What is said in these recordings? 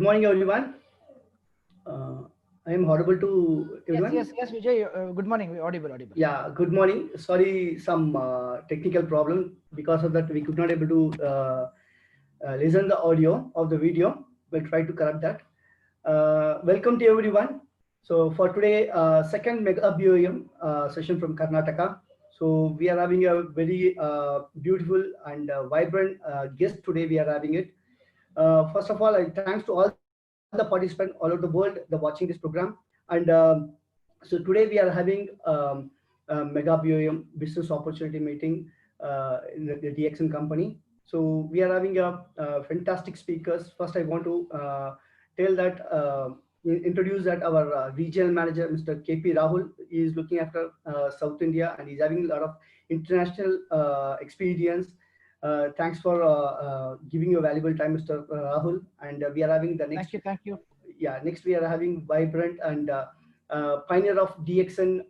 morning, everyone. I am audible to everyone. Yes, Vijay. Good morning. Audible. Yeah, good morning. Sorry, some technical problem. Because of that, we could not able to listen the audio of the video. We'll try to correct that. Welcome to everyone. So for today, second Mega BOM session from Karnataka. So we are having a very beautiful and vibrant guest today. We are having it. First of all, thanks to all the participants all over the world that watching this program. And so today we are having a Mega BOM business opportunity meeting in the DXN company. So we are having a fantastic speakers. First, I want to tell that introduce that our regional manager, Mr. KP Rahul, is looking after South India and he's having a lot of international experience. Thanks for giving your valuable time, Mr. Rahul. And we are having the next. Thank you. Yeah, next we are having vibrant and pioneer of DXN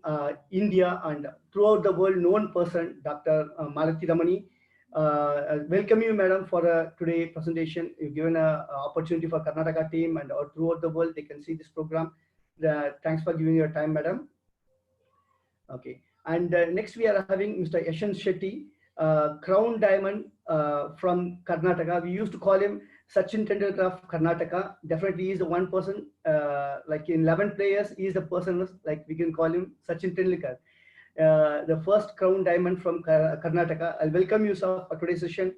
India and throughout the world known person, Dr. Malathi Ramani. Welcome you, madam, for today presentation. You've given an opportunity for Karnataka team and throughout the world they can see this program. Thanks for giving your time, madam. Okay, and next we are having Mr. Yashan Shetty, Crown Diamond from Karnataka. We used to call him Sachin Tendulkar of Karnataka. Definitely he is the one person, like in 11 players, he is the person, like we can call him Sachin Tendulkar. The first Crown Diamond from Karnataka. I'll welcome you, sir, for today's session.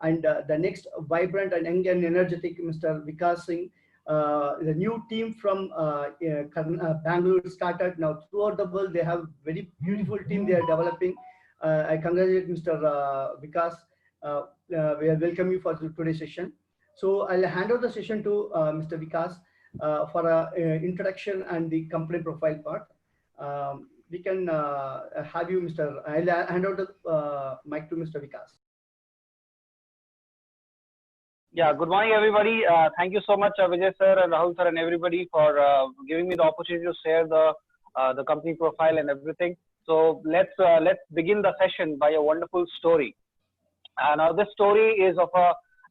And the next vibrant and young and energetic Mr. Vikas Singh. The new team from Bangalore started. Now throughout the world, they have very beautiful team they are developing. I congratulate Mr. Vikas. We welcome you for today's session. So I'll hand over the session to Mr. Vikas for introduction and the company profile part. We can have you, Mr. I'll hand over the mic to Mr. Vikas. Yeah, good morning, everybody. Thank you so much, Vijay sir and Rahul sir and everybody for giving me the opportunity to share the company profile and everything. So let's begin the session by a wonderful story. Now this story is of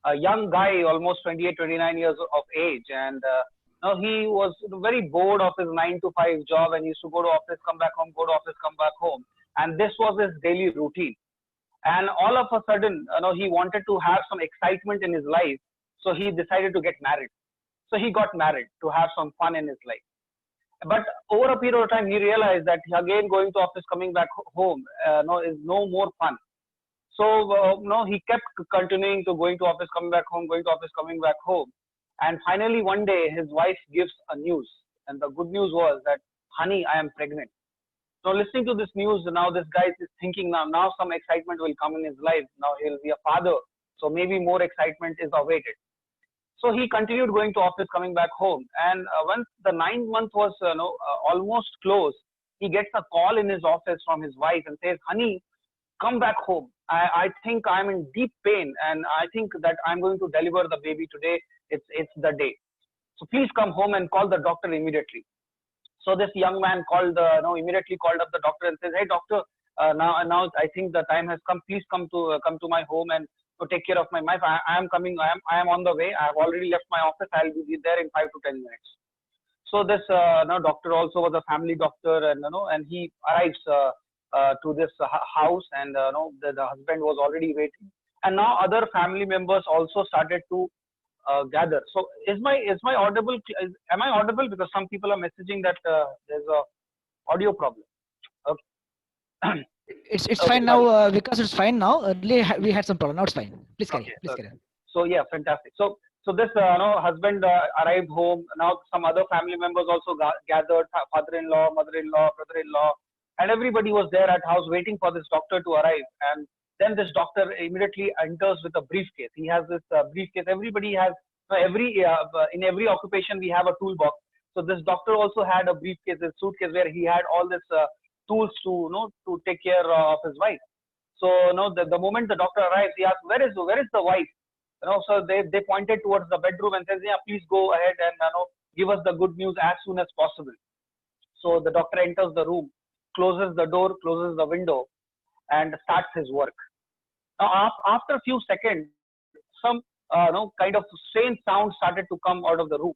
a young guy, almost 28, 29 years of age, and now he was very bored of his 9-to-5 job and he used to go to office, come back home, go to office, come back home, and this was his daily routine. And all of a sudden, he wanted to have some excitement in his life, so he decided to get married. So he got married to have some fun in his life. But over a period of time, he realized that again going to office, coming back home, is no more fun. So he kept continuing to going to office, coming back home, going to office, coming back home. And finally, one day, his wife gives a news. And the good news was that, honey, I am pregnant. So listening to this news, now this guy is thinking now some excitement will come in his life. Now he'll be a father. So maybe more excitement is awaited. So he continued going to office, coming back home. And once the 9th month was almost closed, he gets a call in his office from his wife and says, honey, come back home. I think I'm in deep pain and I think that I'm going to deliver the baby today. It's the day. So please come home and call the doctor immediately. So this young man immediately called up the doctor and says, hey doctor, now I think the time has come. Please come to my home and to take care of my wife. I am coming. I am on the way. I have already left my office. I'll be there in 5 to 10 minutes. So this doctor also was a family doctor, and he arrives to this house, and the husband was already waiting, and now other family members also started to gather. So am I audible? Am I audible? Because some people are messaging that there's a audio problem. Okay. It's okay, fine now because it's fine now. Earlier we had some problem. Now it's fine. Please carry. Okay, please carry. So yeah, fantastic. So this husband arrived home. Now some other family members also gathered. Father-in-law, mother-in-law, brother-in-law, and everybody was there at house waiting for this doctor to arrive. And then this doctor immediately enters with a briefcase. He has this briefcase. Everybody has in every occupation we have a toolbox. So this doctor also had a briefcase, a suitcase where he had all this tools to take care of his wife. So the moment the doctor arrives, he asks, where is the wife? So they pointed towards the bedroom and says, yeah, please go ahead and give us the good news as soon as possible. So the doctor enters the room, closes the door, closes the window, and starts his work. Now after a few seconds, some kind of strange sound started to come out of the room.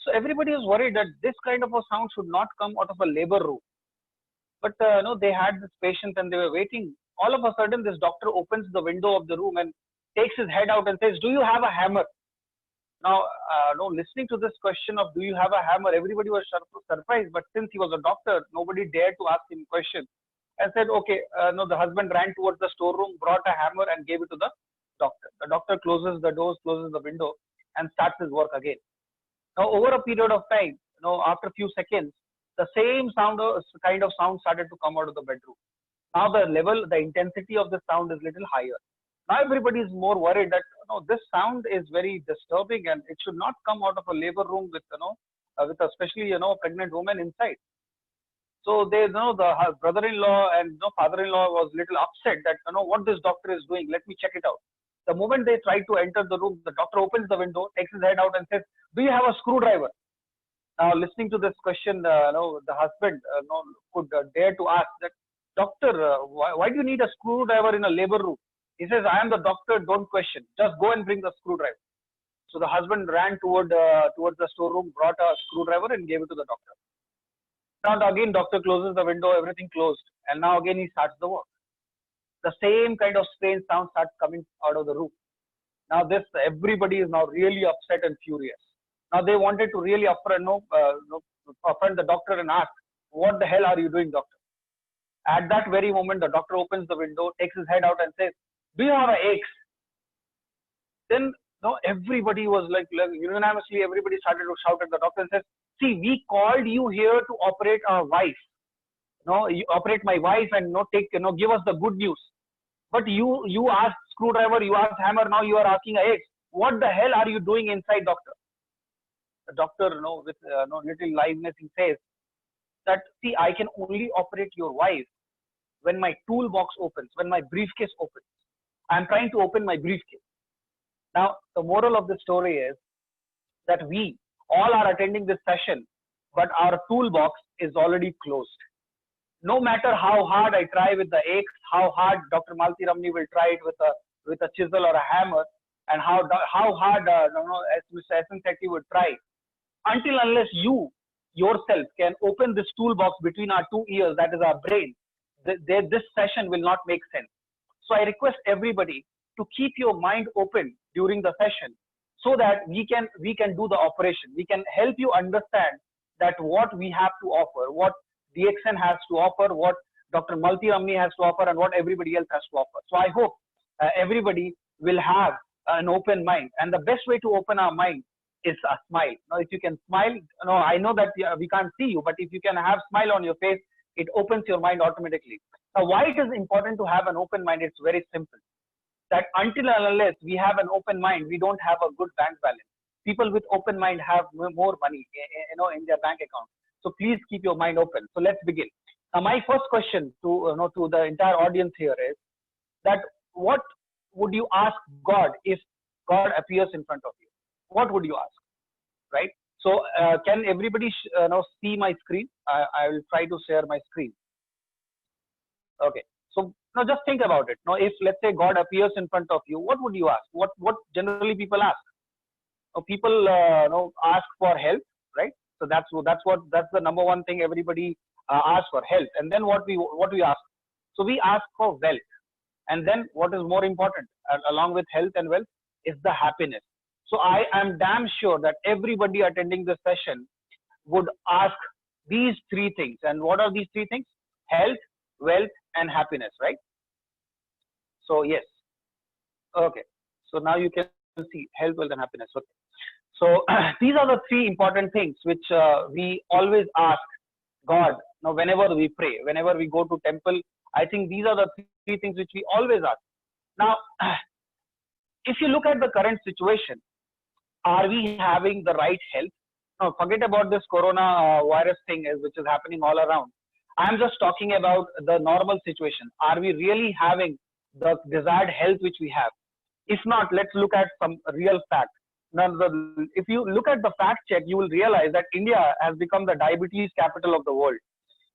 So everybody was worried that this kind of a sound should not come out of a labor room. But they had this patient and they were waiting. All of a sudden, this doctor opens the window of the room and takes his head out and says, "Do you have a hammer?" Now, listening to this question of "Do you have a hammer?" everybody was surprised. But since he was a doctor, nobody dared to ask him question, and said, "Okay." The husband ran towards the storeroom, brought a hammer, and gave it to the doctor. The doctor closes the doors, closes the window, and starts his work again. Now, over a period of time, after a few seconds, the same kind of sound started to come out of the bedroom. Now the intensity of the sound is little higher. Now everybody is more worried that this sound is very disturbing and it should not come out of a labor room with with especially a pregnant woman inside. So they the brother-in-law and father-in-law was little upset that what this doctor is doing. Let me check it out. The moment they try to enter the room, the doctor opens the window, takes his head out, and says, "Do you have a screwdriver?" Now, listening to this question, the husband could dare to ask that, "Doctor, why do you need a screwdriver in a labor room?" He says, "I am the doctor, don't question. Just go and bring the screwdriver." So the husband ran towards the storeroom, brought a screwdriver and gave it to the doctor. Now again, doctor closes the window, everything closed. And now again he starts the work. The same kind of strange sound starts coming out of the room. Now everybody is now really upset and furious. Now they wanted to really affront the doctor and ask, "What the hell are you doing, doctor?" At that very moment, the doctor opens the window, takes his head out and says, "Do you have an axe?" Then everybody was like unanimously, everybody started to shout at the doctor and says, "See, we called you here to operate our wife. You operate my wife and give us the good news. But you asked screwdriver, you asked hammer, now you are asking an axe. What the hell are you doing inside, doctor?" The doctor, with little liveliness, he says that, "See, I can only operate your wife when my toolbox opens, when my briefcase opens. I'm trying to open my briefcase." Now, the moral of the story is that we all are attending this session, but our toolbox is already closed. No matter how hard I try with the axe, how hard Dr. Malati Ramani will try it with a chisel or a hammer, and how hard as Mr. S.N. Sethi would try, until unless you yourself can open this toolbox between our two ears, that is our brain, this session will not make sense. So I request everybody to keep your mind open during the session so that we can do the operation. We can help you understand that what we have to offer, what DXN has to offer, what Dr. Malati Ramani has to offer, and what everybody else has to offer. So I hope everybody will have an open mind, and the best way to open our mind is a smile. Now, if you can smile, I know that we can't see you, but if you can have smile on your face, it opens your mind automatically. Now, why it is important to have an open mind? It's very simple. That until and unless we have an open mind, we don't have a good bank balance. People with open mind have more money, in their bank account. So please keep your mind open. So let's begin. Now, my first question to the entire audience here is that what would you ask God if God appears in front of you? What would you ask? Right? So can everybody see my screen? I will try to share my screen. Okay. So now just think about it. Now, if let's say God appears in front of you, what would you ask? What generally people ask? People ask for help, right? So that's the number one thing everybody asks for, help. And then what we ask? So we ask for wealth. And then what is more important, along with health and wealth, is the happiness. So I am damn sure that everybody attending this session would ask these three things. And what are these three things? Health, wealth, and happiness, right? So yes. Okay. So now you can see health, wealth, and happiness. Okay. So these are the three important things which we always ask God. Now, whenever we pray, whenever we go to temple, I think these are the three things which we always ask. Now, if you look at the current situation, are we having the right health? Now, forget about this corona virus thing which is happening all around. I'm just talking about the normal situation. Are we really having the desired health which we have? If not, let's look at some real facts. Now, if you look at the fact check, you will realize that India has become the diabetes capital of the world.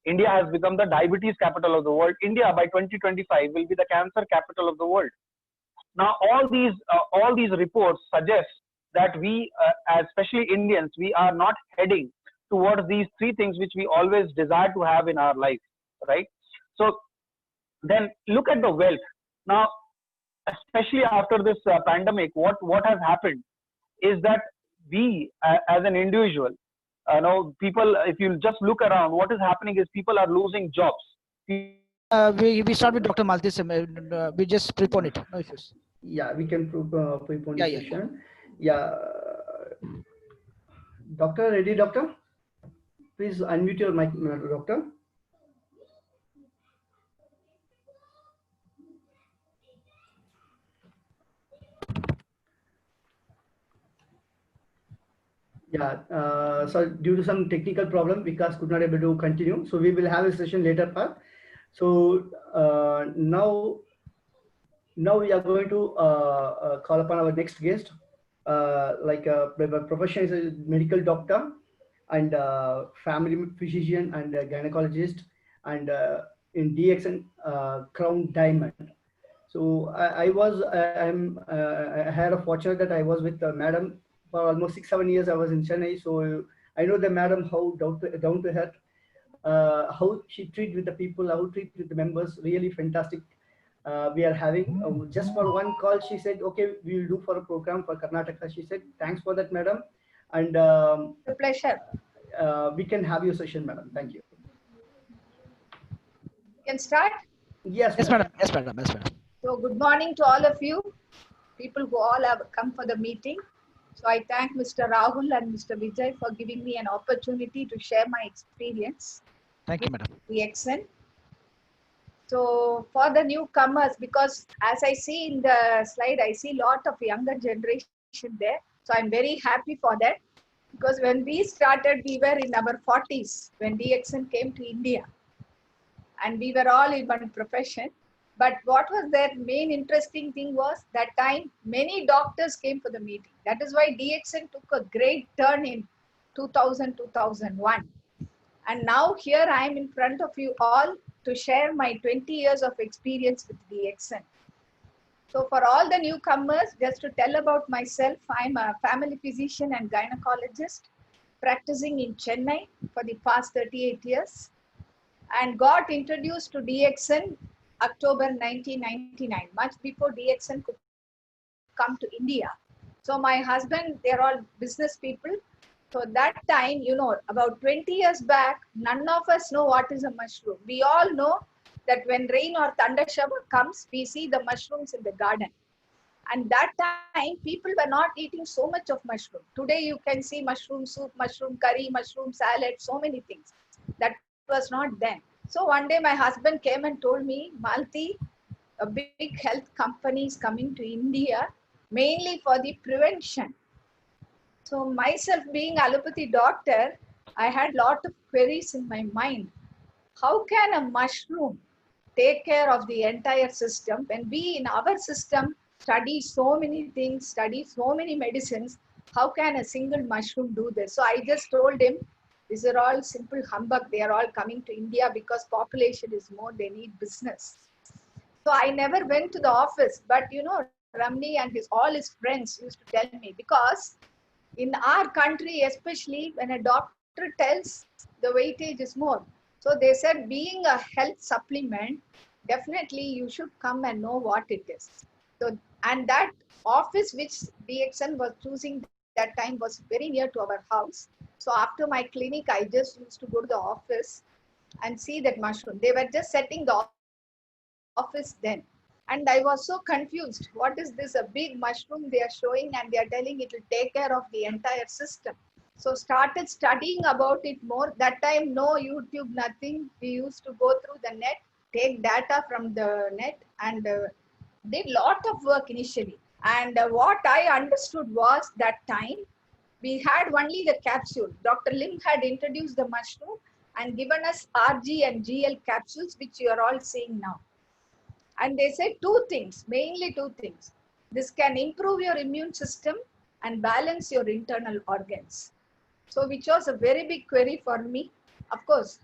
India has become the diabetes capital of the world. India by 2025 will be the cancer capital of the world. Now, all these reports suggest that we, especially Indians, we are not heading towards these three things which we always desire to have in our life, right? So then look at the wealth. Now, especially after this pandemic, what has happened is that we, as an individual, people, if you just look around, what is happening is people are losing jobs. We start with Dr. Malti. We just prepone it. No issues. Yeah, we can prepone the Yeah. session. Yeah. Doctor, ready, doctor? Please unmute your mic, doctor. Yeah, so due to some technical problem, Vikas could not able to continue. So we will have a session later part. So now we are going to call upon our next guest. Profession is a medical doctor and family physician and gynecologist, and in DXN Crown Diamond. So I had a fortune that I was with Madam for almost 6-7 years. I was in Chennai, so I know the Madam how down to earth, how she treat with the people, how treat with the members. Really fantastic. We are having just for one call. She said, "Okay, we will do for a program for Karnataka." She said, "Thanks for that, Madam," and a pleasure. We can have your session, Madam. Thank you. You can start. Yes, Madam. Yes, Madam. So good morning to all of you, people who all have come for the meeting. So I thank Mr. Rahul and Mr. Vijay for giving me an opportunity to share my experience. Thank you, Madam. DXN. So for the newcomers, because as I see in the slide, I see a lot of younger generation there. So I'm very happy for that, because when we started, we were in our 40s when DXN came to India, and we were all in one profession. But what was their main interesting thing was that time many doctors came for the meeting. That is why DXN took a great turn in 2000, 2001. And now here I am in front of you all to share my 20 years of experience with DXN. So for all the newcomers, just to tell about myself, I'm a family physician and gynecologist practicing in Chennai for the past 38 years, and got introduced to DXN October 1999, much before DXN could come to India. So my husband, they're all business people. So that time, about 20 years back, none of us know what is a mushroom. We all know that when rain or thunder shower comes, we see the mushrooms in the garden. And that time, people were not eating so much of mushroom. Today, you can see mushroom soup, mushroom curry, mushroom salad, so many things. That was not then. So one day, my husband came and told me, Malti, a big health company is coming to India, mainly for the prevention. So myself being allopathy doctor, I had lot of queries in my mind. How can a mushroom take care of the entire system when we in our system study so many things, study so many medicines? How can a single mushroom do this? So I just told him, these are all simple humbug. They are all coming to India because population is more, they need business. So I never went to the office, but Ramni and all his friends used to tell me, because in our country, especially when a doctor tells, the weightage is more. So they said, being a health supplement, definitely you should come and know what it is. So, and that office which DXN was choosing that time was very near to our house. So after my clinic, I just used to go to the office and see that mushroom. They were just setting the office then. And I was so confused. What is this? A big mushroom they are showing, and they are telling it will take care of the entire system. So started studying about it more. That time, no YouTube, nothing. We used to go through the net, take data from the net, and did lot of work initially. And what I understood was that time, we had only the capsule. Dr. Lim had introduced the mushroom and given us RG and GL capsules, which you are all seeing now. And they said two things, mainly two things. This can improve your immune system and balance your internal organs. So which was a very big query for me. Of course,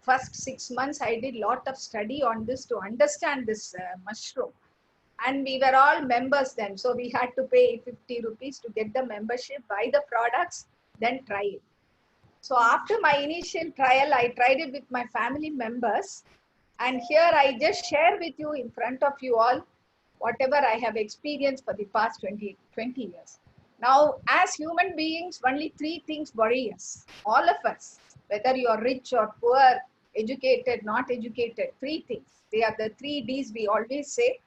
first 6 months, I did a lot of study on this to understand this mushroom. And we were all members then. So we had to pay 50 rupees to get the membership, buy the products, then try it. So after my initial trial, I tried it with my family members. And here I just share with you in front of you all whatever I have experienced for the past 20 years. Now, as human beings, only three things worry us, all of us, whether you are rich or poor, educated, not educated, three things. They are the three Ds we always say: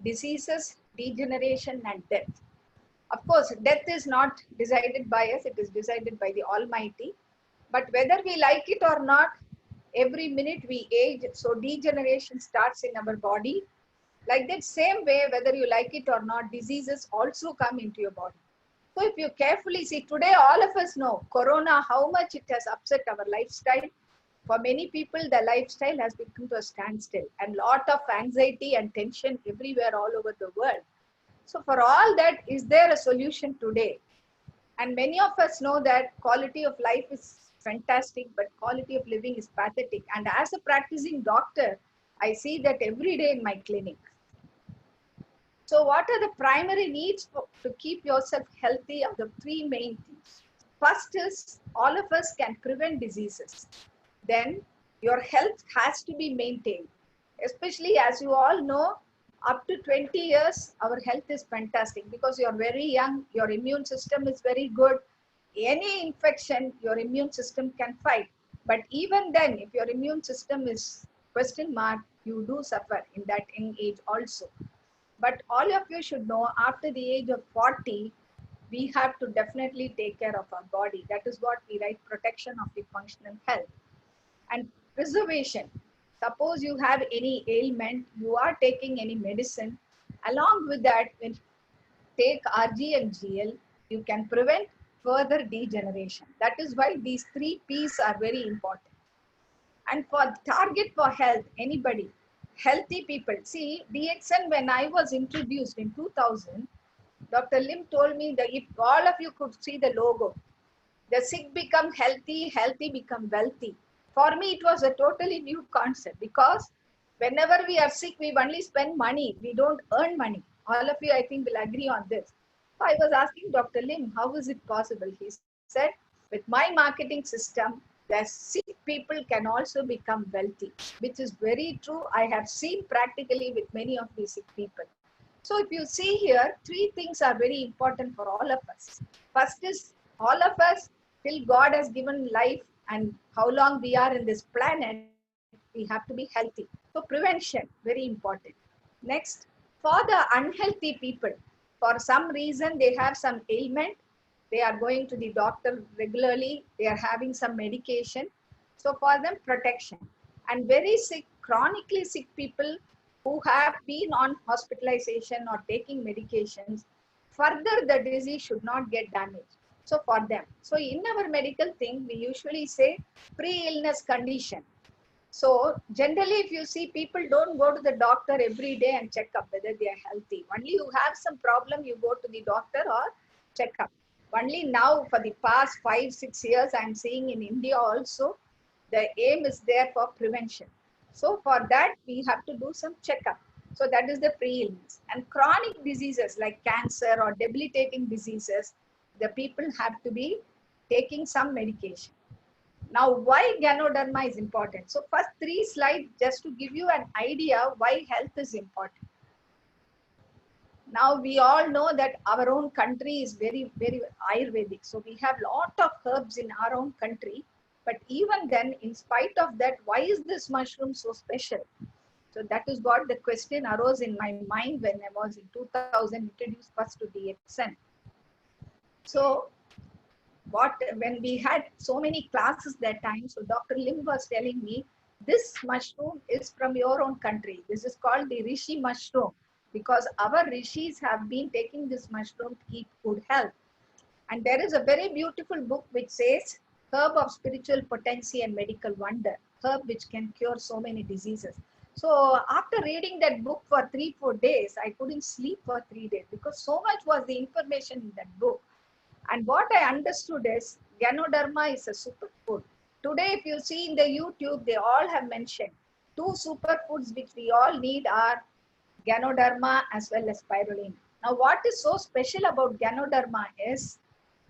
diseases, degeneration, and death. Of course, death is not decided by us, it is decided by the Almighty. But whether we like it or not, every minute we age, so degeneration starts in our body. Like that same way, whether you like it or not, diseases also come into your body. So if you carefully see, today all of us know Corona, how much it has upset our lifestyle. For many people, the lifestyle has become to a standstill, and lot of anxiety and tension everywhere all over the world. So for all that, is there a solution today? And many of us know that quality of life is fantastic, but quality of living is pathetic. And as a practicing doctor, I see that every day in my clinic. So what are the primary needs to keep yourself healthy? Are the three main things. First is, all of us can prevent diseases. Then your health has to be maintained. Especially as you all know, up to 20 years, our health is fantastic because you're very young, your immune system is very good. Any infection, your immune system can fight. But even then, if your immune system is question mark, you do suffer in that young age also. But all of you should know, after the age of 40, we have to definitely take care of our body. That is what we write, protection of the functional health. And preservation. Suppose you have any ailment, you are taking any medicine. Along with that, when you take RG and GL, you can prevent further degeneration. That is why these three P's are very important. And for target for health, anybody, healthy people. See, DXN, when I was introduced in 2000, Dr. Lim told me that if all of you could see the logo, the sick become healthy, healthy become wealthy. For me, it was a totally new concept because whenever we are sick, we only spend money. We don't earn money. All of you, I think, will agree on this. So I was asking Dr. Lim, how is it possible? He said, with my marketing system, the sick people can also become wealthy, which is very true. I have seen practically with many of these sick people. So if you see here, three things are very important for all of us. First is, all of us, till God has given life and how long we are in this planet, we have to be healthy. So prevention, very important. Next, for the unhealthy people, for some reason they have some ailment, they are going to the doctor regularly, they are having some medication. So for them, protection. And very sick, chronically sick people who have been on hospitalization or taking medications, further the disease should not get damaged. So for them. So in our medical thing, we usually say pre-illness condition. So generally, if you see, people don't go to the doctor every day and check up whether they are healthy. Only you have some problem, you go to the doctor or check up. Only now for the past 5-6 years, I'm seeing in India also, the aim is there for prevention. So for that, we have to do some checkup. So that is the pre-illness. And chronic diseases like cancer or debilitating diseases, the people have to be taking some medication. Now, why Ganoderma is important? So first 3 slides just to give you an idea why health is important. Now we all know that our own country is very, very Ayurvedic. So we have lot of herbs in our own country. But even then, in spite of that, why is this mushroom so special? So that is what the question arose in my mind when I was in 2000 introduced first to DXN. So when we had so many classes that time, so Dr. Lim was telling me, this mushroom is from your own country. This is called the Rishi mushroom because our Rishis have been taking this mushroom to keep good health. And there is a very beautiful book which says, herb of spiritual potency and medical wonder, herb which can cure so many diseases. So after reading that book for 3-4 days, I couldn't sleep for 3 days because so much was the information in that book. And what I understood is Ganoderma is a superfood. Today, if you see in the YouTube, they all have mentioned 2 superfoods which we all need are Ganoderma as well as spirulina. Now, what is so special about Ganoderma is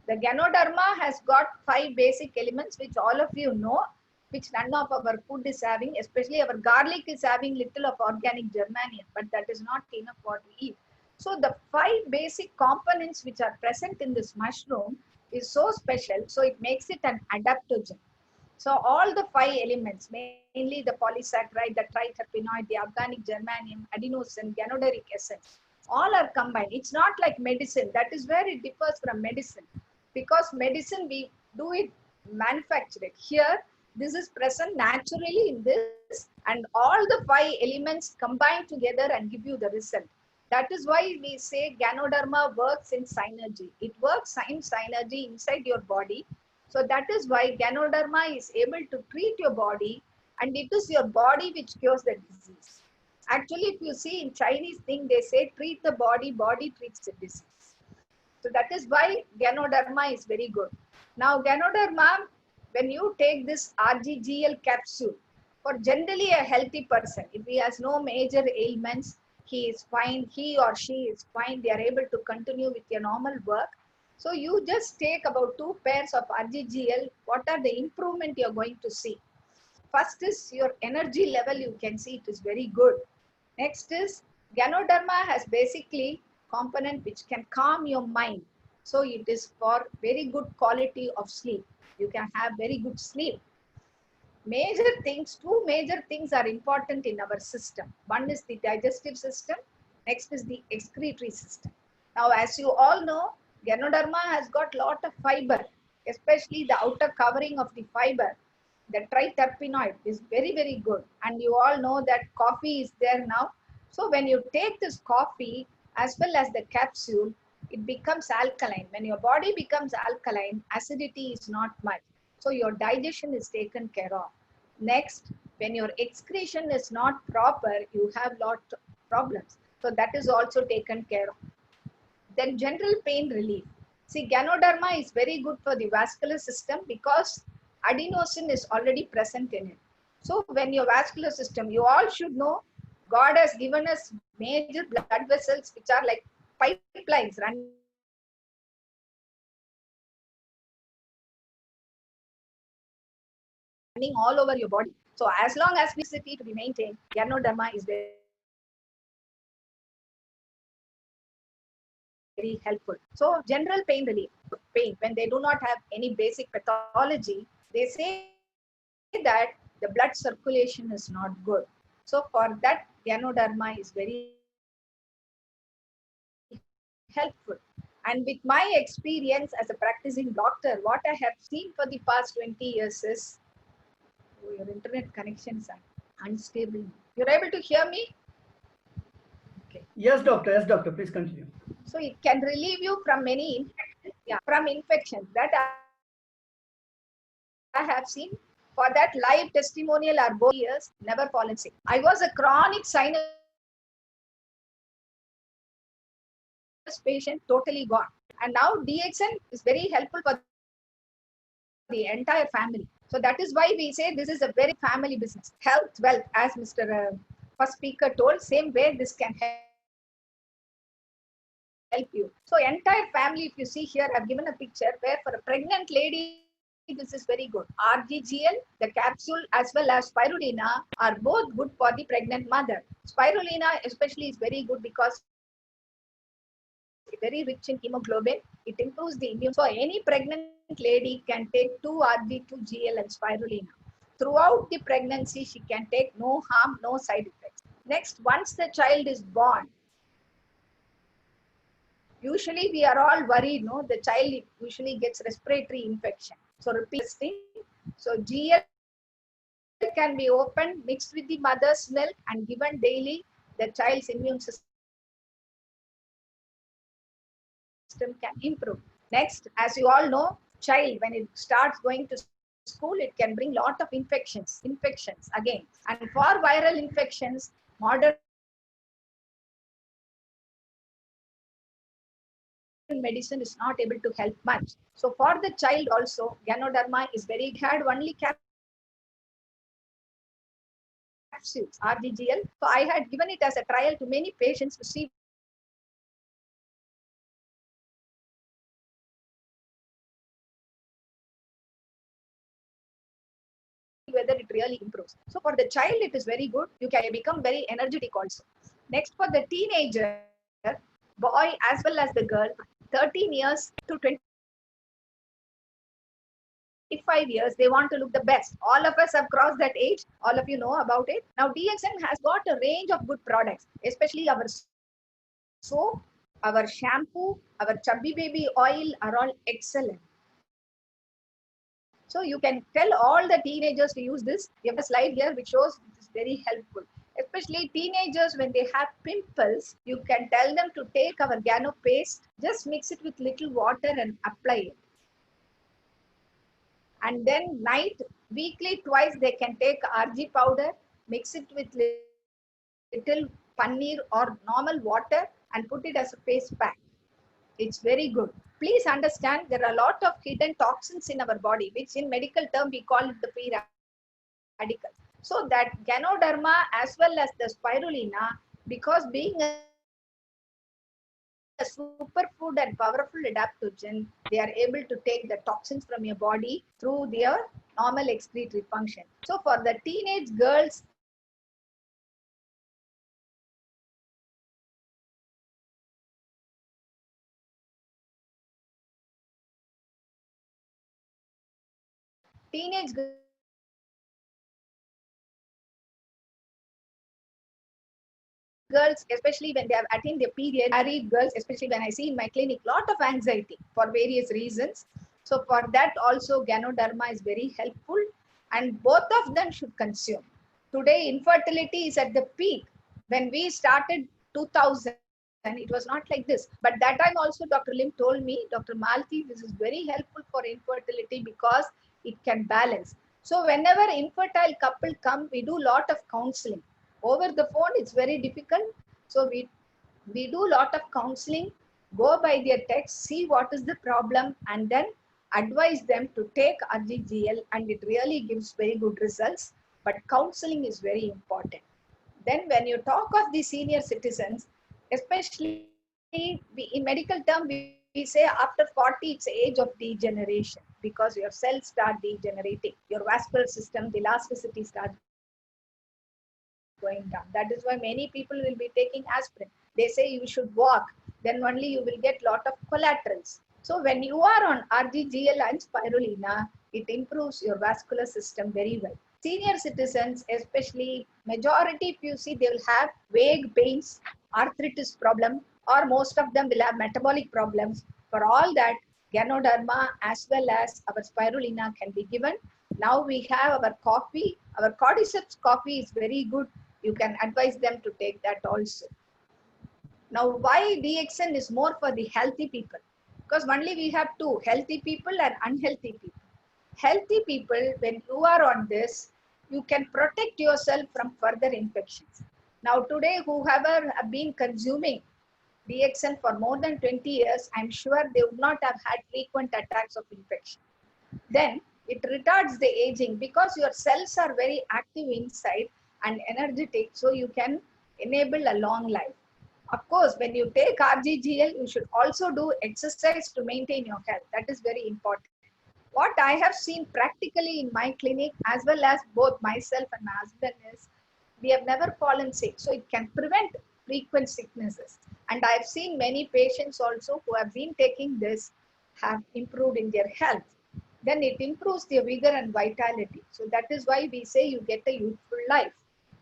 the Ganoderma has got 5 basic elements which all of you know, which none of our food is having, especially our garlic is having little of organic germanium, but that is not enough what we eat. So the 5 basic components which are present in this mushroom is so special, so it makes it an adaptogen. So all the 5 elements, mainly the polysaccharide, the triterpenoid, the organic germanium, adenosine, ganoderic essence, all are combined. It's not like medicine. That is where it differs from medicine. Because medicine, we do it, manufacture it. Here, this is present naturally in this, and all the 5 elements combine together and give you the result. That is why we say Ganoderma works in synergy. It works in synergy inside your body. So that is why Ganoderma is able to treat your body, and it is your body which cures the disease. Actually, if you see in Chinese thing, they say treat the body, body treats the disease. So that is why Ganoderma is very good. Now Ganoderma, when you take this RGGL capsule, for generally a healthy person, if he has no major ailments, he is fine, he or she is fine, they are able to continue with your normal work. So you just take about 2 pairs of RGGL, what are the improvement you are going to see? First is your energy level, you can see it is very good. Next is Ganoderma has basically component which can calm your mind. So it is for very good quality of sleep. You can have very good sleep. Major things, 2 major things are important in our system. One is the digestive system. Next is the excretory system. Now, as you all know, Ganoderma has got lot of fiber, especially the outer covering of the fiber. The triterpenoid is very, very good. And you all know that coffee is there now. So when you take this coffee as well as the capsule, it becomes alkaline. When your body becomes alkaline, acidity is not much. So your digestion is taken care of. Next, when your excretion is not proper, you have lot of problems. So that is also taken care of. Then general pain relief. See, Ganoderma is very good for the vascular system because adenosine is already present in it. So when your vascular system, you all should know, God has given us major blood vessels which are like pipelines running all over your body. So as long as we city to be maintained, Ganoderma is very helpful. So general pain relief, pain, when they do not have any basic pathology, they say that the blood circulation is not good. So for that, Ganoderma is very helpful. And with my experience as a practicing doctor, what I have seen for the past 20 years is, oh, your internet connections are unstable. You're able to hear me? Okay. Yes, doctor, please continue. So it can relieve you from many infections. Yeah, from infections that I have seen. For that live testimonial are both years, never fallen sick. I was a chronic sinus patient, totally gone. And now DXN is very helpful for the entire family. So that is why we say this is a very family business. Health, wealth, as Mr. First speaker told, same way this can help you. So entire family, if you see here, I've given a picture where for a pregnant lady, this is very good. RGGL, the capsule, as well as spirulina are both good for the pregnant mother. Spirulina especially is very good because it's very rich in hemoglobin. It improves the immune. So any pregnant lady can take 2 RG2GL and spirulina. Throughout the pregnancy, she can take, no harm, no side effects. Next, once the child is born, usually we are all worried, no? The child usually gets respiratory infection. So repeat this thing. So GL can be opened, mixed with the mother's milk and given daily. The child's immune system can improve. Next, as you all know, child, when it starts going to school, it can bring lot of infections again. And for viral infections, modern medicine is not able to help much. So for the child also, Ganoderma is very had only capsules, RGGL. So I had given it as a trial to many patients to see whether it really improves. So for the child, it is very good. You can become very energetic also. Next, for the teenager, boy as well as the girl, 13 years to 25 years, they want to look the best. All of us have crossed that age. All of you know about it. Now, DXN has got a range of good products, especially our soap, our shampoo, our chubby baby oil are all excellent. So you can tell all the teenagers to use this. We have a slide here which shows it is very helpful. Especially teenagers, when they have pimples, you can tell them to take our Gano paste, just mix it with little water and apply it. And then night, weekly twice, they can take RG powder, mix it with little paneer or normal water and put it as a face pack. It's very good. Please understand there are a lot of hidden toxins in our body, which in medical term we call it the free radicals. So that Ganoderma as well as the spirulina, because being a superfood and powerful adaptogen, they are able to take the toxins from your body through their normal excretory function. So for the teenage girls, teenage girls, especially when they have attained their period, married girls, especially when I see in my clinic, lot of anxiety for various reasons. So for that also Ganoderma is very helpful and both of them should consume. Today infertility is at the peak. When we started 2000, it was not like this. But that time also Dr. Lim told me, Dr. Malti, this is very helpful for infertility because it can balance. So whenever infertile couple come, we do lot of counseling. Over the phone, it's very difficult. So we do lot of counseling, go by their text, see what is the problem, and then advise them to take RGGL, and it really gives very good results. But counseling is very important. Then when you talk of the senior citizens, especially in medical term, we say after 40, it's age of degeneration because your cells start degenerating. Your vascular system, the elasticity starts going down. That is why many people will be taking aspirin. They say you should walk, then only you will get lot of collaterals. So when you are on RGGL and spirulina, it improves your vascular system very well. Senior citizens, especially majority, if you see, they will have vague pains, arthritis problem, or most of them will have metabolic problems. For all that, Ganoderma as well as our spirulina can be given. Now we have our coffee. Our cordyceps coffee is very good. You can advise them to take that also. Now, why DXN is more for the healthy people? Because only we have two, healthy people and unhealthy people. Healthy people, when you are on this, you can protect yourself from further infections. Now, today, whoever have been consuming DXN for more than 20 years, I'm sure they would not have had frequent attacks of infection. Then, it retards the aging because your cells are very active inside and energetic, so you can enable a long life. Of course, when you take RGGL, you should also do exercise to maintain your health. That is very important. What I have seen practically in my clinic, as well as both myself and my husband, is we have never fallen sick. So it can prevent frequent sicknesses. And I've seen many patients also who have been taking this have improved in their health. Then it improves their vigor and vitality. So that is why we say you get a youthful life.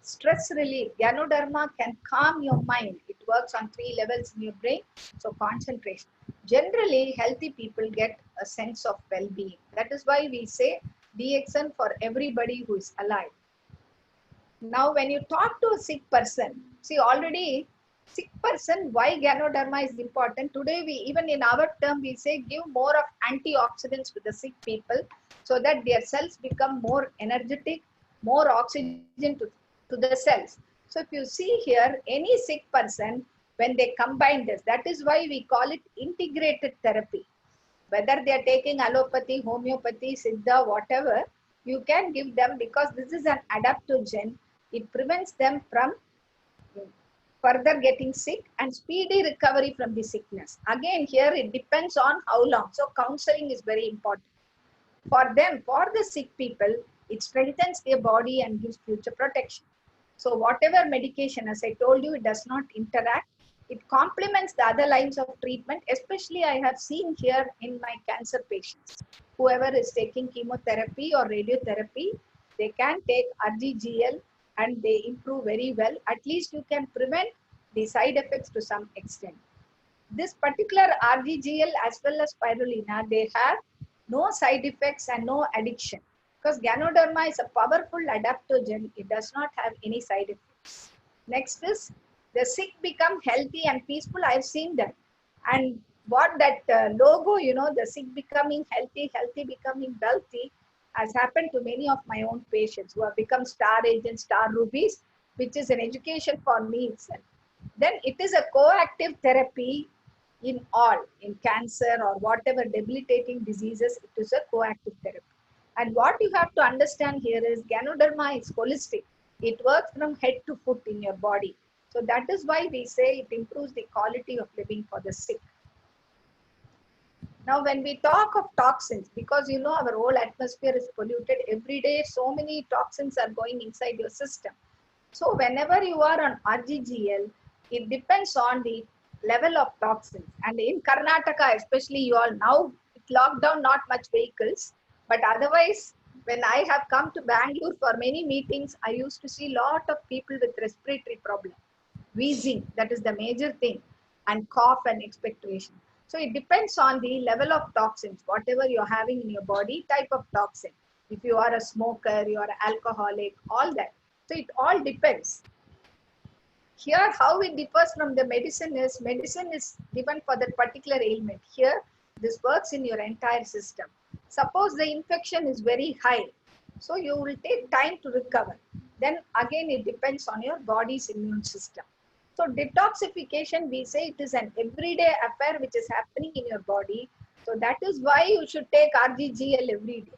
Stress relief. Ganoderma can calm your mind. It works on 3 levels in your brain. So concentration. Generally, healthy people get a sense of well-being. That is why we say DXN for everybody who is alive. Now, when you talk to a sick person, see already sick person, why Ganoderma is important. Today, we even in our term, we say give more of antioxidants to the sick people so that their cells become more energetic, more oxygen to the cells. So if you see here, any sick person, when they combine this, that is why we call it integrated therapy. Whether they are taking allopathy, homeopathy, siddha, whatever, you can give them because this is an adaptogen It prevents them from further getting sick and speedy recovery from the sickness. Again, here it depends on how long. So counseling is very important. For them, for the sick people, it strengthens their body and gives future protection. So whatever medication, as I told you, it does not interact. It complements the other lines of treatment. Especially I have seen here in my cancer patients. Whoever is taking chemotherapy or radiotherapy, they can take RGGL and they improve very well. At least you can prevent the side effects to some extent. This particular RGGL as well as spirulina, they have no side effects and no addiction. Because Ganoderma is a powerful adaptogen. It does not have any side effects. Next is the sick become healthy and peaceful. I've seen that. And what that logo, the sick becoming healthy, healthy becoming wealthy, has happened to many of my own patients who have become star agents, star rubies, which is an education for me itself. Then it is a coactive therapy in all, in cancer or whatever debilitating diseases, it is a coactive therapy. And what you have to understand here is Ganoderma is holistic. It works from head to foot in your body. So that is why we say it improves the quality of living for the sick. Now, when we talk of toxins, because our whole atmosphere is polluted every day, so many toxins are going inside your system. So whenever you are on RGGL, it depends on the level of toxins. And in Karnataka, especially you all now, lockdown, not much vehicles. But otherwise, when I have come to Bangalore for many meetings, I used to see a lot of people with respiratory problems. Wheezing, that is the major thing, and cough and expectoration. So it depends on the level of toxins, whatever you're having in your body, type of toxin. If you are a smoker, you are an alcoholic, all that. So it all depends. Here, how it differs from the medicine is given for that particular ailment. Here, this works in your entire system. Suppose the infection is very high, so you will take time to recover. Then again, it depends on your body's immune system. So detoxification, we say it is an everyday affair which is happening in your body. So that is why you should take RGGL every day.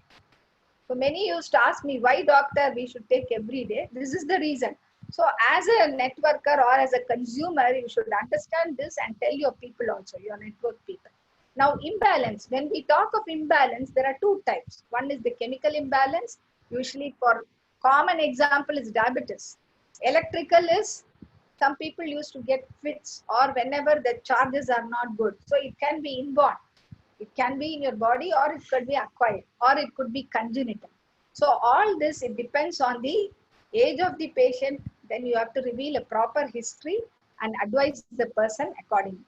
So many used to ask me, why doctor we should take every day? This is the reason. So as a networker or as a consumer, you should understand this and tell your people also, your network people. Now imbalance, when we talk of imbalance, there are two types. One is the chemical imbalance, usually for common example is diabetes. Electrical is, some people used to get fits or whenever the charges are not good. So it can be inborn. It can be in your body or it could be acquired or it could be congenital. So all this, it depends on the age of the patient. Then you have to reveal a proper history and advise the person accordingly.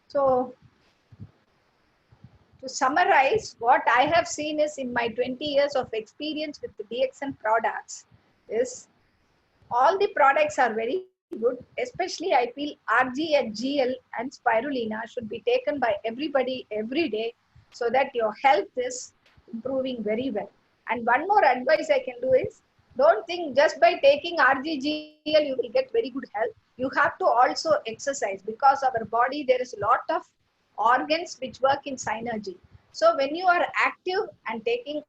So to summarize, what I have seen is in my 20 years of experience with the DXN products is all the products are very good. Especially I feel RG and GL and spirulina should be taken by everybody every day so that your health is improving very well. And one more advice I can do is, don't think just by taking RGGL you will get very good health. You have to also exercise because our body, there is a lot of organs which work in synergy. So when you are active and taking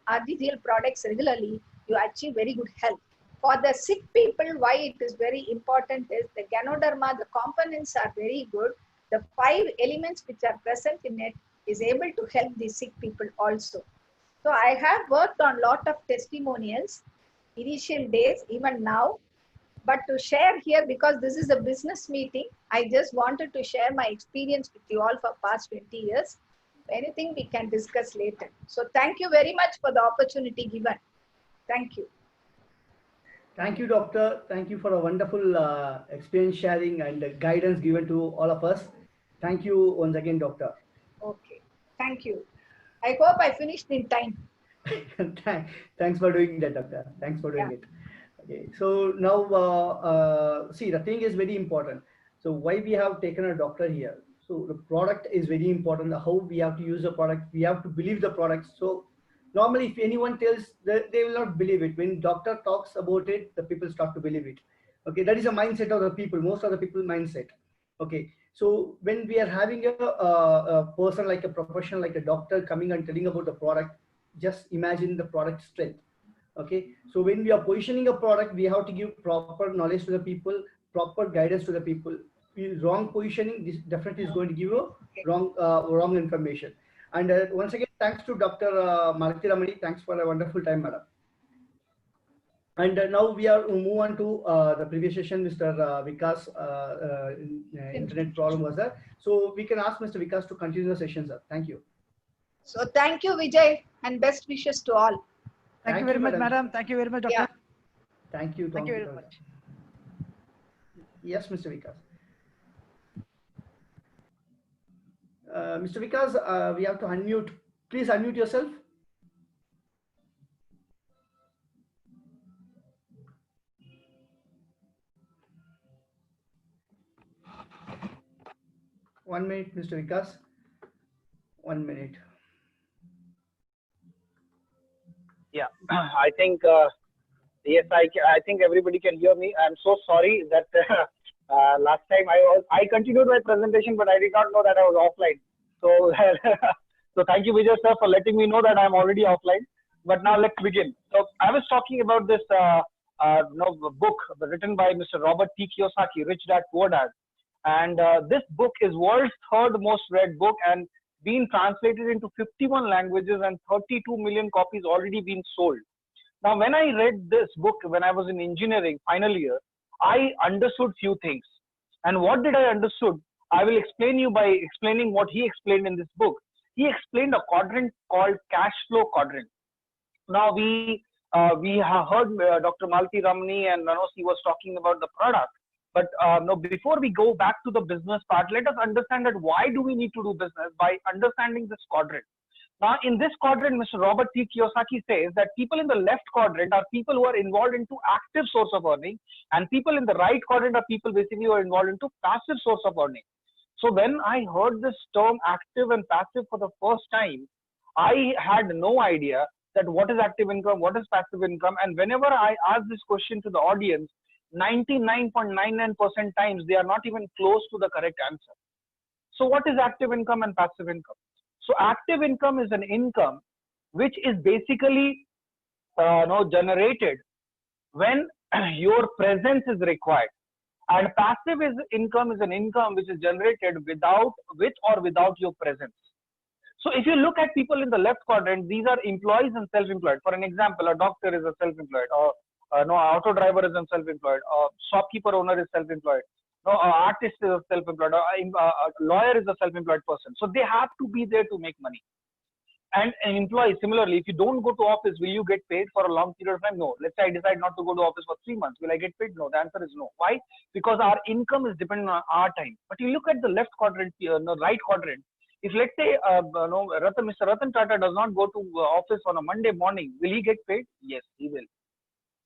RGGL products regularly, you achieve very good health. For the sick people, why it is very important is the Ganoderma, the components are very good. The 5 elements which are present in it is able to help the sick people also. So I have worked on a lot of testimonials, initial days, even now. But to share here, because this is a business meeting, I just wanted to share my experience with you all for past 20 years. Anything we can discuss later. So thank you very much for the opportunity given. Thank you. Thank you, doctor. Thank you for a wonderful experience sharing and guidance given to all of us. Thank you once again, doctor. Okay. Thank you. I hope I finished in time. Thanks for doing that, doctor. Thanks for doing it. Okay. So now, see, the thing is very important. So why we have taken a doctor here? So the product is very important. How we have to use the product. We have to believe the product. So normally, if anyone tells, they will not believe it. When doctor talks about it, the people start to believe it. Okay, that is a mindset of the people. Most of the people mindset. Okay, so when we are having a person like a professional, like a doctor coming and telling about the product, just imagine the product strength. Okay, so when we are positioning a product, we have to give proper knowledge to the people, proper guidance to the people. Wrong positioning, this definitely is going to give you wrong information. And once again, thanks to Dr. Malathi Ramani. Thanks for a wonderful time, madam. And now we are move on to the previous session. Mr. Vikas, internet problem was there, so we can ask Mr. Vikas to continue the session, sir. Thank you. So thank you, Vijay, and best wishes to all. Thank you very much, madam. Thank you very much, doctor. Yeah. Thank you. Thank you very much. Yes, Mr. Vikas. Mr. Vikas, we have to unmute. Please unmute yourself. One minute, Mr. Vikas. 1 minute. Yeah, I think yes, I think everybody can hear me. I'm so sorry that last time I continued my presentation, but I did not know that I was offline. So so thank you, Vijay sir, for letting me know that I'm already offline. But now let's begin. So I was talking about this book written by Mr. Robert T. Kiyosaki, Rich Dad Poor Dad, and this book is world's third most read book and been translated into 51 languages and 32 million copies already been sold. Now, when I read this book when I was in engineering final year, I understood few things. And what did I understood? I will explain you by explaining what he explained in this book. He explained a quadrant called cash flow quadrant. Now we have heard Dr. Malathi Ramani and he was talking about the product. But no, before we go back to the business part, let us understand that why do we need to do business by understanding this quadrant. Now, in this quadrant, Mr. Robert T. Kiyosaki says that people in the left quadrant are people who are involved into active source of earning, and people in the right quadrant are people basically who are involved into passive source of earning. So when I heard this term active and passive for the first time, I had no idea that what is active income, what is passive income, and whenever I ask this question to the audience, 99.99% times they are not even close to the correct answer. So what is active income and passive income? So active income is an income which is basically generated when your presence is required, and passive income is an income which is generated with or without your presence. So if you look at people in the left quadrant, these are employees and self-employed. For an example, a doctor is a self-employed, or auto driver is a self-employed, shopkeeper owner is self-employed, artist is a self-employed, a lawyer is a self-employed person. So they have to be there to make money. And an employee, similarly, if you don't go to office, will you get paid for a long period of time? No. Let's say I decide not to go to office for 3 months. Will I get paid? No. The answer is no. Why? Because our income is dependent on our time. But you look at the left quadrant, the right quadrant. If let's say Mr. Ratan Tata does not go to office on a Monday morning, will he get paid? Yes, he will.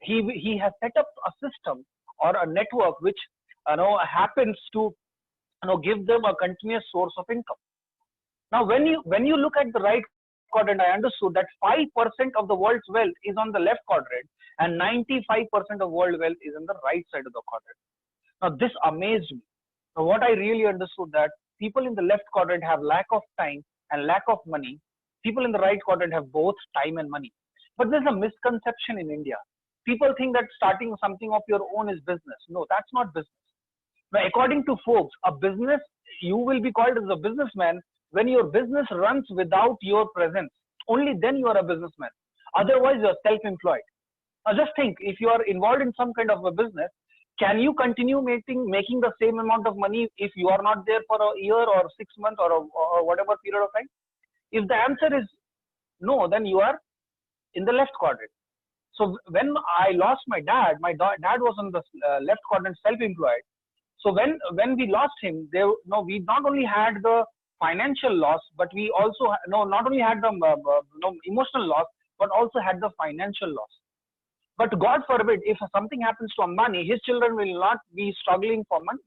He has set up a system or a network which happens to give them a continuous source of income. Now, when you look at the right quadrant, I understood that 5% of the world's wealth is on the left quadrant and 95% of world wealth is on the right side of the quadrant. Now, this amazed me. Now, what I really understood that people in the left quadrant have lack of time and lack of money. People in the right quadrant have both time and money. But there's a misconception in India. People think that starting something of your own is business. No, that's not business. Now, according to Forbes, a business, you will be called as a businessman when your business runs without your presence. Only then you are a businessman. Otherwise, you're self-employed. Now, just think, if you are involved in some kind of a business, can you continue making the same amount of money if you are not there for a year or 6 months or whatever period of time? If the answer is no, then you are in the left quadrant. So when I lost my dad was on the left quadrant, self-employed. So when we lost him, we not only had the financial loss, but we also not only had the emotional loss, but also had the financial loss. But God forbid, if something happens to Ambani, his children will not be struggling for money.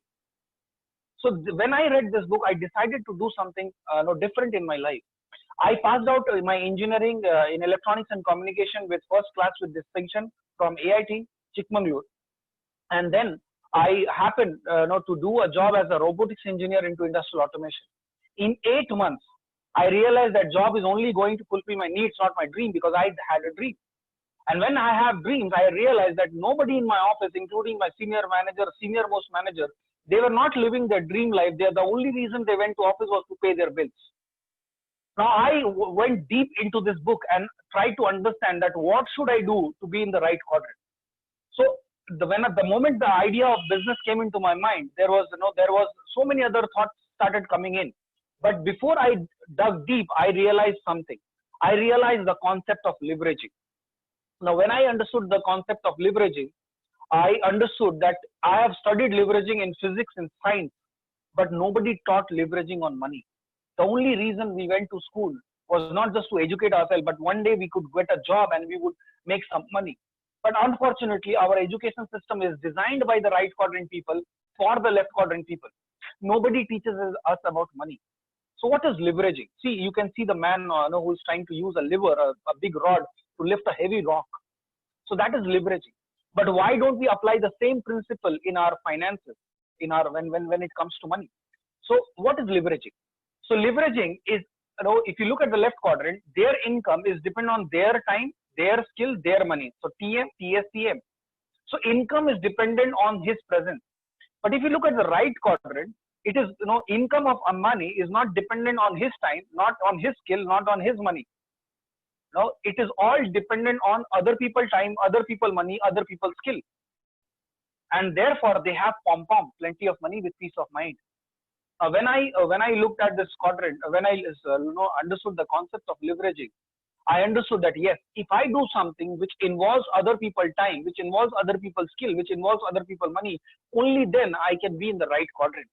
So when I read this book, I decided to do something different in my life. I passed out my engineering in electronics and communication with first class with distinction from AIT Chikmagalur, and then I happened to do a job as a robotics engineer into industrial automation. In 8 months, I realized that job is only going to fulfill my needs, not my dream, because I had a dream. And when I have dreams, I realize that nobody in my office, including my senior manager, senior most manager, they were not living their dream life. The only reason they went to office was to pay their bills. Now I went deep into this book and tried to understand that what should I do to be in the right quadrant. So when at the moment the idea of business came into my mind, there was so many other thoughts started coming in. But before I dug deep, I realized something. I realized the concept of leveraging. Now, when I understood the concept of leveraging, I understood that I have studied leveraging in physics and science, but nobody taught leveraging on money. The only reason we went to school was not just to educate ourselves, but one day we could get a job and we would make some money. But unfortunately, our education system is designed by the right quadrant people for the left quadrant people. Nobody teaches us about money. So what is leveraging? See, you can see the man who is trying to use a lever, a big rod to lift a heavy rock. So that is leveraging. But why don't we apply the same principle in our finances, when it comes to money? So what is leveraging? So leveraging is, if you look at the left quadrant, their income is dependent on their time, their skill, their money. So TM, TS, TM. So income is dependent on his presence. But if you look at the right quadrant, it is, income of money is not dependent on his time, not on his skill, not on his money. No, it is all dependent on other people's time, other people's money, other people's skill. And therefore, they have plenty of money with peace of mind. When I looked at this quadrant, when I understood the concept of leveraging, I understood that yes, if I do something which involves other people's time, which involves other people's skill, which involves other people's money, only then I can be in the right quadrant.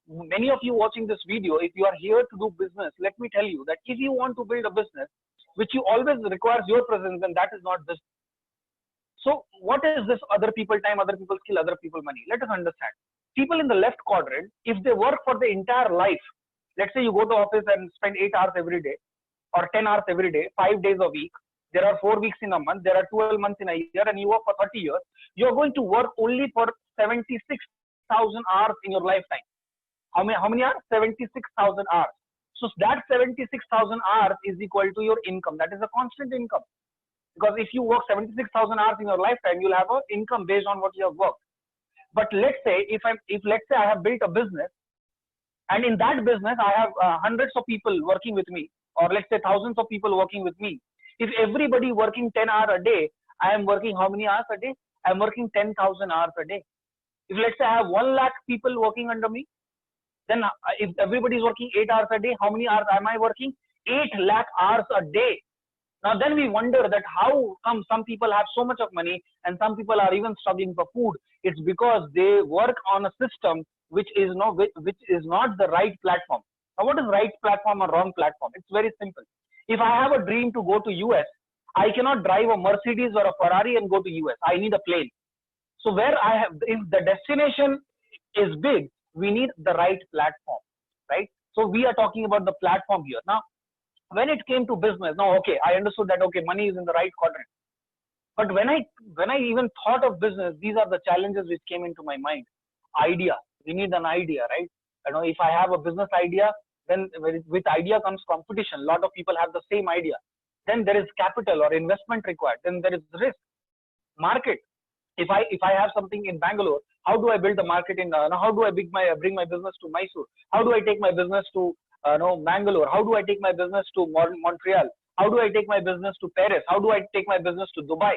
Many of you watching this video, if you are here to do business, let me tell you that if you want to build a business, which you always requires your presence, then that is not business. So what is this other people time, other people skill, other people money? Let us understand. People in the left quadrant, if they work for the entire life, let's say you go to office and spend 8 hours every day or 10 hours every day, 5 days a week, there are 4 weeks in a month, there are 12 months in a year, and you work for 30 years, you're going to work only for 76,000 hours in your lifetime. How many hours? 76,000 hours. So that 76,000 hours is equal to your income. That is a constant income. Because if you work 76,000 hours in your lifetime, you'll have an income based on what you have worked. But let's say let's say I have built a business, and in that business I have hundreds of people working with me, or let's say thousands of people working with me. If everybody working 10 hours a day, I am working how many hours a day? I am working 10,000 hours a day. If let's say I have 1 lakh people working under me, then if everybody is working 8 hours a day, how many hours am I working? 8 lakh hours a day. Now then we wonder that how come some people have so much of money and some people are even struggling for food. It's because they work on a system which is not the right platform. Now what is right platform or wrong platform? It's very simple. If I have a dream to go to US, I cannot drive a Mercedes or a Ferrari and go to US. I need a plane. So if the destination is big, we need the right platform, right? So we are talking about the platform here. Now, when it came to business, now, okay, I understood that, okay, money is in the right quadrant. But when I even thought of business, these are the challenges which came into my mind. Idea. We need an idea, right? If I have a business idea, then with idea comes competition. A lot of people have the same idea. Then there is capital or investment required. Then there is risk. Market. If I have something in Bangalore, how do I build a market in? How do I bring my business to Mysore? How do I take my business to Bangalore? How do I take my business to Montreal? How do I take my business to Paris? How do I take my business to Dubai?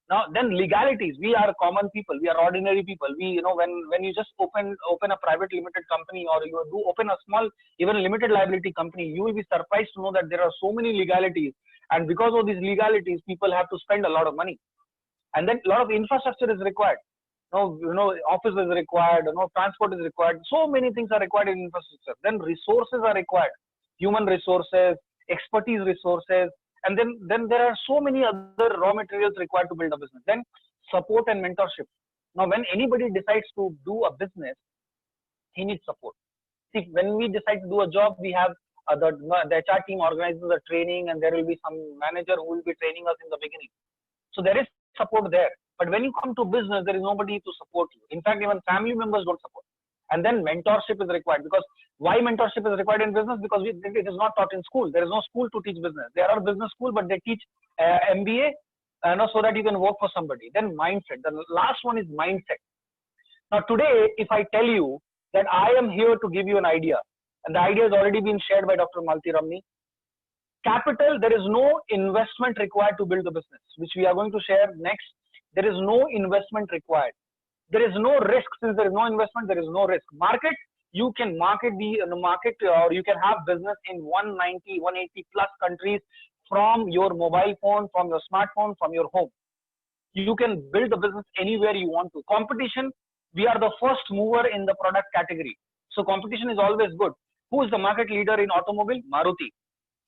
Now then legalities. We are common people. We are ordinary people. When you just open a private limited company, or you do open a small even limited liability company, you will be surprised to know that there are so many legalities, and because of these legalities, people have to spend a lot of money. And then a lot of infrastructure is required. Office is required, transport is required. So many things are required in infrastructure. Then resources are required. Human resources, expertise resources. And then there are so many other raw materials required to build a business. Then support and mentorship. Now, when anybody decides to do a business, he needs support. See, when we decide to do a job, we have the HR team organizes the training, and there will be some manager who will be training us in the beginning. So there is support there. But when you come to business, there is nobody to support you. In fact, even family members don't support. And then mentorship is required, because why mentorship is required in business? Because it is not taught in school. There is no school to teach business. There are business schools, but they teach MBA, so that you can work for somebody. Then mindset. The last one is mindset. Now today, if I tell you that I am here to give you an idea, and the idea has already been shared by Dr. Malati Ramani. Capital, there is no investment required to build the business, which we are going to share next. There is no investment required. There is no risk. Since there is no investment, there is no risk. Market, you can market or you can have business in 190, 180 plus countries from your mobile phone, from your smartphone, from your home. You can build the business anywhere you want to. Competition, we are the first mover in the product category. So competition is always good. Who is the market leader in automobile? Maruti.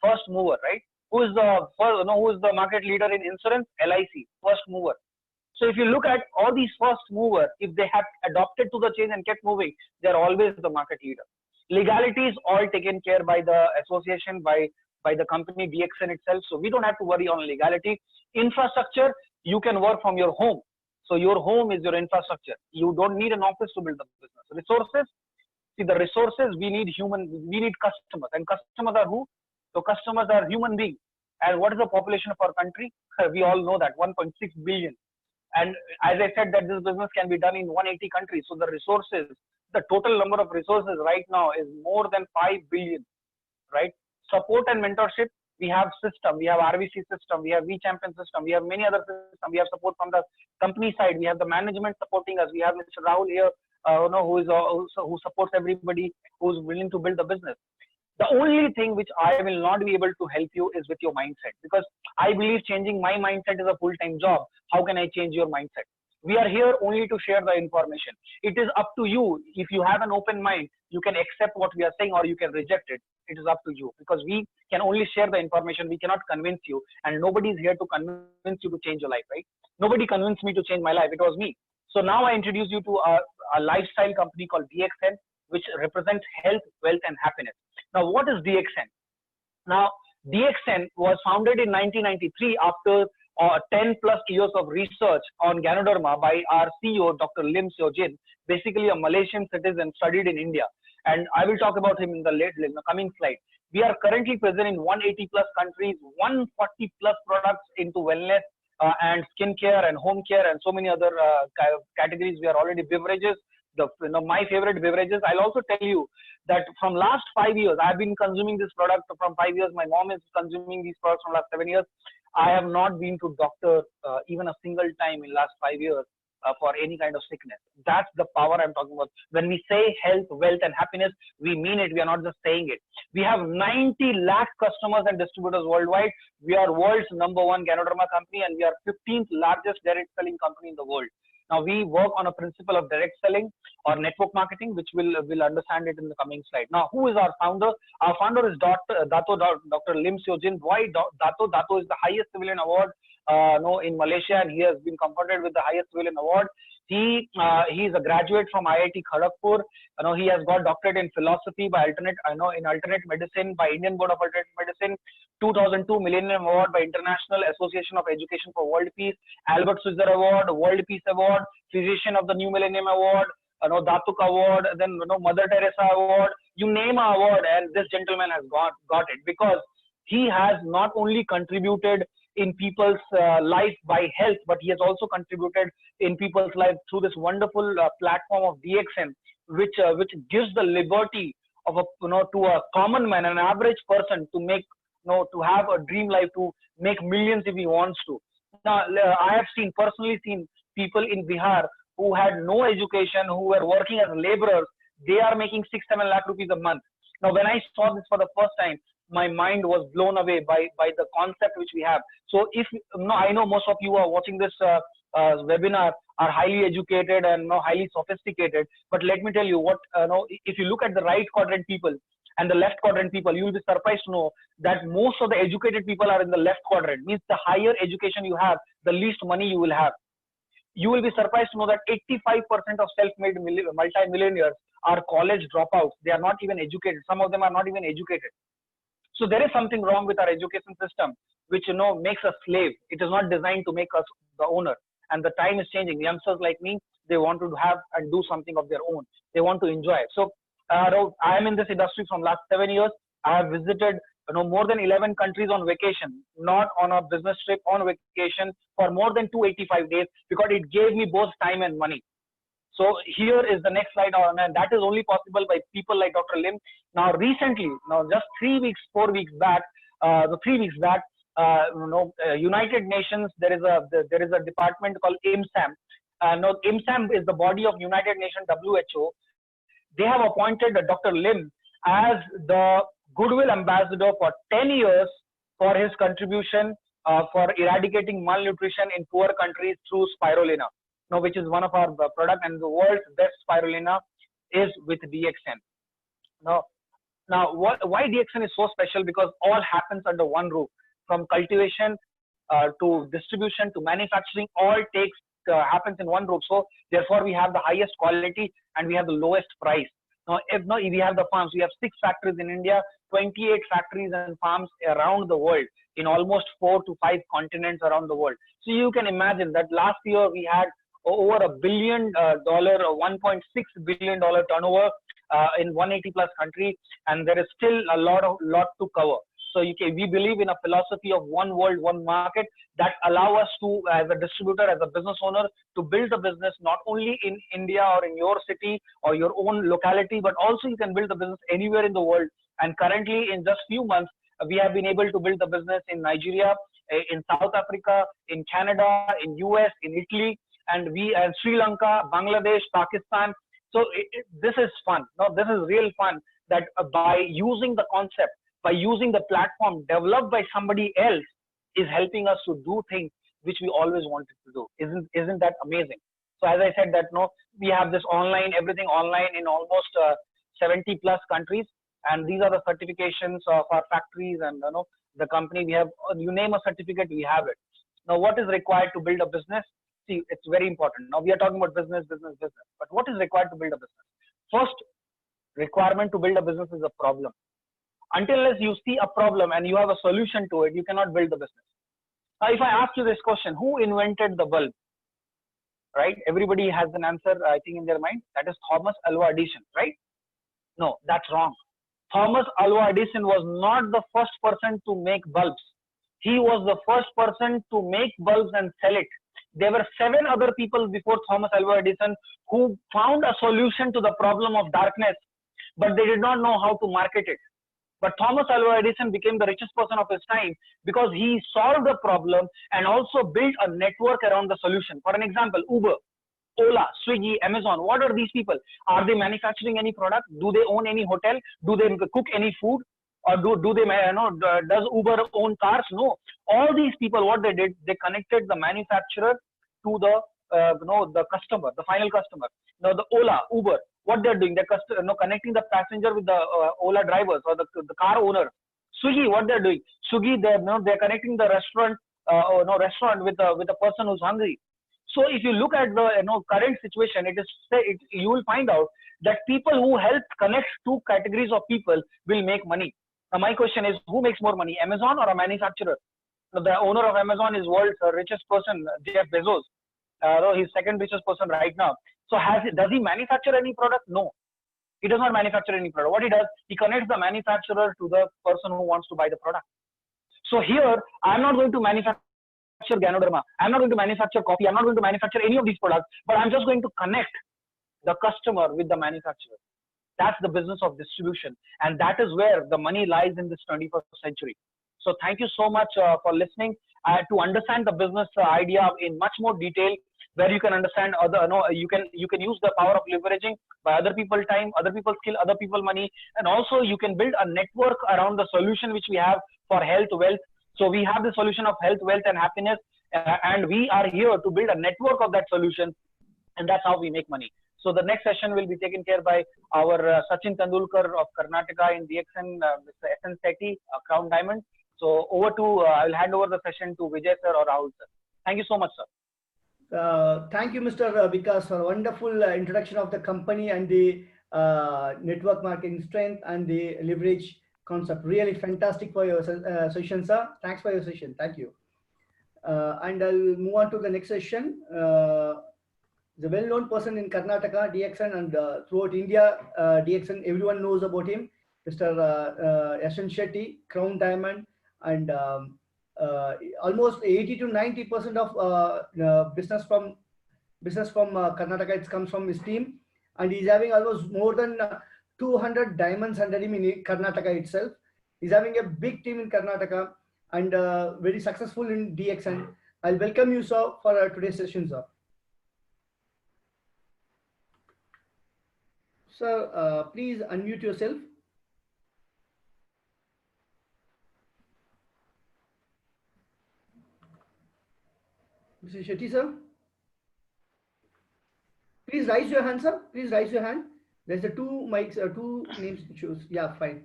First mover, right? Who is the market leader in insurance? LIC, first mover. So if you look at all these first mover, if they have adopted to the change and kept moving, they're always the market leader. Legality is all taken care by the association, by the company DXN itself. So we don't have to worry on legality. Infrastructure, you can work from your home. So your home is your infrastructure. You don't need an office to build the business. Resources, see the resources, we need customers. And customers are who? So customers are human beings. And what is the population of our country? We all know that, 1.6 billion. And as I said, that this business can be done in 180 countries. So the resources, the total number of resources right now is more than 5 billion, right? Support and mentorship, we have system, we have RVC system, we have V-Champion system, we have many other systems. We have support from the company side. We have the management supporting us. We have Mr. Rahul here, who supports everybody who's willing to build the business. The only thing which I will not be able to help you is with your mindset, because I believe changing my mindset is a full-time job. How can I change your mindset? We are here only to share the information. It is up to you. If you have an open mind, you can accept what we are saying or you can reject it. It is up to you, because we can only share the information. We cannot convince you, and nobody is here to convince you to change your life, right? Nobody convinced me to change my life. It was me. So now I introduce you to a lifestyle company called DXN, which represents health, wealth, and happiness. Now, what is DXN? Now, DXN was founded in 1993 after 10 plus years of research on Ganoderma by our CEO, Dr. Lim Seo Jin, basically a Malaysian citizen studied in India. And I will talk about him in the coming slide. We are currently present in 180 plus countries, 140 plus products into wellness and skincare and home care and so many other categories. We are already beverages. My favorite beverages. I'll also tell you that from last 5 years, I've been consuming this product from 5 years. My mom is consuming these products from last 7 years. I have not been to doctor even a single time in last 5 years for any kind of sickness. That's the power I'm talking about. When we say health, wealth, and happiness, we mean it. We are not just saying it. We have 90 lakh customers and distributors worldwide. We are world's #1 Ganoderma company, and we are 15th largest direct selling company in the world. Now we work on a principle of direct selling or network marketing, which we'll understand it in the coming slide. Now, who is our founder? Our founder is Dr. Lim Seo Jin. Why Dato? Dato is the highest civilian award in Malaysia, and he has been conferred with the highest civilian award. He is a graduate from IIT Kharagpur. He has got doctorate in philosophy by alternate medicine by Indian Board of Alternate Medicine, 2002 Millennium Award by International Association of Education for World Peace, Albert Switzer Award, World Peace Award, Physician of the New Millennium Award, Datuk Award, then Mother Teresa Award. You name an award, and this gentleman has got it, because he has not only contributed in people's life by health, but he has also contributed in people's life through this wonderful platform of DXN, which gives the liberty of to a common man, an average person, to make to have a dream life, to make millions if he wants to. Now, I have personally seen people in Bihar who had no education, who were working as laborers. They are making 6-7 lakh rupees a month. Now, when I saw this for the first time, my mind was blown away by the concept which we have. So I know most of you who are watching this webinar are highly educated and highly sophisticated, but let me tell you what, if you look at the right quadrant people and the left quadrant people, you will be surprised to know that most of the educated people are in the left quadrant. Means the higher education you have, the least money you will have. You will be surprised to know that 85% of self-made multi-millionaires are college dropouts. They are not even educated. Some of them are not even educated. So there is something wrong with our education system, which makes us slave. It is not designed to make us the owner. and the time is changing. Youngsters like me, they want to have and do something of their own. They want to enjoy it. So I am in this industry from last 7 years. I have visited more than 11 countries on vacation, not on a business trip, on vacation for more than 285 days, because it gave me both time and money. So here is the next slide, and that is only possible by people like Dr. Lim. Now, recently, just 3 weeks, 4 weeks back, United Nations, there is a department called IMSAM. Now, IMSAM is the body of United Nations, WHO. They have appointed Dr. Lim as the Goodwill Ambassador for 10 years for his contribution for eradicating malnutrition in poor countries through spirulina, which is one of our products, and the world's best spirulina is with DXN. Now, why DXN is so special? Because all happens under one roof, from cultivation to distribution to manufacturing, all happens in one roof. So therefore, we have the highest quality and we have the lowest price. Now, we have the farms. We have 6 factories in India, 28 factories and farms around the world, in almost 4 to 5 continents around the world. So you can imagine that last year we had over $1 billion, $1.6 billion turnover in 180 plus countries, and there is still a lot to cover. So we believe in a philosophy of one world, one market, that allow us to, as a distributor, as a business owner, to build a business not only in India or in your city or your own locality, but also you can build a business anywhere in the world. And currently, in just few months, we have been able to build a business in Nigeria, in South Africa, in Canada, in US, in Italy, and Sri Lanka, Bangladesh, Pakistan. So this is fun. This is real fun, that by using the concept, by using the platform developed by somebody else, is helping us to do things which we always wanted to do. Isn't that amazing? So as I said, that we have this online, everything online in almost 70 plus countries, and these are the certifications of our factories and the company. We have, you name a certificate, we have it. Now, what is required to build a business? See, it's very important. Now we are talking about business, but what is required to build a business? First requirement to build a business is a problem. Until you see a problem and you have a solution to it, you cannot build the business. Now, if I ask you this question, who invented the bulb? Right? Everybody has an answer, I think, in their mind. That is Thomas Alva Edison, right? No, that's wrong. Thomas Alva Edison was not the first person to make bulbs. He was the first person to make bulbs and sell it. There were 7 other people before Thomas Alva Edison who found a solution to the problem of darkness, but they did not know how to market it. But Thomas Alva Edison became the richest person of his time because he solved the problem and also built a network around the solution. For an example, Uber, Ola, Swiggy, Amazon, what are these people? Are they manufacturing any product? Do they own any hotel? Do they cook any food? Or do they, does Uber own cars? No. All these people, what they did, they connected the manufacturer to the customer, the final customer. Now the Ola, Uber, what they're doing, they're connecting the passenger with the Ola drivers or the car owner. Swiggy, what they're doing, Swiggy, they're connecting the restaurant, restaurant with the person who's hungry. So if you look at the current situation, you will find out that people who help connect 2 categories of people will make money. Now my question is, who makes more money, Amazon or a manufacturer? The owner of Amazon is world's richest person, Jeff Bezos. He's second richest person right now. So does he manufacture any product? No, he does not manufacture any product. What he does, he connects the manufacturer to the person who wants to buy the product. So here, I'm not going to manufacture Ganoderma. I'm not going to manufacture coffee. I'm not going to manufacture any of these products, but I'm just going to connect the customer with the manufacturer. That's the business of distribution. And that is where the money lies in this 21st century. So thank you so much for listening. To understand the business idea in much more detail, where you can understand you can use the power of leveraging by other people's time, other people's skill, other people's money, and also you can build a network around the solution which we have for health, wealth. So we have the solution of health, wealth, and happiness, and we are here to build a network of that solution, and that's how we make money. So the next session will be taken care by our Sachin Tendulkar of Karnataka in DXN, Mr. SN Sethi, Crown Diamond. So over to, I will hand over the session to Vijay sir or Rahul sir. Thank you so much, sir. Thank you, Mr. Vikas, for a wonderful introduction of the company and the network marketing strength and the leverage concept. Really fantastic for your session, sir. Thanks for your session. Thank you. And I'll move on to the next session. The well-known person in Karnataka, DXN, and throughout India, DXN, everyone knows about him, Mr. Yashan Shetty, Crown Diamond, and almost 80 to 90% of business from Karnataka, it comes from his team, and he's having almost more than 200 diamonds under him in Karnataka itself. He's having a big team in Karnataka and very successful in DXN. I'll welcome you, sir, for today's session, sir. Sir, please unmute yourself. Mr. Shetty, sir. Please raise your hand, sir. Please raise your hand. There's the two mics, two names to choose. Yeah, fine.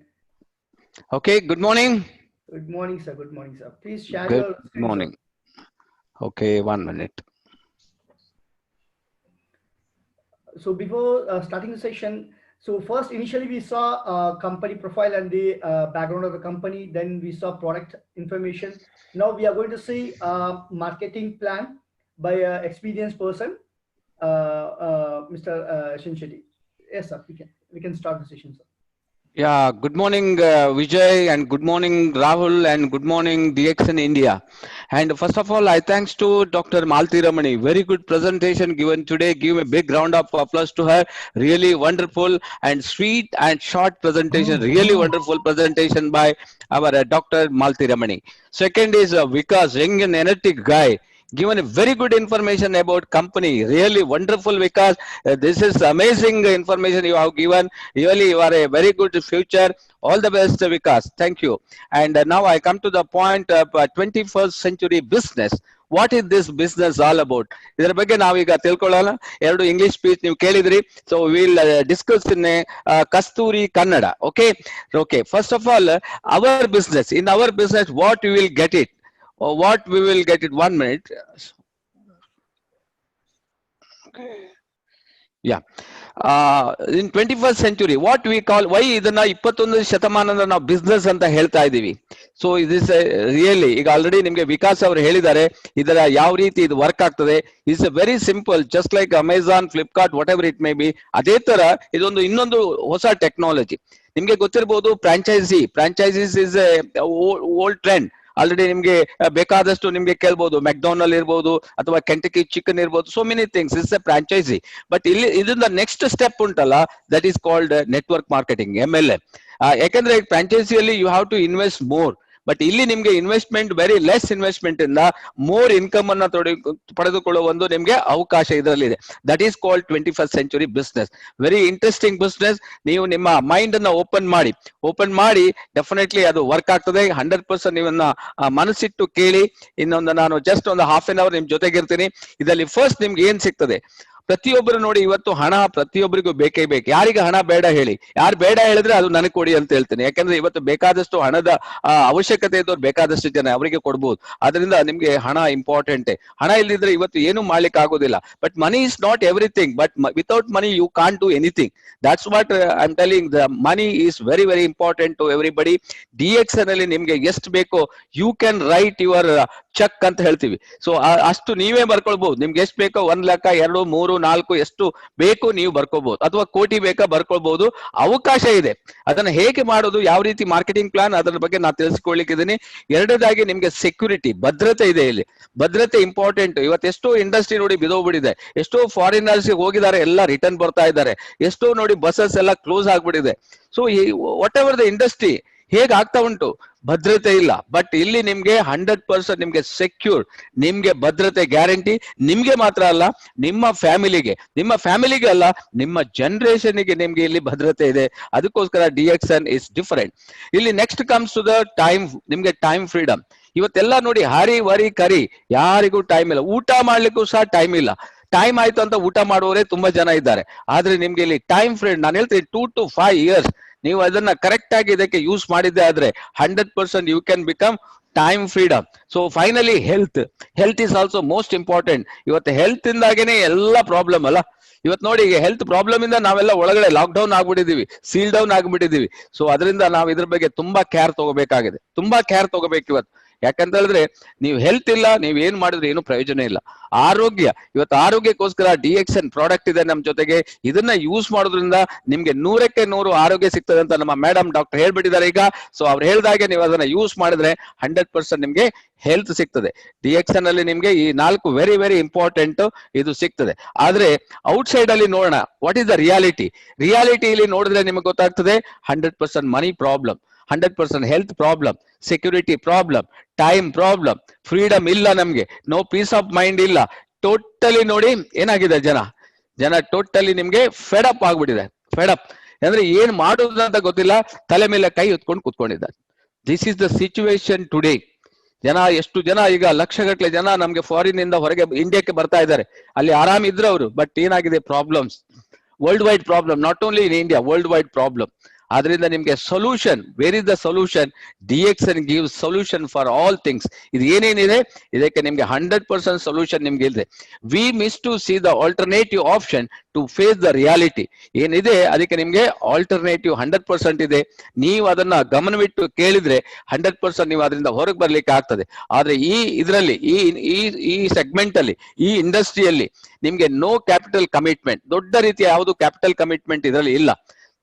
Okay, good morning. Good morning, sir. Good morning, sir. Please share Good your screen, morning. sir. Okay, 1 minute. So before starting the session, so first initially we saw company profile and the background of the company. Then we saw product information. Now we are going to see marketing plan by an experienced person, Mr. Yashan Shetty. Yes, sir. We can start the session, sir. Yeah, good morning, Vijay, and good morning, Rahul, and good morning, DXN India. And first of all, I thanks to Dr. Malati Ramani. Very good presentation given today. Give a big round of applause to her. Really wonderful and sweet and short presentation. Really wonderful presentation by our Dr. Malati Ramani. Second is Vikas, young and energetic guy. Given a very good information about company, really wonderful, because this is amazing information you have given. Really, you are a very good future. All the best, Vikas. Thank you. And now I come to the point of 21st century business. What is this business all about? ಇದರ ಬಗ್ಗೆ ನಾವೀಗ ತಿಳ್ಕೊಳ್ಳೋಣ. ಎರಡು English speech ನೀವು ಕೇಳಿದ್ರಿ. So we'll discuss in Kasturi Kannada. Okay. First of all, our business. In our business, what we will get it. What we will get it. 1 minute. Okay. Yeah. In 21st century, what we call, why ಇದನ್ನ 21 ಶತಮಾನದ ನಾವು business ಅಂತ ಹೇಳ್ತಾ ಇದೀವಿ. So is really ಈಗ already ನಿಮ್ಗೆ ವಿಕಾಸ್ ಅವರು ಹೇಳಿದ್ದಾರೆ ಇದರ ಯಾವ ರೀತಿ ಇದು ವರ್ಕ್ ಆಗ್ತದೆ. Is very simple, just like Amazon, Flipkart, whatever it may be. ಅದೇ ತರ ಇದೊಂದು ಇನ್ನೊಂದು ಹೊಸ ಟೆಕ್ನಾಲಜಿ. ನಿಮ್ಗೆ ಗೊತ್ತಿರಬಹುದು franchises is old trend. Already ನಿಮ್ಗೆ ಬೇಕಾದಷ್ಟು ನಿಮ್ಗೆ ಕೇಳ್ಬಹುದು, ಮೆಕ್ಡೊನಾಲ್ಡ್ ಇರ್ಬೋದು ಅಥವಾ ಕೆಂಟಕಿ ಚಿಕನ್ ಇರ್ಬೋದು, so many things. It's a franchise. But ಇಲ್ಲಿ ಇದರಿಂದ ನೆಕ್ಸ್ಟ್ ಸ್ಟೆಪ್ ಉಂಟಲ್ಲ, that is called network marketing, MLM. ಯಾಕಂದ್ರೆ ಫ್ರಾಂಚೈಸಿಯಲ್ಲಿ you have to invest more. But ಇಲ್ಲಿ ನಿಮ್ಗೆ ಇನ್ವೆಸ್ಟ್ಮೆಂಟ್ ವೆರಿ ಲೆಸ್ ಇನ್ವೆಸ್ಟ್ಮೆಂಟ್ ಇಂದ ಮೋರ್ ಇನ್ಕಮ್ ಅನ್ನ ಪಡೆದುಕೊಳ್ಳುವ ಒಂದು ನಿಮ್ಗೆ ಅವಕಾಶ ಇದರಲ್ಲಿದೆ. That is called 21st century business. Very interesting business. ನೀವು ನಿಮ್ಮ ಮೈಂಡ್ ಅನ್ನ ಓಪನ್ ಮಾಡಿ ಡೆಫಿನೆಟ್ಲಿ ಅದು ವರ್ಕ್ ಆಗ್ತದೆ. 100% ನೀವನ್ನ ಮನಸ್ಸಿಟ್ಟು ಕೇಳಿ. ಇನ್ನೊಂದು ನಾನು ಜಸ್ಟ್ ಒಂದು half an hour ನಿಮ್ ಜೊತೆಗಿರ್ತೀನಿ. ಇದರಲ್ಲಿ ಫಸ್ಟ್ ನಿಮ್ಗೆ ಏನ್ ಸಿಗ್ತದೆ, ಪ್ರತಿಯೊಬ್ಬರು ನೋಡಿ, ಇವತ್ತು ಹಣ ಪ್ರತಿಯೊಬ್ಬರಿಗೂ ಬೇಕೇ ಬೇಕು. ಯಾರಿಗೆ ಹಣ ಬೇಡ ಹೇಳಿ? ಯಾರು ಬೇಡ ಹೇಳಿದ್ರೆ ಅದು ನನಗೆ ಕೊಡಿ ಅಂತ ಹೇಳ್ತೀನಿ. ಯಾಕಂದ್ರೆ ಇವತ್ತು ಬೇಕಾದಷ್ಟು ಹಣದ ಅವಶ್ಯಕತೆ ಇದ್ದವ್ರು ಬೇಕಾದಷ್ಟು ಜನ, ಅವರಿಗೆ ಕೊಡ್ಬೋದು. ಅದರಿಂದ ನಿಮ್ಗೆ ಹಣ ಇಂಪಾರ್ಟೆಂಟ್. ಹಣ ಇಲ್ಲದಿದ್ರೆ ಇವತ್ತು ಏನು ಮಾಡ್ಲಿಕ್ಕೆ ಆಗೋದಿಲ್ಲ. But money is not everything, but without money you can't do anything. That's what I am telling. The money is very very important to everybody. DXN ಅಲ್ಲಿ ನಿಮ್ಗೆ ಎಷ್ಟು ಬೇಕೋ you can write your cheque ಅಂತ ಹೇಳ್ತೀವಿ. So ಅಷ್ಟು ನೀವೇ ಬರ್ಕೊಳ್ಬಹುದು. ನಿಮ್ಗೆ ಎಷ್ಟು ಬೇಕೋ 1 ಲಕ್ಷ 2, 3, 4 ಎಷ್ಟು ಬೇಕು ನೀವು ಬರ್ಕೋಬಹುದು, ಅಥವಾ ಕೋಟಿ ಬೇಕಾ ಬರ್ಕೊಳ್ಬಹುದು. ಅವಕಾಶ ಇದೆ. ಅದನ್ನ ಹೇಗೆ ಮಾಡೋದು, ಯಾವ ರೀತಿ ಮಾರ್ಕೆಟಿಂಗ್ ಪ್ಲಾನ್, ಅದರ ಬಗ್ಗೆ ನಾನು ತಿಳಿಸ್ಕೊಳ್ಳಿಕ್ಕಿದ್ದೀನಿ. ಎರಡನೇದಾಗಿ ನಿಮ್ಗೆ ಸೆಕ್ಯೂರಿಟಿ, ಭದ್ರತೆ ಇದೆ. ಇಲ್ಲಿ ಭದ್ರತೆ ಇಂಪಾರ್ಟೆಂಟ್. ಇವತ್ತು ಎಷ್ಟೋ ಇಂಡಸ್ಟ್ರಿ ನೋಡಿ ಬಿದೋಗ್ಬಿಟ್ಟಿದೆ. ಎಷ್ಟೋ ಫಾರಿನರ್ಸ್ ಹೋಗಿದ್ದಾರೆ, ಎಲ್ಲ ರಿಟರ್ನ್ ಬರ್ತಾ ಇದ್ದಾರೆ. ಎಷ್ಟೋ ನೋಡಿ ಬಸ್ಸಸ್ ಎಲ್ಲ ಕ್ಲೋಸ್ ಆಗ್ಬಿಟ್ಟಿದೆ. So what ever the industry ಹೇಗೆ ಆಗ್ತಾ ಉಂಟು, ಭದ್ರತೆ ಇಲ್ಲ. ಬಟ್ ಇಲ್ಲಿ ನಿಮ್ಗೆ 100% ನಿಮ್ಗೆ ಸೆಕ್ಯೂರ್, ನಿಮ್ಗೆ ಭದ್ರತೆ ಗ್ಯಾರಂಟಿ. ನಿಮ್ಗೆ ಮಾತ್ರ ಅಲ್ಲ, ನಿಮ್ಮ ಫ್ಯಾಮಿಲಿಗೆ ಅಲ್ಲ, ನಿಮ್ಮ ಜನರೇಷನ್ಗೆ ನಿಮ್ಗೆ ಇಲ್ಲಿ ಭದ್ರತೆ ಇದೆ. ಅದಕ್ಕೋಸ್ಕರ DXN ಇಸ್ ಡಿಫರೆಂಟ್. ಇಲ್ಲಿ next comes to the time. ನಿಮ್ಗೆ ಟೈಮ್ ಫ್ರೀಡಮ್. ಇವತ್ತೆಲ್ಲ ನೋಡಿ ಹಾರಿ ವರಿ ಕರಿ, ಯಾರಿಗೂ ಟೈಮ್ ಇಲ್ಲ. ಊಟ ಮಾಡ್ಲಿಕ್ಕೂ ಸಹ ಟೈಮ್ ಇಲ್ಲ. ಟೈಮ್ ಆಯ್ತು ಅಂತ ಊಟ ಮಾಡುವವರೇ ತುಂಬಾ ಜನ ಇದ್ದಾರೆ. ಆದ್ರೆ ನಿಮ್ಗೆ ಇಲ್ಲಿ ಟೈಮ್ ಫ್ರೀಡಮ್. ನಾನು ಹೇಳ್ತೀನಿ 2 to 5 years ನೀವು ಅದನ್ನ ಕರೆಕ್ಟ್ ಆಗಿ ಇದಕ್ಕೆ ಯೂಸ್ ಮಾಡಿದ್ದೆ ಆದ್ರೆ 100% you can become time freedom. So finally health is also most important. ಇವತ್ತು ಹೆಲ್ತ್ ಇಂದಾಗೇನೆ ಎಲ್ಲ ಪ್ರಾಬ್ಲಮ್ ಅಲ್ಲ. ಇವತ್ತು ನೋಡಿ, ಹೆಲ್ತ್ ಪ್ರಾಬ್ಲಮ್ ಇಂದ ನಾವೆಲ್ಲ ಒಳಗಡೆ ಲಾಕ್ ಡೌನ್ ಆಗ್ಬಿಟ್ಟಿದೀವಿ, ಸೀಲ್ ಡೌನ್ ಆಗ್ಬಿಟ್ಟಿದೀವಿ. ಸೊ ಅದರಿಂದ ನಾವು ಇದ್ರ ಬಗ್ಗೆ ತುಂಬಾ ಕೇರ್ ತಗೋಬೇಕಾಗಿದೆ. ಇವತ್ತು ಯಾಕಂತ ಹೇಳಿದ್ರೆ ನೀವು ಹೆಲ್ತ್ ಇಲ್ಲ, ನೀವ್ ಏನ್ ಮಾಡಿದ್ರೆ ಏನು ಪ್ರಯೋಜನ ಇಲ್ಲ. ಆರೋಗ್ಯ, ಇವತ್ತು ಆರೋಗ್ಯಕ್ಕೋಸ್ಕರ DXN ಪ್ರಾಡಕ್ಟ್ ಇದೆ ನಮ್ ಜೊತೆಗೆ. ಇದನ್ನ ಯೂಸ್ ಮಾಡೋದ್ರಿಂದ ನಿಮ್ಗೆ 100ಕ್ಕೆ 100 ಆರೋಗ್ಯ ಸಿಗ್ತದೆ ಅಂತ ನಮ್ಮ ಮೇಡಮ್ ಡಾಕ್ಟರ್ ಹೇಳ್ಬಿಟ್ಟಿದ್ದಾರೆ ಈಗ. ಸೊ ಅವ್ರು ಹೇಳ್ದಾಗೆ ನೀವು ಅದನ್ನ ಯೂಸ್ ಮಾಡಿದ್ರೆ 100% ನಿಮ್ಗೆ ಹೆಲ್ತ್ ಸಿಗ್ತದೆ. DXN ಅಲ್ಲಿ ನಿಮ್ಗೆ ಈ 4 ವೆರಿ ವೆರಿ ಇಂಪಾರ್ಟೆಂಟ್ ಇದು ಸಿಗ್ತದೆ. ಆದ್ರೆ ಔಟ್ಸೈಡ್ ಅಲ್ಲಿ ನೋಡೋಣ, ವಾಟ್ ಇಸ್ ದ ರಿಯಾಲಿಟಿ. ರಿಯಾಲಿಟಿಯಲ್ಲಿ ನೋಡಿದ್ರೆ ನಿಮಗೆ ಗೊತ್ತಾಗ್ತದೆ 100% money problem, 100% health problem, security problem, time problem, freedom ಇಲ್ಲ ನಮ್ಗೆ, ನೋ ಪೀಸ್ ಆಫ್ ಮೈಂಡ್ ಇಲ್ಲ. ಟೋಟಲಿ ನೋಡಿ ಏನಾಗಿದೆ, ಜನ ಟೋಟಲಿ ನಿಮ್ಗೆ ಫೆಡಪ್ ಆಗ್ಬಿಟ್ಟಿದೆ. ಫೆಡಪ್ ಅಂದ್ರೆ ಏನ್ ಮಾಡುದು ಅಂತ ಗೊತ್ತಿಲ್ಲ, ತಲೆ ಮೇಲೆ ಕೈ ಹೊತ್ಕೊಂಡು ಕೂತ್ಕೊಂಡಿದ್ದಾರೆ. This is the situation today. ಎಷ್ಟು ಜನ ಈಗ ಲಕ್ಷಗಟ್ಟಲೆ ಜನ ನಮ್ಗೆ ಫಾರಿನ್ ಇಂದ ಹೊರಗೆ ಇಂಡಿಯಾಕ್ಕೆ ಬರ್ತಾ ಇದ್ದಾರೆ. ಅಲ್ಲಿ ಆರಾಮ್ ಇದ್ರು ಅವರು, ಬಟ್ ಏನಾಗಿದೆ problems, world wide problem, not only in India, world wide problem. ಆದ್ರಿಂದ ನಿಮ್ಗೆ solution, where is the solution? DXN gives solution for all things. ಇದು ಏನೇನಿದೆ ಇದಕ್ಕೆ ನಿಮ್ಗೆ 100% ಸೊಲ್ಯೂಷನ್ ನಿಮ್ಗೆ ಇದೆ. We miss to see the alternative option to face the reality. ಏನಿದೆ ಅದಕ್ಕೆ ನಿಮ್ಗೆ ಆಲ್ಟರ್ನೇಟಿವ್ 100% ಇದೆ. ನೀವು ಅದನ್ನ ಗಮನವಿಟ್ಟು ಕೇಳಿದ್ರೆ 100% ನೀವು ಅದರಿಂದ ಹೊರಗೆ ಬರ್ಲಿಕ್ಕೆ ಆಗ್ತದೆ. ಆದ್ರೆ ಇದರಲ್ಲಿ ಈ ಸೆಗ್ಮೆಂಟ್ ಅಲ್ಲಿ, ಈ ಇಂಡಸ್ಟ್ರಿಯಲ್ಲಿ ನಿಮ್ಗೆ ನೋ ಕ್ಯಾಪಿಟಲ್ ಕಮಿಟ್ಮೆಂಟ್, ದೊಡ್ಡ ರೀತಿಯ ಯಾವುದು ಕ್ಯಾಪಿಟಲ್ ಕಮಿಟ್ಮೆಂಟ್ ಇದರಲ್ಲಿ ಇಲ್ಲ.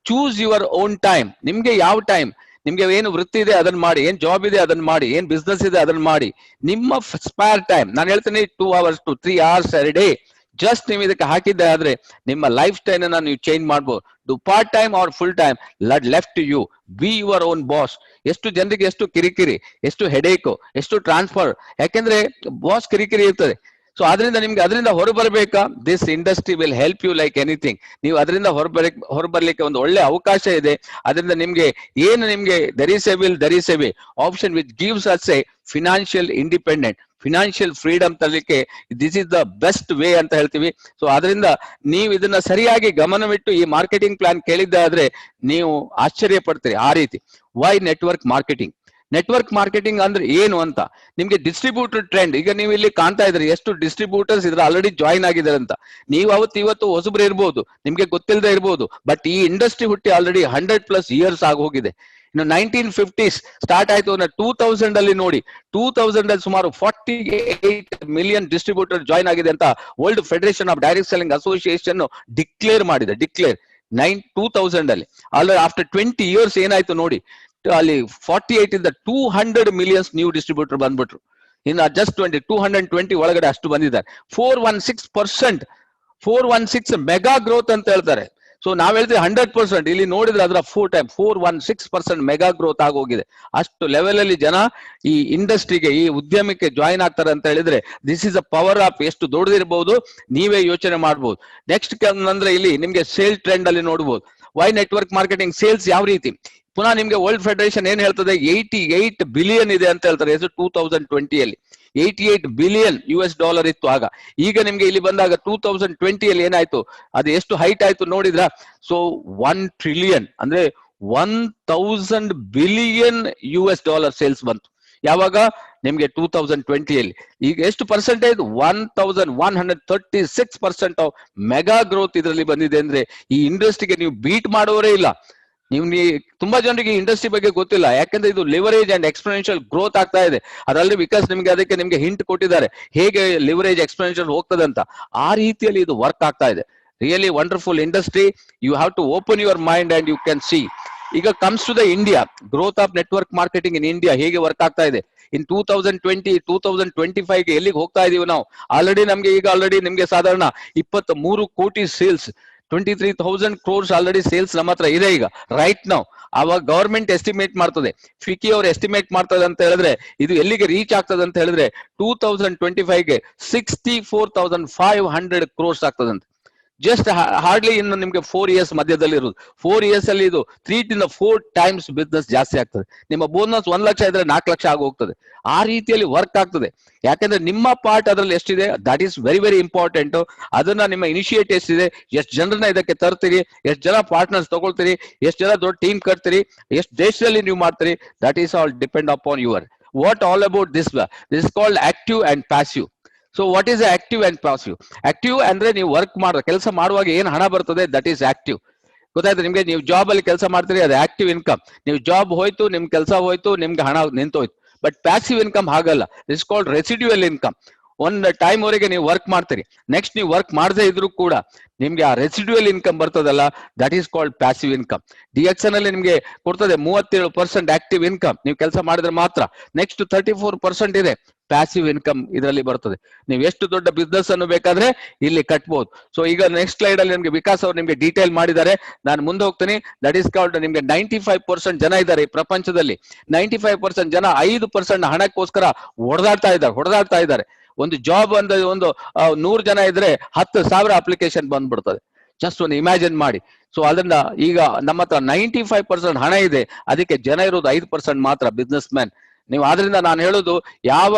Choose your own time. ನಿಮ್ಗೆ ಯಾವ ಟೈಮ್, ನಿಮ್ಗೆ ಏನು ವೃತ್ತಿ ಇದೆ ಅದನ್ನ ಮಾಡಿ, ಏನ್ ಜಾಬ್ ಇದೆ ಅದನ್ನ ಮಾಡಿ, ಏನ್ ಬಿಸ್ನೆಸ್ ಇದೆ ಅದನ್ನ ಮಾಡಿ. ನಿಮ್ಮ ಸ್ಪೇರ್ ಟೈಮ್, ನಾನು ಹೇಳ್ತೀನಿ 2 hours to 3 hours a day, just ನೀವು ಇದಕ್ಕೆ ಹಾಕಿದ್ದೆ ಆದ್ರೆ ನಿಮ್ಮ ಲೈಫ್ ಸ್ಟೈಲ್ ಅನ್ನ ನೀವು ಚೇಂಜ್ ಮಾಡ್ಬೋದು. Do part time or full time, left to you. Be your own boss. ಎಷ್ಟು ಜನರಿಗೆ ಎಷ್ಟು ಕಿರಿಕಿರಿ, ಎಷ್ಟು ಹೆಡೇಕು, ಎಷ್ಟು ಟ್ರಾನ್ಸ್ಫರ್, ಯಾಕೆಂದ್ರೆ ಬಾಸ್ ಕಿರಿಕಿರಿ ಇರ್ತದೆ. ಸೊ ಅದರಿಂದ ನಿಮ್ಗೆ ಅದರಿಂದ ಹೊರಬರ್ಬೇಕಾ? This industry will help you like anything. ನೀವು ಅದರಿಂದ ಹೊರಬರ್ಲಿಕ್ಕೆ ಒಂದು ಒಳ್ಳೆ ಅವಕಾಶ ಇದೆ. ಅದರಿಂದ ನಿಮ್ಗೆ there is a will, there is a way option which gives us a financial independent, financial freedom ತರಲಿಕ್ಕೆ this is the best way ಅಂತ ಹೇಳ್ತೀವಿ. ಸೊ ಅದರಿಂದ ನೀವು ಇದನ್ನ ಸರಿಯಾಗಿ ಗಮನವಿಟ್ಟು ಈ ಮಾರ್ಕೆಟಿಂಗ್ ಪ್ಲಾನ್ ಕೇಳಿದ್ದಾದ್ರೆ ನೀವು ಆಶ್ಚರ್ಯ ಪಡ್ತೀರಿ. ಆ ರೀತಿ why network marketing. Network marketing ಅಂದ್ರೆ ಏನು ಅಂತ ನಿಮ್ಗೆ ಡಿಸ್ಟ್ರಿಬ್ಯೂಟರ್ ಟ್ರೆಂಡ್, ಈಗ ನೀವು ಇಲ್ಲಿ ಕಾಣ್ತಾ ಇದ್ರಿ ಎಷ್ಟು ಡಿಸ್ಟ್ರಿಬ್ಯೂಟರ್ಸ್ ಇದ್ರ ಆಲ್ರೆಡಿ ಜಾಯಿನ್ ಆಗಿದ್ದಾರೆ ಅಂತ. ನೀವು ಇವತ್ತು ಹೊಸಬ್ರು ಇರ್ಬೋದು, ನಿಮ್ಗೆ ಗೊತ್ತಿಲ್ಲದೆ ಇರ್ಬೋದು, ಬಟ್ ಈ ಇಂಡಸ್ಟ್ರಿ ಹುಟ್ಟಿ ಆಲ್ರೆಡಿ 100+ years ಆಗಿ ಹೋಗಿದೆ. ಇನ್ನು 1950s ಸ್ಟಾರ್ಟ್ ಆಯ್ತು. 2000 ಅಲ್ಲಿ ನೋಡಿ, 2000 ಅಲ್ಲಿ ಸುಮಾರು 48 million ಡಿಸ್ಟ್ರಿಬ್ಯೂಟರ್ ಜಾಯಿನ್ ಆಗಿದೆ ಅಂತ world federation of direct selling association declare ಮಾಡಿದೆ. 2000 ಅಲ್ಲಿ. ಆಲ್ರೆಡಿ ಆಫ್ಟರ್ 20 years ಏನಾಯ್ತು ನೋಡಿ, ಅಲ್ಲಿ 48 ಇಂದ 200 million ನ್ಯೂ ಡಿಸ್ಟ್ರಿಬ್ಯೂಟರ್ ಬಂದ್ಬಿಟ್ರು. ಇನ್ನು ಜಸ್ಟ್ 220 ಒಳಗಡೆ ಅಷ್ಟು ಬಂದಿದ್ದಾರೆ. 416 ಮೆಗಾ ಗ್ರೋತ್ ಅಂತ ಹೇಳ್ತಾರೆ. ಸೊ ನಾವ್ ಹೇಳ್ತೀವಿ 100%, ಇಲ್ಲಿ ನೋಡಿದ್ರೆ ಅದರ 416% ಮೆಗಾ ಗ್ರೋತ್ ಆಗೋಗಿದೆ. ಅಷ್ಟು ಲೆವೆಲ್ ಅಲ್ಲಿ ಜನ ಈ ಇಂಡಸ್ಟ್ರಿಗೆ, ಈ ಉದ್ಯಮಕ್ಕೆ ಜಾಯಿನ್ ಆಗ್ತಾರೆ ಅಂತ ಹೇಳಿದ್ರೆ this is a power of. ಎಷ್ಟು ದೊಡ್ಡದಿರಬಹುದು ನೀವೇ ಯೋಚನೆ ಮಾಡಬಹುದು. ನೆಕ್ಸ್ಟ್ ಅಂದ್ರೆ ಇಲ್ಲಿ ನಿಮ್ಗೆ ಸೇಲ್ ಟ್ರೆಂಡ್ ಅಲ್ಲಿ ನೋಡ್ಬೋದು. ವೈ ನೆಟ್ವರ್ಕ್ ಮಾರ್ಕೆಟಿಂಗ್ ಸೇಲ್ಸ್ ಯಾವ ರೀತಿ. ಪುನಃ ನಿಮ್ಗೆ ವರ್ಲ್ಡ್ ಫೆಡರೇಷನ್ ಏನ್ ಹೇಳ್ತದೆ, 88 ಬಿಲಿಯನ್ ಇದೆ ಅಂತ ಹೇಳ್ತಾರೆ. 2020 ಅಲ್ಲಿ $88 billion ಇತ್ತು ಆಗ. ಈಗ ನಿಮ್ಗೆ ಇಲ್ಲಿ ಬಂದಾಗ 2020 ಅಲ್ಲಿ ಏನಾಯ್ತು, ಅದು ಎಷ್ಟು ಹೈಟ್ ಆಯ್ತು ನೋಡಿದ್ರ. ಸೊ $1 trillion ಅಂದ್ರೆ 1000 billion ಸೇಲ್ಸ್ ಬಂತು. ಯಾವಾಗ? ನಿಮ್ಗೆ 2020 ಅಲ್ಲಿ. ಈಗ ಎಷ್ಟು ಪರ್ಸೆಂಟೇಜ್? 1136% ಆಫ್ ಮೆಗಾ ಗ್ರೋತ್ ಇದರಲ್ಲಿ ಬಂದಿದೆ. ಅಂದ್ರೆ ಈ ಇಂಡಸ್ಟ್ರಿಗೆ ನೀವು ಬೀಟ್ ಮಾಡೋರೇ ಇಲ್ಲ. ನೀವು ತುಂಬಾ ಜನರಿಗೆ ಇಂಡಸ್ಟ್ರಿ ಬಗ್ಗೆ ಗೊತ್ತಿಲ್ಲ, ಯಾಕಂದ್ರೆ ಇದು ಲಿವರೇಜ್ ಅಂಡ್ ಎಕ್ಸ್ಪೋನೆನ್ಷಿಯಲ್ ಗ್ರೋತ್ ಆಗ್ತಾ ಇದೆ. ಅದರಲ್ಲಿ ಬಿಕಾಸ್ ನಿಮ್ಗೆ ಹಿಂಟ್ ಕೊಟ್ಟಿದ್ದಾರೆ ಹೇಗೆ ಲಿವರೇಜ್ ಎಕ್ಸ್ಪೋನೆನ್ಷಿಯಲ್ ಹೋಗ್ತದೆ ಅಂತ. ಆ ರೀತಿಯಲ್ಲಿ ಇದು ವರ್ಕ್ ಆಗ್ತಾ ಇದೆ. Really wonderful industry. You have to open your mind and you can see. ಈಗ comes to the India, growth of network marketing in India ಹೇಗೆ ವರ್ಕ್ ಆಗ್ತಾ ಇದೆ. ಇನ್ 2020-2025 ಎಲ್ಲಿಗೆ ಹೋಗ್ತಾ ಇದೀವಿ ನಾವು. ಆಲ್ರೆಡಿ ನಿಮ್ಗೆ ಸಾಧಾರಣ 23 ಕೋಟಿ ಸೇಲ್ಸ್, 23,000 crores ಆಲ್ರೆಡಿ ಸೇಲ್ಸ್ ನಮ್ಮ ಹತ್ರ ಇದೆ ಈಗ ರೈಟ್ ನಾವು. ಅವಾಗ ಗವರ್ಮೆಂಟ್ ಎಸ್ಟಿಮೇಟ್ ಮಾಡ್ತದೆ, ಫಿಕಿ ಅವ್ರು ಎಸ್ಟಿಮೇಟ್ ಮಾಡ್ತದೆ ಅಂತ ಹೇಳಿದ್ರೆ ಇದು ಎಲ್ಲಿಗೆ ರೀಚ್ ಆಗ್ತದೆ ಅಂತ ಹೇಳಿದ್ರೆ 2025ಗೆ 64,500 crores ಆಗ್ತದಂತೆ. ಜಸ್ಟ್ ಹಾರ್ಡ್ಲಿ ಇನ್ನು ನಿಮ್ಗೆ 4 years ಮಧ್ಯದಲ್ಲಿ ಇರುವುದು. 4 years ಅಲ್ಲಿ ಇದು 3 to 4 times ಬಿಸ್ನೆಸ್ ಜಾಸ್ತಿ ಆಗ್ತದೆ. ನಿಮ್ಮ ಬೋನಸ್ 1 ಲಕ್ಷ ಇದ್ರೆ 4 ಲಕ್ಷ ಆಗಿ ಹೋಗ್ತದೆ. ಆ ರೀತಿಯಲ್ಲಿ ವರ್ಕ್ ಆಗ್ತದೆ. ಯಾಕಂದ್ರೆ ನಿಮ್ಮ ಪಾರ್ಟ್ ಅದರಲ್ಲಿ ಎಷ್ಟಿದೆ, that is very very important. ಅದನ್ನ ನಿಮ್ಮ ಇನಿಷಿಯೇಟಿವ್ ಎಷ್ಟಿದೆ, ಎಷ್ಟು ಜನರನ್ನ ಇದಕ್ಕೆ ತರ್ತೀರಿ, ಎಷ್ಟು ಜನ ಪಾರ್ಟ್ನರ್ಸ್ ತಗೊಳ್ತೀರಿ, ಎಷ್ಟು ಜನ ದೊಡ್ಡ ಟೀಮ್ ಕಟ್ತೀರಿ, ಎಷ್ಟು ದೇಶದಲ್ಲಿ ನೀವು ಮಾಡ್ತೀರಿ, that is all depend upon your what all about this is called active and passive. So what is active and passive? Active ಅಂದ್ರೆ ನೀವು ವರ್ಕ್ ಕೆಲಸ ಮಾಡುವಾಗ ಏನ್ ಹಣ ಬರ್ತದೆ, ದಟ್ ಈಸ್ ಆಕ್ಟಿವ್. ಗೊತ್ತಾಯ್ತು ನಿಮ್ಗೆ? ನೀವು ಜಾಬ್ ಅಲ್ಲಿ ಕೆಲಸ ಮಾಡ್ತೀರಿ, ಅದು ಆಕ್ಟಿವ್ ಇನ್ಕಮ್. ನೀವು ಜಾಬ್ ಹೋಯ್ತು, ನಿಮ್ ಕೆಲಸ ಹೋಯ್ತು, ನಿಮ್ಗೆ ಹಣ ನಿಂತೋಯ್ತು. ಬಟ್ ಪ್ಯಾಸಿವ್ ಇನ್ಕಮ್ ಹಾಗಲ್ಲ. It's called residual income. ಒಂದು ಟೈಮ್ ವರೆಗೆ ನೀವು ವರ್ಕ್ ಮಾಡ್ತೀರಿ, ನೆಕ್ಸ್ಟ್ ನೀವು ವರ್ಕ್ ಮಾಡದೇ ಇದ್ರು ಕೂಡ ನಿಮ್ಗೆ ಆ ರೆಸಿಡ್ಯೂಯಲ್ ಇನ್ಕಮ್ ಬರ್ತದಲ್ಲ, that is called passive income. DXN ಅಲ್ಲಿ ನಿಮ್ಗೆ ಕೊಡ್ತದೆ 37% ಆಕ್ಟಿವ್ ಇನ್ಕಮ್, ನೀವು ಕೆಲಸ ಮಾಡಿದ್ರೆ ಮಾತ್ರ. ನೆಕ್ಸ್ಟ್ 34% ಇದೆ ಪ್ಯಾಸಿವ್ ಇನ್ಕಮ್ ಇದರಲ್ಲಿ ಬರ್ತದೆ. ನೀವು ಎಷ್ಟು ದೊಡ್ಡ ಬಿಸ್ನೆಸ್ ಅನ್ನು ಬೇಕಾದ್ರೆ ಇಲ್ಲಿ ಕಟ್ಬಹುದು. ಸೊ ಈಗ ನೆಕ್ಸ್ಟ್ ಸ್ಲೈಡ್ ಅಲ್ಲಿ ನಿಮ್ಗೆ ವಿಕಾಸ್ ಅವರು ನಿಮ್ಗೆ ಡೀಟೇಲ್ ಮಾಡಿದ್ದಾರೆ, ನಾನು ಮುಂದೆ ಹೋಗ್ತೀನಿ. ದಟ್ ಈಸ್ ಕಾಲ್ಡ್ ನಿಮ್ಗೆ 95% ಜನ ಇದ್ದಾರೆ ಈ ಪ್ರಪಂಚದಲ್ಲಿ. 95% ಜನ 5% ಹಣಕ್ಕೋಸ್ಕರ ಹೊಡೆದಾಡ್ತಾ ಇದ್ದಾರೆ. ಒಂದು ಜಾಬ್ ಒಂದು 100 ಜನ ಇದ್ರೆ 10,000 ಅಪ್ಲಿಕೇಶನ್ ಬಂದ್ಬಿಡ್ತದೆ. ಜಸ್ಟ್ ಒಂದು ಇಮ್ಯಾಜಿನ್ ಮಾಡಿ. ಸೊ ಅದರಿಂದ ಈಗ ನಮ್ಮ ಹತ್ರ 95% ಹಣ ಇದೆ, ಅದಕ್ಕೆ ಜನ ಇರೋದು 5% ಮಾತ್ರ ಬಿಸ್ನೆಸ್ ಮ್ಯಾನ್. ನೀವು ಆದ್ರಿಂದ ನಾನು ಹೇಳೋದು, ಯಾವ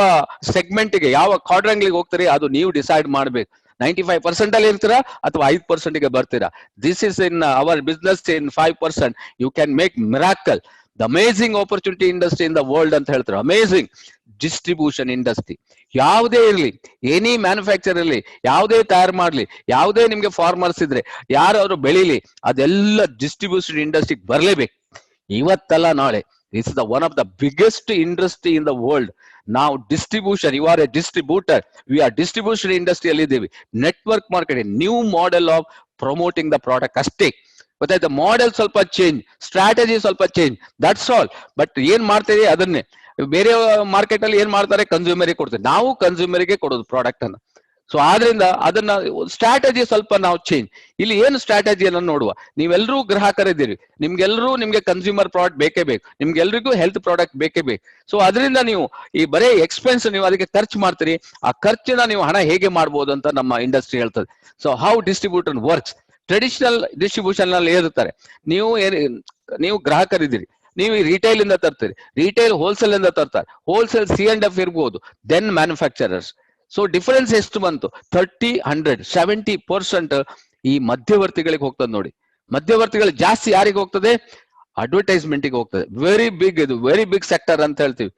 ಸೆಗ್ಮೆಂಟ್ಗೆ ಯಾವ ಕ್ವಾಡ್ರಂಗ್ಲಿಗೆ ಹೋಗ್ತೀರಿ ಅದು ನೀವು ಡಿಸೈಡ್ ಮಾಡ್ಬೇಕು. 95% ಅಲ್ಲಿ ಇರ್ತೀರಾ ಅಥವಾ 5% ಬರ್ತೀರಾ. This is in our business in 5%. You can make miracle. The amazing opportunity industry in the world ಅಂತ ಹೇಳ್ತಾರೆ. ಅಮೇಸಿಂಗ್ ಡಿಸ್ಟ್ರಿಬ್ಯೂಷನ್ ಇಂಡಸ್ಟ್ರಿ ಯಾವುದೇ ಇರಲಿ, ಎನಿ ಮ್ಯಾನುಫ್ಯಾಕ್ಚರ್ ಇರಲಿ, ಯಾವುದೇ ತಯಾರು ಮಾಡ್ಲಿ, ಯಾವುದೇ ನಿಮ್ಗೆ ಫಾರ್ಮರ್ಸ್ ಇದ್ರೆ, ಯಾರಾದ್ರೂ ಬೆಳಿಲಿ, ಅದೆಲ್ಲ ಡಿಸ್ಟ್ರಿಬ್ಯೂಷನ್ ಇಂಡಸ್ಟ್ರಿಗೆ ಬರಲೇಬೇಕು, ಇವತ್ತಲ್ಲ ನಾಳೆ. This is the one of the biggest industry in the world. ನಾವು distribution, you are a distributor, we are distribution ಇಂಡಸ್ಟ್ರಿಯಲ್ಲಿ ಇದ್ದೀವಿ. Network marketing, new model of promoting the product ಅಷ್ಟೇ. ಗೊತ್ತಾಯ್ತಾ? ಮಾಡೆಲ್ ಸ್ವಲ್ಪ ಚೇಂಜ್, ಸ್ಟ್ರಾಟಜಿ ಸ್ವಲ್ಪ ಚೇಂಜ್, ದಟ್ಸ್ ಆಲ್. ಬಟ್ ಏನ್ ಮಾಡ್ತೀವಿ ಅದನ್ನೇ. ಬೇರೆ ಮಾರ್ಕೆಟ್ ಅಲ್ಲಿ ಏನ್ ಮಾಡ್ತಾರೆ, ಕನ್ಸ್ಯೂಮರಿಗೆ ಕೊಡ್ತಾರೆ, ನಾವು ಕನ್ಸ್ಯೂಮರಿಗೆ ಕೊಡೋದು ಪ್ರಾಡಕ್ಟ್ ಅನ್ನ. ಸೊ ಆದ್ರಿಂದ ಅದನ್ನ ಸ್ಟ್ರಾಟಜಿ ಸ್ವಲ್ಪ ನಾವು ಚೇಂಜ್. ಇಲ್ಲಿ ಏನು ಸ್ಟ್ರಾಟಜಿಯನ್ನು ನೋಡುವ, ನೀವೆಲ್ಲರೂ ಗ್ರಾಹಕರಿದ್ದೀರಿ, ನಿಮ್ಗೆ ಕನ್ಸ್ಯೂಮರ್ ಪ್ರಾಡಕ್ಟ್ ಬೇಕೇ ಬೇಕು, ನಿಮ್ಗೆಲ್ರಿಗೂ ಹೆಲ್ತ್ ಪ್ರಾಡಕ್ಟ್ ಬೇಕೇ ಬೇಕು. ಸೊ ಅದರಿಂದ ನೀವು ಈ ಬರೀ ಎಕ್ಸ್ಪೆನ್ಸ್ ನೀವು ಅದಕ್ಕೆ ಖರ್ಚು ಮಾಡ್ತೀರಿ, ಆ ಖರ್ಚನ್ನ ನೀವು ಹಣ ಹೇಗೆ ಮಾಡ್ಬೋದು ಅಂತ ನಮ್ಮ ಇಂಡಸ್ಟ್ರಿ ಹೇಳ್ತದೆ. So how distributor works. Traditional distribution ನಲ್ಲಿ ಇರುತ್ತಾರೆ, ನೀವು ಗ್ರಾಹಕರಿದ್ದೀರಿ, ನೀವು ರಿಟೈಲ್ ಇಂದ ತರ್ತೀರಿ, ರಿಟೈಲ್ ಹೋಲ್ಸೇಲ್ ಇಂದ ತರ್ತಾರೆ, ಹೋಲ್ಸೇಲ್ C&F ಇರ್ಬೋದು, ದೆನ್ ಮ್ಯಾನುಫ್ಯಾಕ್ಚರರ್ಸ್. ಸೊ ಡಿಫರೆನ್ಸ್ ಎಷ್ಟು ಬಂತು? 30, 100, 70% ಈ ಮಧ್ಯವರ್ತಿಗಳಿಗೆ ಹೋಗ್ತದೆ ನೋಡಿ. ಮಧ್ಯವರ್ತಿಗಳು ಜಾಸ್ತಿ ಯಾರಿಗೆ ಹೋಗ್ತದೆ? ಅಡ್ವರ್ಟೈಸ್ಮೆಂಟ್ಗೆ ಹೋಗ್ತದೆ. ವೆರಿ ಬಿಗ್, ಇದು ವೆರಿ ಬಿಗ್ ಸೆಕ್ಟರ್ ಅಂತ ಹೇಳ್ತೀವಿ.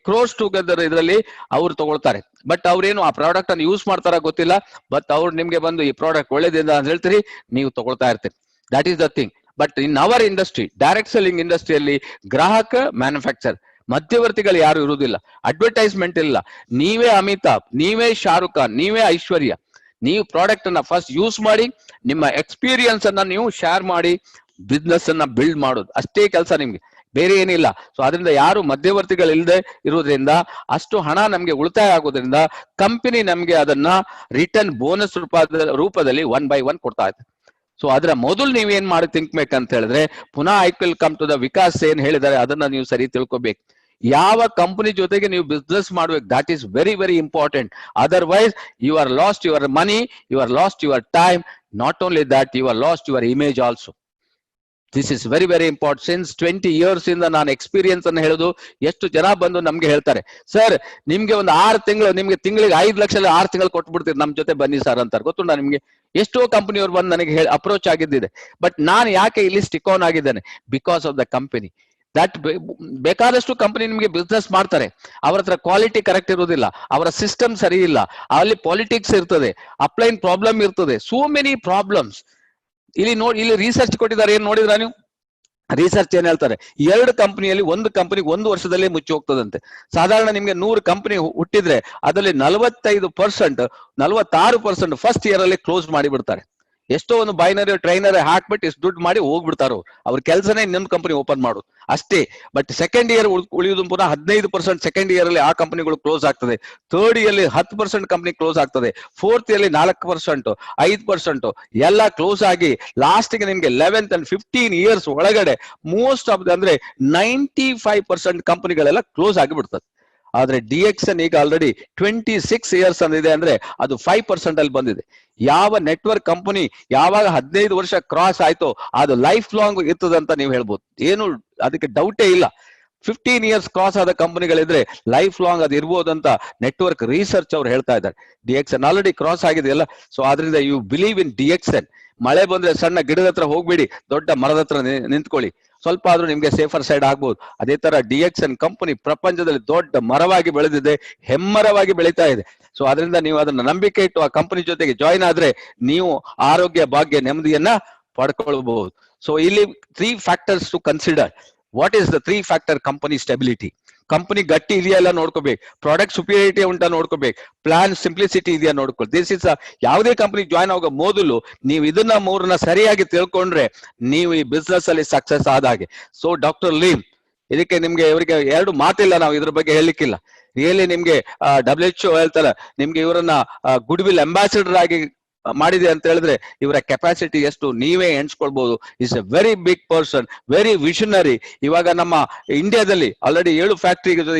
ಕ್ರೋರ್ಸ್ ಟುಗೆದರ್ ಇದರಲ್ಲಿ ಅವ್ರು ತಗೊಳ್ತಾರೆ. ಬಟ್ ಅವ್ರೇನು ಆ ಪ್ರಾಡಕ್ಟ್ ಅನ್ನು ಯೂಸ್ ಮಾಡ್ತಾರ ಗೊತ್ತಿಲ್ಲ, ಬಟ್ ಅವ್ರು ನಿಮ್ಗೆ ಬಂದು ಈ ಪ್ರಾಡಕ್ಟ್ ಒಳ್ಳೇದಿದೆ ಅಂತ ಹೇಳ್ತೀರಿ, ನೀವು ತಗೊಳ್ತಾ ಇರ್ತೀರಿ. That is the thing. But in our industry, direct selling ಇಂಡಸ್ಟ್ರಿಯಲ್ಲಿ ಗ್ರಾಹಕ, ಮ್ಯಾನುಫ್ಯಾಕ್ಚರ್, ಮಧ್ಯವರ್ತಿಗಳು ಯಾರು ಇರುವುದಿಲ್ಲ, ಅಡ್ವರ್ಟೈಸ್ಮೆಂಟ್ ಇಲ್ಲ. ನೀವೇ ಅಮಿತಾಬ್, ನೀವೇ ಶಾರುಖ್ ಖಾನ್, ನೀವೇ ಐಶ್ವರ್ಯ. ನೀವು ಪ್ರಾಡಕ್ಟ್ ಅನ್ನ ಫಸ್ಟ್ ಯೂಸ್ ಮಾಡಿ, ನಿಮ್ಮ ಎಕ್ಸ್ಪೀರಿಯನ್ಸ್ ಅನ್ನ ನೀವು ಶೇರ್ ಮಾಡಿ, ಬಿಸ್ನೆಸ್ ಅನ್ನ ಬಿಲ್ಡ್ ಮಾಡೋದು ಅಷ್ಟೇ ಕೆಲಸ ನಿಮ್ಗೆ, ಬೇರೆ ಏನಿಲ್ಲ. ಸೊ ಅದರಿಂದ ಯಾರು ಮಧ್ಯವರ್ತಿಗಳು ಇಲ್ಲದೆ ಇರೋದ್ರಿಂದ ಅಷ್ಟು ಹಣ ನಮ್ಗೆ ಉಳಿತಾಯ ಆಗೋದ್ರಿಂದ ಕಂಪನಿ ನಮ್ಗೆ ಅದನ್ನ ರಿಟರ್ನ್ ಬೋನಸ್ ರೂಪದಲ್ಲಿ 1 by 1 ಕೊಡ್ತಾ ಇದೆ. ಸೊ ಅದರ ಮೊದಲು ನೀವೇನ್ ಮಾಡಿ ತಿಂಕ್ಬೇಕಂತ ಹೇಳಿದ್ರೆ, ಪುನಃ I will come to the Vikas ಏನ್ ಹೇಳಿದ್ದಾರೆ ಅದನ್ನ ನೀವು ಸರಿ ತಿಳ್ಕೊಬೇಕು. ಯಾವ ಕಂಪನಿ ಜೊತೆಗೆ ನೀವು ಬಿಸ್ನೆಸ್ ಮಾಡ್ಬೇಕು, that is very very important. Otherwise you are lost your money, you are lost your time, not only that you are lost your image also. This is very very important. Since 20 years ಇಂದ ನಾನು experience ಅನ್ನು ಹೇಳುದು, ಎಷ್ಟು ಜನ ಬಂದು ನಮ್ಗೆ ಹೇಳ್ತಾರೆ, sir ನಿಮ್ಗೆ ಒಂದು 6 ತಿಂಗಳು, ನಿಮ್ಗೆ ತಿಂಗಳಿಗೆ 5 ಲಕ್ಷ 6 ತಿಂಗಳು ಕೊಟ್ಬಿಡ್ತೀರಿ, ನಮ್ ಜೊತೆ ಬನ್ನಿ ಸರ್ ಅಂತಾರೆ. ಗೊತ್ತುಂಟಾ ನಿಮ್ಗೆ? ಎಷ್ಟೋ ಕಂಪನಿಯವ್ರು ಬಂದು ನನಗೆ ಅಪ್ರೋಚ್ ಆಗಿದ್ದಿದೆ. ಬಟ್ ನಾನು ಯಾಕೆ ಇಲ್ಲಿ ಸ್ಟಿಕ್ ಆನ್ ಆಗಿದ್ದೇನೆ? Because of the company. That ಬೇಕಾದಷ್ಟು ಕಂಪನಿ ನಿಮ್ಗೆ ಬಿಸ್ನೆಸ್ ಮಾಡ್ತಾರೆ, ಅವ್ರ ಹತ್ರ ಕ್ವಾಲಿಟಿ ಕರೆಕ್ಟ್ ಇರೋದಿಲ್ಲ, ಅವರ ಸಿಸ್ಟಮ್ ಸರಿ ಇಲ್ಲ, ಅಲ್ಲಿ ಪಾಲಿಟಿಕ್ಸ್ ಇರ್ತದೆ, ಅಪ್ಲೈನ್ ಪ್ರಾಬ್ಲಮ್ ಇರ್ತದೆ, ಸೋ ಮೆನಿ ಪ್ರಾಬ್ಲಮ್ಸ್. ಇಲ್ಲಿ ರಿಸರ್ಚ್ ಕೊಟ್ಟಿದ್ದಾರೆ, ಏನ್ ನೋಡಿದ್ರ ನೀವು? ರಿಸರ್ಚ್ ಏನ್ ಹೇಳ್ತಾರೆ, 2 ಕಂಪನಿಯಲ್ಲಿ ಒಂದು ಕಂಪನಿ 1 ವರ್ಷದಲ್ಲೇ ಮುಚ್ಚಿ ಹೋಗ್ತದಂತೆ. ಸಾಧಾರಣ ನಿಮ್ಗೆ 100 ಕಂಪನಿ ಹುಟ್ಟಿದ್ರೆ ಅದರಲ್ಲಿ 45%, 46% ಫಸ್ಟ್ ಇಯರ್ ಅಲ್ಲಿ ಕ್ಲೋಸ್ ಮಾಡಿ ಬಿಡ್ತಾರೆ. ಎಷ್ಟೋ ಒಂದು ಬೈನರಿ ಟ್ರೈನರ್ ಹಾಕ್ಬಿಟ್ಟು ಇಷ್ಟು ದುಡ್ಡು ಮಾಡಿ ಹೋಗ್ಬಿಡ್ತಾರೋ, ಅವ್ರ ಕೆಲಸನೇ ಇನ್ನೊಂದು ಕಂಪನಿ ಓಪನ್ ಮಾಡೋದು ಅಷ್ಟೇ. ಬಟ್ ಸೆಕೆಂಡ್ ಇಯರ್ ಉಳಿಯುವುದು ಪುನಃ 15% ಸೆಕೆಂಡ್ ಇಯರ್ ಅಲ್ಲಿ ಆ ಕಂಪನಿಗಳು ಕ್ಲೋಸ್ ಆಗ್ತದೆ. ಥರ್ಡ್ ಇಯರ್ ಅಲ್ಲಿ 10% ಕಂಪನಿ ಕ್ಲೋಸ್ ಆಗ್ತದೆ. ಫೋರ್ತ್ ಇಯರ್ ಅಲ್ಲಿ 4%, 5% ಎಲ್ಲ ಕ್ಲೋಸ್ ಆಗಿ ಲಾಸ್ಟ್ ಗೆ ನಿಮ್ಗೆ 11th and 15 years ಒಳಗಡೆ ಮೋಸ್ಟ್ ಆಫ್ ಅಂದ್ರೆ 95% ಕಂಪನಿಗಳೆಲ್ಲ ಕ್ಲೋಸ್ ಆಗಿ ಬಿಡ್ತದೆ. ಆದ್ರೆ DXN ಈಗ ಆಲ್ರೆಡಿ 26 years ಅಂದಿದೆ ಅಂದ್ರೆ ಅದು 5% ಅಲ್ಲಿ ಬಂದಿದೆ. ಯಾವ ನೆಟ್ವರ್ಕ್ ಕಂಪನಿ ಯಾವಾಗ 15 ವರ್ಷ ಕ್ರಾಸ್ ಆಯ್ತೋ ಅದು ಲೈಫ್ ಲಾಂಗ್ ಇರ್ತದಂತ ನೀವು ಹೇಳ್ಬೋದು, ಏನು ಅದಕ್ಕೆ ಡೌಟೇ ಇಲ್ಲ. 15 years ಕ್ರಾಸ್ ಆದ ಕಂಪನಿಗಳಿದ್ರೆ ಲೈಫ್ ಲಾಂಗ್ ಅದು ಇರ್ಬೋದಂತ ನೆಟ್ವರ್ಕ್ ರಿಸರ್ಚ್ ಅವ್ರು ಹೇಳ್ತಾ ಇದ್ದಾರೆ. DXN ಆಲ್ರೆಡಿ ಕ್ರಾಸ್ ಆಗಿದೆಯಲ್ಲ, ಸೊ ಆದ್ರಿಂದ ಯು ಬಿಲೀವ್ ಇನ್ DXN. ಮಳೆ ಬಂದ್ರೆ ಸಣ್ಣ ಗಿಡದ ಹತ್ರ ಹೋಗ್ಬೇಡಿ, ದೊಡ್ಡ ಮರದ ಹತ್ರ ನಿಂತ್ಕೊಳ್ಳಿ, ಸ್ವಲ್ಪ ಆದ್ರೂ ನಿಮ್ಗೆ ಸೇಫರ್ ಸೈಡ್ ಆಗ್ಬೋದು. ಅದೇ ತರ DXN ಕಂಪನಿ ಪ್ರಪಂಚದಲ್ಲಿ ದೊಡ್ಡ ಮರವಾಗಿ ಬೆಳೆದಿದೆ, ಹೆಮ್ಮರವಾಗಿ ಬೆಳೀತಾ ಇದೆ. ಸೊ ಅದರಿಂದ ನೀವು ಅದನ್ನ ನಂಬಿಕೆ ಇಟ್ಟು ಆ ಕಂಪನಿ ಜೊತೆಗೆ ಜಾಯಿನ್ ಆದ್ರೆ ನೀವು ಆರೋಗ್ಯ, ಭಾಗ್ಯ, ನೆಮ್ಮದಿಯನ್ನ ಪಡ್ಕೊಳ್ಬಹುದು. ಸೊ ಇಲ್ಲಿ 3 factors to consider. What is the 3 factor company stability? Company ಗಟ್ಟಿ ಇದೆಯಾ ಎಲ್ಲ ನೋಡ್ಕೋಬೇಕು, ಪ್ರಾಡಕ್ಟ್ ಸುಪೀರಿಯರಿಟಿ ಉಂಟಾ ನೋಡ್ಕೋಬೇಕು, ಪ್ಲಾನ್ ಸಿಂಪ್ಲಿಸಿಟಿ ಇದೆಯಾ ನೋಡ್ಕೊಳ್ಳಿ. ದಿಸ್ ಇಸ್ ಯಾವುದೇ ಕಂಪನಿ ಜಾಯ್ನ್ ಆಗೋ ಮೊದಲು ನೀವು ಇದನ್ನ ಮೂರನ್ನ ಸರಿಯಾಗಿ ತಿಳ್ಕೊಂಡ್ರೆ ನೀವು ಈ ಬಿಸ್ನೆಸ್ ಅಲ್ಲಿ ಸಕ್ಸಸ್ ಆದ ಹಾಗೆ. ಸೊ ಡಾಕ್ಟರ್ ಲೀಮ್, ಇದಕ್ಕೆ ನಿಮ್ಗೆ ಇವರಿಗೆ ಎರಡು ಮಾತಿಲ್ಲ, ನಾವು ಇದ್ರ ಬಗ್ಗೆ ಹೇಳಲಿಕ್ಕಿಲ್ಲ. ರಿಯಲಿ ನಿಮ್ಗೆ WHO ಹೇಳ್ತಾರೆ ನಿಮ್ಗೆ ಇವರನ್ನ ಗುಡ್ ವಿಲ್ ಅಂಬಾಸಿಡರ್ ಆಗಿ ಮಾಡಿದೆ ಅಂತ ಹೇಳಿದ್ರೆ ಇವರ ಕೆಪಾಸಿಟಿ ಎಷ್ಟು ನೀವೇ ಎಣಿಸ್ಕೊಳ್ಬಹುದು. Is a very big person, very visionary. ಇವಾಗ ನಮ್ಮ ಇಂಡಿಯಾದಲ್ಲಿ ಆಲ್ರೆಡಿ 7 ಫ್ಯಾಕ್ಟರಿ,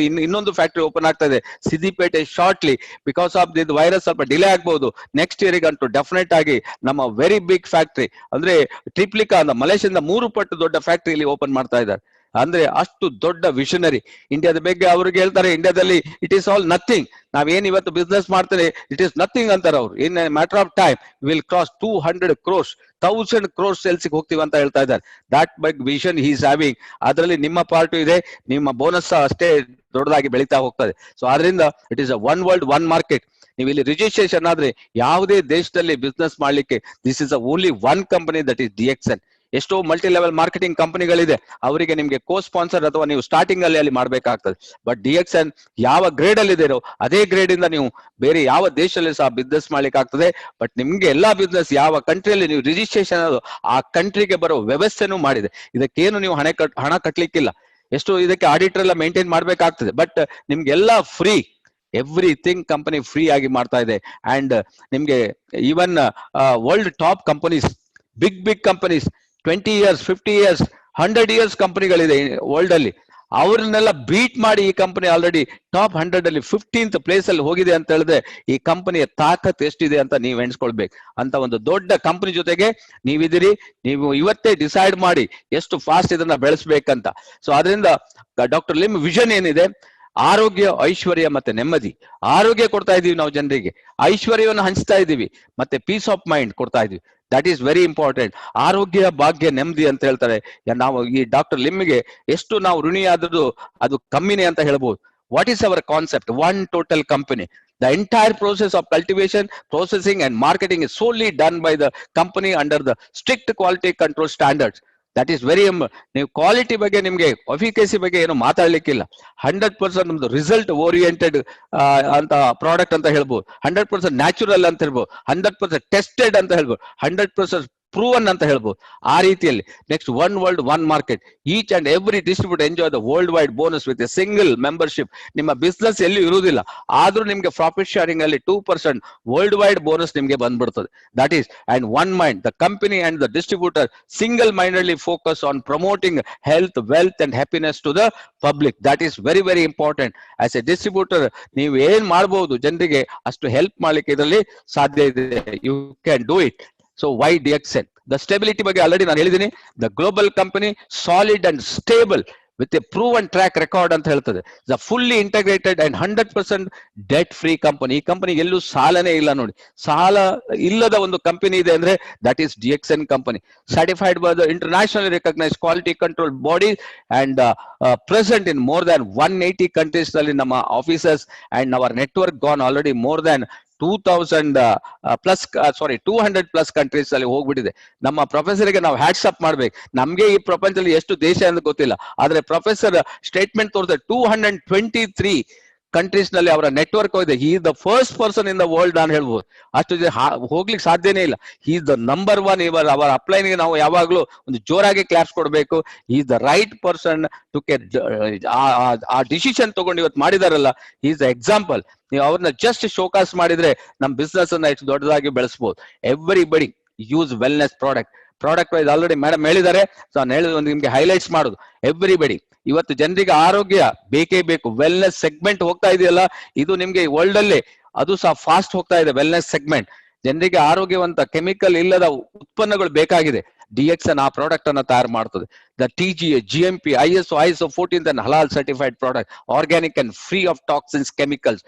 ಇನ್ನೊಂದು ಫ್ಯಾಕ್ಟರಿ ಓಪನ್ ಆಗ್ತಾ ಇದೆ Siddipet shortly. Because of this virus ಸ್ವಲ್ಪ ಡಿಲೇ ಆಗ್ಬಹುದು, ನೆಕ್ಸ್ಟ್ ಇಯರ್ಗಂತೂ ಡೆಫಿನೆಟ್ ಆಗಿ ನಮ್ಮ ವೆರಿ ಬಿಗ್ ಫ್ಯಾಕ್ಟರಿ ಅಂದ್ರೆ ಟ್ರಿಪ್ಲಿಕಾ ಅಂತ ಮಲೇಷ್ಯಾದಿಂದ 3 ಪಟ್ಟು ದೊಡ್ಡ ಫ್ಯಾಕ್ಟರಿ ಇಲ್ಲಿ ಓಪನ್ ಮಾಡ್ತಾ ಇದ್ದಾರೆ. ಅಂದ್ರೆ ಅಷ್ಟು ದೊಡ್ಡ ವಿಷನರಿ. ಇಂಡಿಯಾದ ಬಗ್ಗೆ ಅವ್ರಿಗೆ ಹೇಳ್ತಾರೆ, ಇಂಡಿಯಾದಲ್ಲಿ ಇಟ್ ಈಸ್ ಆಲ್ ನಥಿಂಗ್, ನಾವೇನ್ ಇವತ್ತು ಬಿಸ್ನೆಸ್ ಮಾಡ್ತೇವೆ ಇಟ್ ಈಸ್ ನಥಿಂಗ್ ಅಂತಾರೆ ಅವ್ರು. In matter of time will cross 200 crores 1000 crores sales ಹೋಗ್ತೀವಿ ಅಂತ ಹೇಳ್ತಾ ಇದ್ದಾರೆ. That big vision he is having. ಅದರಲ್ಲಿ ನಿಮ್ಮ ಪಾರ್ಟ್ ಇದೆ, ನಿಮ್ಮ ಬೋನಸ್ ಅಷ್ಟೇ ದೊಡ್ಡದಾಗಿ ಬೆಳೀತಾ ಹೋಗ್ತದೆ. ಸೊ ಆದ್ರಿಂದ it is a one world one market. ನೀವು ಇಲ್ಲಿ ರಿಜಿಸ್ಟ್ರೇಷನ್ ಆದ್ರೆ ಯಾವುದೇ ದೇಶದಲ್ಲಿ ಬಿಸ್ನೆಸ್ ಮಾಡ್ಲಿಕ್ಕೆ this is only one company, that is DXN. ಎಷ್ಟೋ ಮಲ್ಟಿ ಲೆವೆಲ್ ಮಾರ್ಕೆಟಿಂಗ್ ಕಂಪನಿಗಳಿದೆ, ಅವರಿಗೆ ನಿಮ್ಗೆ ಕೋ ಸ್ಪಾನ್ಸರ್ ಅಥವಾ ನೀವು ಸ್ಟಾರ್ಟಿಂಗ್ ಅಲ್ಲಿ ಮಾಡ್ಬೇಕಾಗ್ತದೆ. ಬಟ್ DXN ಯಾವ ಗ್ರೇಡ್ ಅಲ್ಲಿ ಇದೆಯೋ ಅದೇ ಗ್ರೇಡ್ ಇಂದ ನೀವು ಬೇರೆ ಯಾವ ದೇಶದಲ್ಲಿ ಸಹ ಬಿಸ್ನೆಸ್ ಮಾಡ್ಲಿಕ್ಕೆ ಆಗ್ತದೆ. ಬಟ್ ನಿಮ್ಗೆ ಎಲ್ಲಾ ಬಿಸ್ನೆಸ್ ಯಾವ ಕಂಟ್ರಿಯಲ್ಲಿ ನೀವು ರಿಜಿಸ್ಟ್ರೇಷನ್ ಅದು ಆ ಕಂಟ್ರಿಗೆ ಬರೋ ವ್ಯವಸ್ಥೆನೂ ಮಾಡಿದೆ. ಇದಕ್ಕೇನು ನೀವು ಹಣ ಕಟ್ಲಿಕ್ಕಿಲ್ಲ. ಎಷ್ಟು ಇದಕ್ಕೆ ಆಡಿಟರ್ ಎಲ್ಲ ಮೇಂಟೈನ್ ಮಾಡ್ಬೇಕಾಗ್ತದೆ, ಬಟ್ ನಿಮ್ಗೆಲ್ಲ ಫ್ರೀ, ಎವ್ರಿಥಿಂಗ್ ಕಂಪನಿ ಫ್ರೀ ಆಗಿ ಮಾಡ್ತಾ ಇದೆ. ಅಂಡ್ ನಿಮ್ಗೆ even world top companies, big companies 20 years 50 years 100 years ಕಂಪನಿಗಳಿದೆ ವರ್ಲ್ಡ್ ಅಲ್ಲಿ, ಅವ್ರನ್ನೆಲ್ಲ ಬೀಟ್ ಮಾಡಿ ಈ ಕಂಪನಿ ಆಲ್ರೆಡಿ ಟಾಪ್ 100 ಅಲ್ಲಿ 15th ಪ್ಲೇಸ್ ಅಲ್ಲಿ ಹೋಗಿದೆ ಅಂತ ಹೇಳಿದ್ರೆ ಈ ಕಂಪನಿಯ ತಾಕತ್ ಎಷ್ಟಿದೆ ಅಂತ ನೀವು ಎಣಿಸ್ಕೊಳ್ಬೇಕು. ಅಂತ ಒಂದು ದೊಡ್ಡ ಕಂಪನಿ ಜೊತೆಗೆ ನೀವಿದ್ದೀರಿ. ನೀವು ಇವತ್ತೇ ಡಿಸೈಡ್ ಮಾಡಿ ಎಷ್ಟು ಫಾಸ್ಟ್ ಇದನ್ನ ಬೆಳೆಸ್ಬೇಕಂತ. ಸೊ ಅದರಿಂದ ಡಾಕ್ಟರ್ ಲಿಮ್ ವಿಷನ್ ಏನಿದೆ, ಆರೋಗ್ಯ, ಐಶ್ವರ್ಯ ಮತ್ತೆ ನೆಮ್ಮದಿ. ಆರೋಗ್ಯ ಕೊಡ್ತಾ ಇದೀವಿ ನಾವು ಜನರಿಗೆ, ಐಶ್ವರ್ಯವನ್ನು ಹಂಚ್ತಾ ಇದೀವಿ, ಮತ್ತೆ ಪೀಸ್ ಆಫ್ ಮೈಂಡ್ ಕೊಡ್ತಾ ಇದೀವಿ. That is very important. ಆರೋಗ್ಯ, ಭಾಗ್ಯ, ನೆಮ್ಮದಿ ಅಂತ ಹೇಳ್ತಾರೆ. ನಾವು ಈ ಡಾಕ್ಟರ್ ಲಿಮ್ಗೆ ಎಷ್ಟು ನಾವು ಋಣಿಯಾದ್ರೂ ಅದು ಕಮ್ಮಿನೇ ಅಂತ ಹೇಳ್ಬೋದು. What is our concept? One total company. The entire process of cultivation, processing and marketing is solely done by the company under the strict quality control standards. That is very ನೀವು quality ಬಗ್ಗೆ ನಿಮ್ಗೆ efficacy ಬಗ್ಗೆ ಏನು ಮಾತಾಡ್ಲಿಕ್ಕಿಲ್ಲ. 100% ನಮ್ದು result oriented ಅಂತ product ಅಂತ ಹೇಳ್ಬೋದು, 100% natural ಅಂತ ಹೇಳ್ಬೋದು, 100% ಟೆಸ್ಟೆಡ್ ಅಂತ ಹೇಳ್ಬೋದು, 100% ಪ್ರೂವನ್ ಅಂತ ಹೇಳ್ಬೋದು. ಆ ರೀತಿಯಲ್ಲಿ next one world one market. Each and every distributor enjoy the world wide bonus with A single membership. ನಿಮ್ಮ ಬಿಸ್ನೆಸ್ ಎಲ್ಲಿ ಇರುವುದಿಲ್ಲ, ಆದ್ರೂ ನಿಮ್ಗೆ ಪ್ರಾಫಿಟ್ ಶೇರಿಂಗ್ ಅಲ್ಲಿ 2% ವರ್ಲ್ಡ್ ವೈಡ್ ಬೋನಸ್ ನಿಮ್ಗೆ ಬಂದ್ಬಿಡ್ತದೆ. That is and one mind. The company and the distributor single mindedly focus on promoting health, wealth and happiness to the public. That is very very important. As a distributor ನೀವು ಏನ್ ಮಾಡಬಹುದು ಜನರಿಗೆ ಅಷ್ಟು help ಮಾಡ್ಲಿಕ್ಕೆ ಇದರಲ್ಲಿ ಸಾಧ್ಯ ಇದೆ. You can do it. So why DXN? The stability ಬಗ್ಗೆ ಆಲ್ರೆಡಿ ನಾನು ಹೇಳಿದ್ದೀನಿ. The global company solid and stable with a proven track record ಅಂತ ಹೇಳ್ತದೆ. The fully integrated and 100% debt free company. ಈ ಕಂಪನಿ ಎಲ್ಲೂ ಸಾಲನೇ ಇಲ್ಲ ನೋಡಿ. ಸಾಲ ಇಲ್ಲದ ಒಂದು ಕಂಪನಿ ಇದೆ ಅಂದ್ರೆ that is DXN company. Certified by the internationally recognized quality control body and present in more than 180 countries ನಲ್ಲಿ ನಮ್ಮ offices and our network gone already more than 200+ countries ಅಲ್ಲಿ ಹೋಗ್ಬಿಟ್ಟಿದೆ. ನಮ್ಮ ಪ್ರೊಫೆಸರ್ಗೆ ನಾವು ಹ್ಯಾಟ್ಸ್ ಅಪ್ ಮಾಡ್ಬೇಕು. ನಮ್ಗೆ ಈ ಪ್ರಪಂಚದಲ್ಲಿ ಎಷ್ಟು ದೇಶ ಅಂತ ಗೊತ್ತಿಲ್ಲ, ಆದ್ರೆ ಪ್ರೊಫೆಸರ್ ಸ್ಟೇಟ್ಮೆಂಟ್ ತೋರಿಸಿದೆ 223 ಕಂಟ್ರೀಸ್ ನಲ್ಲಿ ಅವರ ನೆಟ್ವರ್ಕ್ ಇದೆ. He is the first person in the world ನಾನು ಹೇಳ್ಬೋದು. ಅಷ್ಟು ಹೋಗ್ಲಿಕ್ಕೆ ಸಾಧ್ಯನೇ ಇಲ್ಲ. He is the number one. ಇವರ್ ಅವರ ಅಪ್ಲೈನ್ಗೆ ನಾವು ಯಾವಾಗ್ಲೂ ಒಂದು ಜೋರಾಗಿ ಕ್ಲಾಪ್ಸ್ ಕೊಡ್ಬೇಕು. He is the right person to ಆ ಡಿಸಿಷನ್ ತಗೊಂಡು ಇವತ್ತು ಮಾಡಿದಾರಲ್ಲ, ಹಿ ಇಸ್ ದ ಎಕ್ಸಾಂಪಲ್. ನೀವು ಅವ್ರನ್ನ ಜಸ್ಟ್ ಶೋಕಾಸ್ ಮಾಡಿದ್ರೆ ನಮ್ ಬಿಸ್ನೆಸ್ ಅನ್ನ ಎಷ್ಟು ದೊಡ್ಡದಾಗಿ ಬೆಳೆಸಬಹುದು. Everybody use wellness product wise already madam ಹೇಳಿದ್ದಾರೆ. ಸೊ ನಾನು ಹೇಳಿದ ನಿಮ್ಗೆ ಹೈಲೈಟ್ಸ್ ಮಾಡೋದು, ಎವ್ರಿಬಡಿ ಇವತ್ತು ಜನರಿಗೆ ಆರೋಗ್ಯ ಬೇಕೇ ಬೇಕು. ವೆಲ್ನೆಸ್ ಸೆಗ್ಮೆಂಟ್ ಹೋಗ್ತಾ ಇದೆಯಲ್ಲ, ಇದು ನಿಮ್ಗೆ ವರ್ಲ್ಡ್ ಅಲ್ಲಿ ಅದು ಸಹ ಫಾಸ್ಟ್ ಹೋಗ್ತಾ ಇದೆ. ವೆಲ್ನೆಸ್ ಸೆಗ್ಮೆಂಟ್ ಜನರಿಗೆ ಆರೋಗ್ಯವಂತ ಕೆಮಿಕಲ್ ಇಲ್ಲದ ಉತ್ಪನ್ನಗಳು ಬೇಕಾಗಿದೆ. DXN ಆ ಪ್ರಾಡಕ್ಟ್ ಅನ್ನ ತಯಾರು ಮಾಡ್ತದೆ. The TGA, GMP, ISO 14th and halal certified product, organic and free of toxins, chemicals,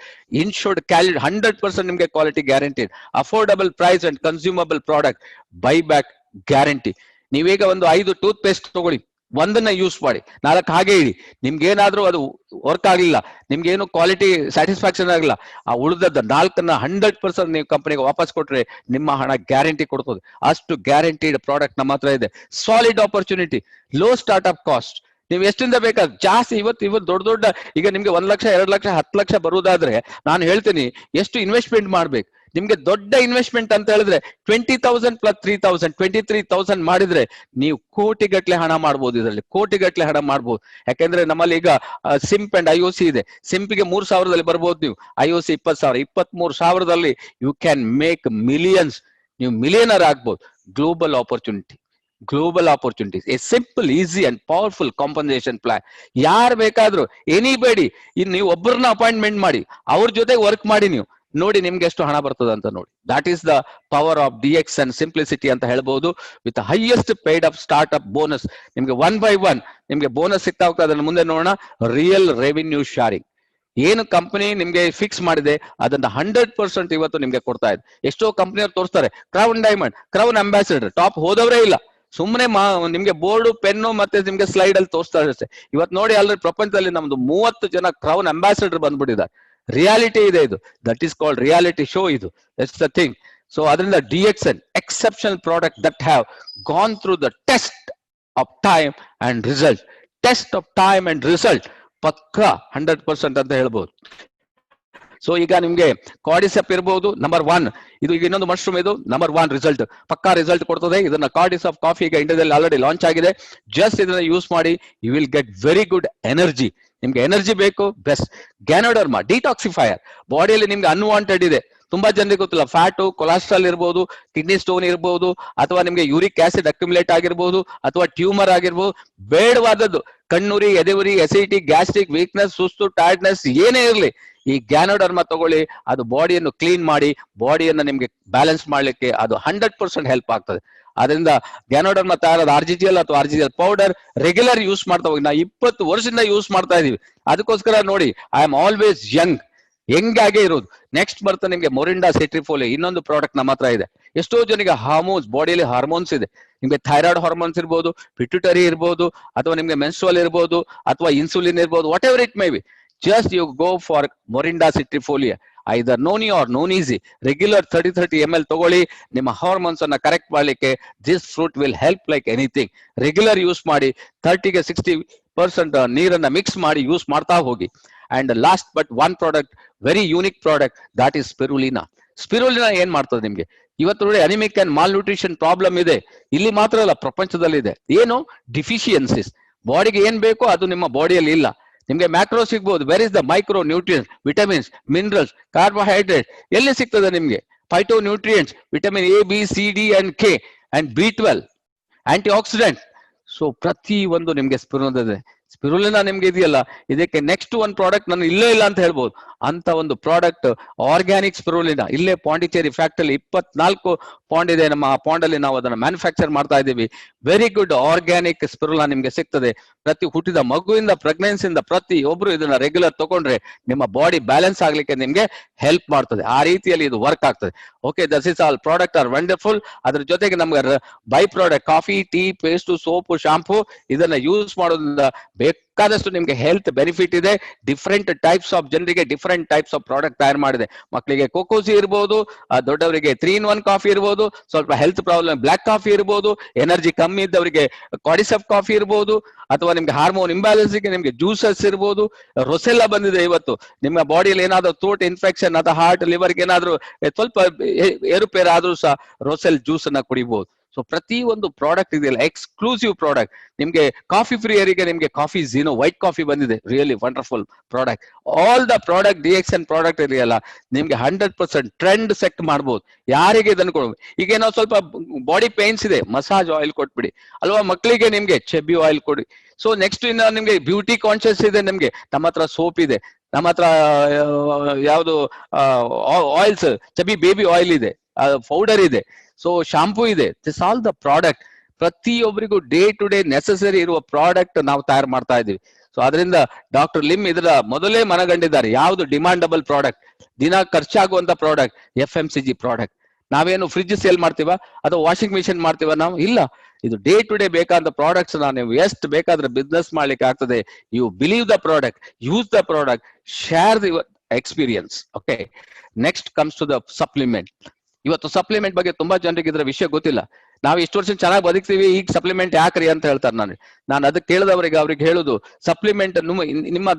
insured, 100% ನಿಮ್ಗೆ quality guaranteed, affordable price and consumable product, buyback guarantee. ನೀವೀಗ ಒಂದು 5 ಟೂತ್ ಪೇಸ್ಟ್ ತಗೊಳ್ಳಿ, ಒಂದನ್ನ ಯೂಸ್ ಮಾಡಿ, 4 ಹಾಗೆ ಇಡಿ. ನಿಮ್ಗೆ ಏನಾದ್ರೂ ಅದು ವರ್ಕ್ ಆಗ್ಲಿಲ್ಲ, ನಿಮ್ಗೆ ಏನು ಕ್ವಾಲಿಟಿ ಸ್ಯಾಟಿಸ್ಫ್ಯಾಕ್ಷನ್ ಆಗಲ್ಲ, ಆ ಉಳಿದದ 4ನ್ನ 100% ನೀವು ಕಂಪನಿಗೆ ವಾಪಸ್ ಕೊಟ್ರೆ ನಿಮ್ಮ ಹಣ ಗ್ಯಾರಂಟಿ ಕೊಡ್ತದೆ. ಅಷ್ಟು ಗ್ಯಾರಂಟಿಡ್ ಪ್ರಾಡಕ್ಟ್ ನಮ್ಮ ಹತ್ರ ಇದೆ. Solid opportunity, low start up cost, ನೀವು ಎಷ್ಟಿಂದ ಬೇಕಾದ್ರೆ ಜಾಸ್ತಿ ಇವತ್ತು ದೊಡ್ಡ ದೊಡ್ಡ ಈಗ ನಿಮ್ಗೆ 1 ಲಕ್ಷ 2 ಲಕ್ಷ 10 ಲಕ್ಷ ಬರುವುದಾದ್ರೆ ನಾನು ಹೇಳ್ತೀನಿ ಎಷ್ಟು ಇನ್ವೆಸ್ಟ್ಮೆಂಟ್ ಮಾಡ್ಬೇಕು. ನಿಮ್ಗೆ ದೊಡ್ಡ ಇನ್ವೆಸ್ಟ್ಮೆಂಟ್ ಅಂತ ಹೇಳಿದ್ರೆ 20,000 + 3,000 23,000 ಮಾಡಿದ್ರೆ ನೀವು ಕೋಟಿಗಟ್ಲೆ ಹಣ ಮಾಡ್ಬೋದು. ಇದರಲ್ಲಿ ಕೋಟಿಗಟ್ಲೆ ಹಣ ಮಾಡ್ಬೋದು. ಯಾಕೆಂದ್ರೆ ನಮ್ಮಲ್ಲಿ ಈಗ ಸಿಂಪ್ ಅಂಡ್ IOC ಇದೆ. ಸಿಂಪಿಗೆ 3,000ದಲ್ಲಿ ಬರ್ಬೋದು ನೀವು, IOC 20,000, 23,000ದಲ್ಲಿ ಯು ಕ್ಯಾನ್ ಮೇಕ್ ಮಿಲಿಯನ್ಸ್. ನೀವು ಮಿಲಿಯನರ್ ಆಗ್ಬೋದು. Global opportunities, a simple, easy and powerful compensation plan. ಯಾರು ಬೇಕಾದ್ರೂ ಎನಿಬಡಿ, ಇನ್ನು ನೀವು ಒಬ್ಬರನ್ನ ಅಪಾಯಿಂಟ್ಮೆಂಟ್ ಮಾಡಿ ಅವ್ರ ಜೊತೆ ವರ್ಕ್ ಮಾಡಿ, ನೀವು ನೋಡಿ ನಿಮ್ಗೆ ಎಷ್ಟು ಹಣ ಬರ್ತದೆ ಅಂತ ನೋಡಿ. That is the power of DX and simplicity ಅಂತ ಹೇಳ್ಬಹುದು. With highest paid up start up bonus. ನಿಮ್ಗೆ 1 by 1 ನಿಮ್ಗೆ ಬೋನಸ್ ಸಿಗ್ತಾ ಹೋಗ್ತಾ. ಅದನ್ನ ಮುಂದೆ ನೋಡೋಣ. ರಿಯಲ್ ರೆವಿನ್ಯೂ ಶಾರಿಂಗ್ ಏನು ಕಂಪನಿ ನಿಮ್ಗೆ ಫಿಕ್ಸ್ ಮಾಡಿದೆ ಅದನ್ನ 100% ಇವತ್ತು ನಿಮ್ಗೆ ಕೊಡ್ತಾ ಇದೆ. ಎಷ್ಟೋ ಕಂಪನಿಯವ್ರು ತೋರಿಸ್ತಾರೆ crown diamond, crown ambassador, top ಹೋದವರೇ ಇಲ್ಲ, ಸುಮ್ಮನೆ ನಿಮ್ಗೆ ಬೋರ್ಡು ಪೆನ್ನು ಮತ್ತೆ ನಿಮ್ಗೆ ಸ್ಲೈಡ್ ಅಲ್ಲಿ ತೋರಿಸ್ತಾ ಇರುತ್ತೆ. ಇವತ್ತು ನೋಡಿ ಆಲ್ರೆಡಿ ಪ್ರಪಂಚದಲ್ಲಿ ನಮ್ದು 30 ಜನ ಕ್ರೌನ್ ಅಂಬಾಸಿಡರ್ ಬಂದ್ಬಿಟ್ಟಿದ್ದಾರೆ. ರಿಯಾಲಿಟಿ ಇದೆ ಇದು. That is called reality show. ಇದು ದಟ್ಸ್ ದ ಥಿಂಗ್. ಸೊ ಅದರಿಂದ DXN exceptional product that have gone through the test of time and result. Test of time and result ಪಕ್ಕ 100% ಅಂತ ಹೇಳ್ಬೋದು. ಸೊ ಈಗ ನಿಮ್ಗೆ ಕಾರ್ಡಿಸೆಪ್ ಇರಬಹುದು ನಂಬರ್ 1. ಇದು ಈಗ ಇನ್ನೊಂದು ಮಶ್ರೂಮ್, ಇದು ನಂಬರ್ 1 ರಿಸಲ್ಟ್, ಪಕ್ಕಾ ರಿಸಲ್ಟ್ ಕೊಡ್ತದೆ. ಇದನ್ನ ಕಾರ್ಡಿಸೆಪ್ ಕಾಫಿ ಈಗ ಇಂಡಿಯಾದಲ್ಲಿ ಆಲ್ರೆಡಿ ಲಾಂಚ್ ಆಗಿದೆ. ಜಸ್ಟ್ ಇದನ್ನ ಯೂಸ್ ಮಾಡಿ, you will get very good energy. ನಿಮ್ಗೆ ಎನರ್ಜಿ ಬೇಕು, ಬೆಸ್ಟ್. Ganoderma detoxifier. ಬಾಡಿಯಲ್ಲಿ ನಿಮ್ಗೆ ಅನ್ವಾಂಟೆಡ್ ಇದೆ, ತುಂಬಾ ಜನರಿಗೆ ಗೊತ್ತಿಲ್ಲ. ಫ್ಯಾಟು, ಕೊಲೆಸ್ಟ್ರಾಲ್ ಇರ್ಬೋದು, ಕಿಡ್ನಿ ಸ್ಟೋನ್ ಇರ್ಬೋದು, ಅಥವಾ ನಿಮ್ಗೆ ಯೂರಿಕ್ ಆಸಿಡ್ ಅಕ್ಯುಮುಲೇಟ್ ಆಗಿರ್ಬೋದು, ಅಥವಾ ಟ್ಯೂಮರ್ ಆಗಿರ್ಬೋದು. ಬೇಡವಾದದ್ದು ಕಣ್ಣುರಿ, ಎದೆಯುರಿ, ಎಸಿಡಿಟಿ, ಗ್ಯಾಸ್ಟ್ರಿಕ್, ವೀಕ್ನೆಸ್, ಸುಸ್ತು, ಟೈರ್ಡ್ನೆಸ್ ಏನೇ ಇರಲಿ, ಈ ಗ್ಯಾನೋಡರ್ಮಾ ತಗೊಳ್ಳಿ. ಅದು ಬಾಡಿಯನ್ನು ಕ್ಲೀನ್ ಮಾಡಿ, ಬಾಡಿಯನ್ನ ನಿಮ್ಗೆ ಬ್ಯಾಲೆನ್ಸ್ ಮಾಡ್ಲಿಕ್ಕೆ ಅದು 100% ಹೆಲ್ಪ್ ಆಗ್ತದೆ. ಅದರಿಂದ ಗ್ಯಾನೋಡರ್ಮಾ ತಯಾರಾದ RGGL ಅಥವಾ RGGL ಪೌಡರ್ ರೆಗ್ಯುಲರ್ ಯೂಸ್ ಮಾಡ್ತಾ ಹೋಗಿ. ನಾವು 20 ವರ್ಷದಿಂದ ಯೂಸ್ ಮಾಡ್ತಾ ಇದೀವಿ. ಅದಕ್ಕೋಸ್ಕರ ನೋಡಿ, ಐ ಆಮ್ ಆಲ್ವೇಸ್ ಯಂಗ್ ಆಗೇ ಇರೋದು. ನೆಕ್ಸ್ಟ್ ಬರ್ತದೆ ನಿಮ್ಗೆ ಮೊರಿಂಡಾ ಸಿಟ್ರಿಫೋಲಿ, ಇನ್ನೊಂದು ಪ್ರಾಡಕ್ಟ್ ನಮ್ಮ ಹತ್ರ ಇದೆ. ಎಷ್ಟೋ ಜನಕ್ಕೆ ಹಾರ್ಮೋನ್ಸ್, ಬಾಡಿಯಲ್ಲಿ ಹಾರ್ಮೋನ್ಸ್ ಇದೆ. ನಿಮ್ಗೆ ಥೈರಾಯ್ಡ್ ಹಾರ್ಮೋನ್ಸ್ ಇರ್ಬೋದು, ಪಿಟ್ಯುಟರಿ ಇರ್ಬೋದು, ಅಥವಾ ನಿಮ್ಗೆ ಮೆನ್ಸ್ಟ್ರುವಲ್ ಇರ್ಬೋದು, ಅಥವಾ ಇನ್ಸುಲಿನ್ ಇರ್ಬೋದು, what ever it may B. Just you go for Morinda citrifolia, either noni or non-easy. Regular 30 ml ತಗೊಳ್ಳಿ. ನಿಮ್ಮ ಹಾರ್ಮೋನ್ಸ್ ಅನ್ನ ಕರೆಕ್ಟ್ ಮಾಡ್ಲಿಕ್ಕೆ this fruit will help like anything. Regular use ಮಾಡಿ, 30 to 60% ನೀರನ್ನ ಮಿಕ್ಸ್ ಮಾಡಿ ಯೂಸ್ ಮಾಡ್ತಾ ಹೋಗಿ. And last but 1 product, very unique product, that is spirulina. Spirulina ಏನ್ ಮಾಡ್ತದೆ ನಿಮ್ಗೆ? ಇವತ್ತು ನೋಡಿ anaemic and mall nutrition problem ಇದೆ. ಇಲ್ಲಿ ಮಾತ್ರ ಅಲ್ಲ, ಪ್ರಪಂಚದಲ್ಲಿ ಇದೆ. ಏನು ಡಿಫಿಷಿಯನ್ಸಿಸ್, ಬಾಡಿಗೆ ಏನ್ ಬೇಕೋ ಅದು ನಿಮ್ಮ ಬಾಡಿಯಲ್ಲಿ ಇಲ್ಲ. ನಿಮ್ಗೆ ಮ್ಯಾಕ್ರೋ ಸಿಗ್ಬೋದು. Where is the micro nutrients, vitamins, minerals, carbohydrate ಎಲ್ಲಿ ಸಿಗ್ತದೆ ನಿಮ್ಗೆ? Phyto nutrients, vitamin A, B, C, D and K and B12, antioxidant. So ಪ್ರತಿ ಒಂದು ನಿಮ್ಗೆ ಸ್ಪಿರುಲಿನಾ ನಿಮ್ಗೆ ಇದೆಯಲ್ಲ, ಇದಕ್ಕೆ ನೆಕ್ಸ್ಟ್ 1 ಪ್ರಾಡಕ್ಟ್ ನಾನು ಇಲ್ಲೇ ಇಲ್ಲ ಅಂತ ಹೇಳ್ಬೋದು. ಅಂತ ಒಂದು ಪ್ರಾಡಕ್ಟ್ ಆರ್ಗ್ಯಾನಿಕ್ ಸ್ಪಿರುಲಿನಾ. ಇಲ್ಲೇ ಪಾಂಡಿಚೇರಿ ಫ್ಯಾಕ್ಟರಿ 24 ಪಾಂಡ್ ಇದೆ. ನಮ್ಮ ಪಾಂಡ್ ಅಲ್ಲಿ ನಾವು ಅದನ್ನ ಮ್ಯಾನುಫ್ಯಾಕ್ಚರ್ ಮಾಡ್ತಾ ಇದ್ದೀವಿ. ವೆರಿ ಗುಡ್ ಆರ್ಗ್ಯಾನಿಕ್ ಸ್ಪಿರುಲಿನಾ ನಿಮ್ಗೆ ಸಿಗ್ತದೆ. ಪ್ರತಿ ಹುಟ್ಟಿದ ಮಗುವಿಂದ, ಪ್ರೆಗ್ನೆನ್ಸಿಯಿಂದ ಪ್ರತಿ ಒಬ್ರು ಇದನ್ನ ರೆಗ್ಯುಲರ್ ತಗೊಂಡ್ರೆ ನಿಮ್ಮ ಬಾಡಿ ಬ್ಯಾಲೆನ್ಸ್ ಆಗ್ಲಿಕ್ಕೆ ನಿಮ್ಗೆ ಹೆಲ್ಪ್ ಮಾಡ್ತದೆ. ಆ ರೀತಿಯಲ್ಲಿ ಇದು ವರ್ಕ್ ಆಗ್ತದೆ. Okay, this is all product are wonderful. ಅದ್ರ ಜೊತೆಗೆ ನಮ್ಗೆ buy product coffee, tea, paste, soap, shampoo ಇದನ್ನ ಯೂಸ್ ಮಾಡೋದ್ರಿಂದ ಬೇಕಾದಷ್ಟು ನಿಮ್ಗೆ ಹೆಲ್ತ್ ಬೆನಿಫಿಟ್ ಇದೆ. ಡಿಫ್ರೆಂಟ್ ಟೈಪ್ಸ್ ಆಫ್ ಜನರಿಗೆ ಡಿಫ್ರೆಂಟ್ ಟೈಪ್ಸ್ ಆಫ್ ಪ್ರಾಡಕ್ಟ್ ತಯಾರು ಮಾಡಿದೆ. ಮಕ್ಕಳಿಗೆ ಕೋಕೋಸಿ ಇರ್ಬೋದು, ದೊಡ್ಡವರಿಗೆ 3-in-1 ಕಾಫಿ ಇರ್ಬೋದು, ಸ್ವಲ್ಪ ಹೆಲ್ತ್ ಪ್ರಾಬ್ಲಮ್ ಬ್ಲಾಕ್ ಕಾಫಿ ಇರ್ಬೋದು, ಎನರ್ಜಿ ಕಮ್ಮಿ ಇದ್ದವರಿಗೆ ಕಾರ್ಡಿಸೆಪ್ ಕಾಫಿ ಇರ್ಬೋದು, ಅಥವಾ ನಿಮ್ಗೆ ಹಾರ್ಮೋನ್ ಇಂಬ್ಯಾಲೆನ್ಸ್ಗೆ ನಿಮ್ಗೆ ಜ್ಯೂಸಸ್ ಇರ್ಬೋದು. ರೊಸೆಲ್ಲ ಬಂದಿದೆ ಇವತ್ತು. ನಿಮ್ಮ ಬಾಡಿಯಲ್ಲಿ ಏನಾದ್ರು ಥ್ರೋಟ್ ಇನ್ಫೆಕ್ಷನ್ ಅಥವಾ ಹಾರ್ಟ್, ಲಿವರ್ಗೆ ಏನಾದ್ರು ಸ್ವಲ್ಪ ಏರುಪೇರು ಆದ್ರೂ ಸಹ ರೊಸೆಲ್ ಜ್ಯೂಸ್ ಅನ್ನ ಕುಡಿಬಹುದು. ಸೊ ಪ್ರತಿ ಒಂದು ಪ್ರಾಡಕ್ಟ್ ಇದೆಯಲ್ಲ, ಎಕ್ಸ್ಕ್ಲೂಸಿವ್ ಪ್ರಾಡಕ್ಟ್. ನಿಮ್ಗೆ ಕಾಫಿ ಪ್ರಿಯರಿಗೆ ನಿಮ್ಗೆ ಕಾಫಿ ಝೀನೋ ವೈಟ್ ಕಾಫಿ ಬಂದಿದೆ, really wonderful product. All the product DXN product ಇದೆಯಲ್ಲ, ನಿಮ್ಗೆ 100% ಟ್ರೆಂಡ್ ಸೆಟ್ ಮಾಡ್ಬೋದು. ಯಾರಿಗೆ ಇದನ್ನು ಕೊಡ್ಬೋದು? ಈಗ ಏನೋ ಸ್ವಲ್ಪ ಬಾಡಿ ಪೇನ್ಸ್ ಇದೆ, ಮಸಾಜ್ ಆಯಿಲ್ ಕೊಟ್ಬಿಡಿ ಅಲ್ವಾ. ಮಕ್ಕಳಿಗೆ ನಿಮ್ಗೆ ಚೆಬ್ಬಿ ಆಯಿಲ್ ಕೊಡಿ. ಸೊ ನೆಕ್ಸ್ಟ್ ಇನ್ನು ನಿಮ್ಗೆ ಬ್ಯೂಟಿ ಕಾನ್ಶಿಯಸ್ ಇದೆ, ನಿಮ್ಗೆ ನಮ್ಮ ಹತ್ರ ಸೋಪ್ ಇದೆ, ನಮ್ಮ ಹತ್ರ ಯಾವುದು ಆಯಿಲ್ಸ್, ಚೆಬ್ಬಿ ಬೇಬಿ ಆಯಿಲ್ ಇದೆ, ಪೌಡರ್ ಇದೆ, ಸೊ ಶಾಂಪೂ ಇದೆ. This all the product. ಪ್ರತಿಯೊಬ್ಬರಿಗೂ ಡೇ ಟು ಡೇ ನೆಸೆಸರಿ ಇರುವ ಪ್ರಾಡಕ್ಟ್ ನಾವು ತಯಾರು ಮಾಡ್ತಾ ಇದೀವಿ. ಸೊ ಅದರಿಂದ ಡಾಕ್ಟರ್ ಲಿಮ್ ಇದರ ಮೊದಲೇ ಮನಗಂಡಿದ್ದಾರೆ. ಯಾವುದು ಡಿಮಾಂಡಬಲ್ ಪ್ರಾಡಕ್ಟ್, ದಿನ ಖರ್ಚಾಗುವಂತ ಪ್ರಾಡಕ್ಟ್, FMCG ಪ್ರಾಡಕ್ಟ್. ನಾವೇನು ಫ್ರಿಡ್ಜ್ ಸೇಲ್ ಮಾಡ್ತೀವ ಅಥವಾ ವಾಷಿಂಗ್ ಮಿಷಿನ್ ಮಾಡ್ತೀವ? ನಾವು ಇಲ್ಲ. ಇದು ಡೇ ಟು ಡೇ ಬೇಕಾದ ಪ್ರಾಡಕ್ಟ್ಸ್ ನೀವು ಎಷ್ಟು ಬೇಕಾದ್ರೆ ಬಿಸ್ನೆಸ್ ಮಾಡ್ಲಿಕ್ಕೆ ಆಗ್ತದೆ. You believe the product, use the product, share the experience. Okay, next comes to the supplement. ಇವತ್ತು ಸಪ್ಲಿಮೆಂಟ್ ಬಗ್ಗೆ ತುಂಬಾ ಜನರಿಗೆ ಇದರ ವಿಷಯ ಗೊತ್ತಿಲ್ಲ. ನಾವು ಇಷ್ಟು ವರ್ಷ ಚೆನ್ನಾಗಿ ಬದುಕ್ತೀವಿ, ಈಗ ಸಪ್ಲಿಮೆಂಟ್ ಯಾಕ್ರಿ ಅಂತ ಹೇಳ್ತಾರೆ. ನಾನು ಅದಕ್ಕೆ ಕೇಳಿದವರಿಗೆ ಅವ್ರಿಗೆ ಹೇಳುದು, ಸಪ್ಲಿಮೆಂಟ್ ನಿಮ್ಮ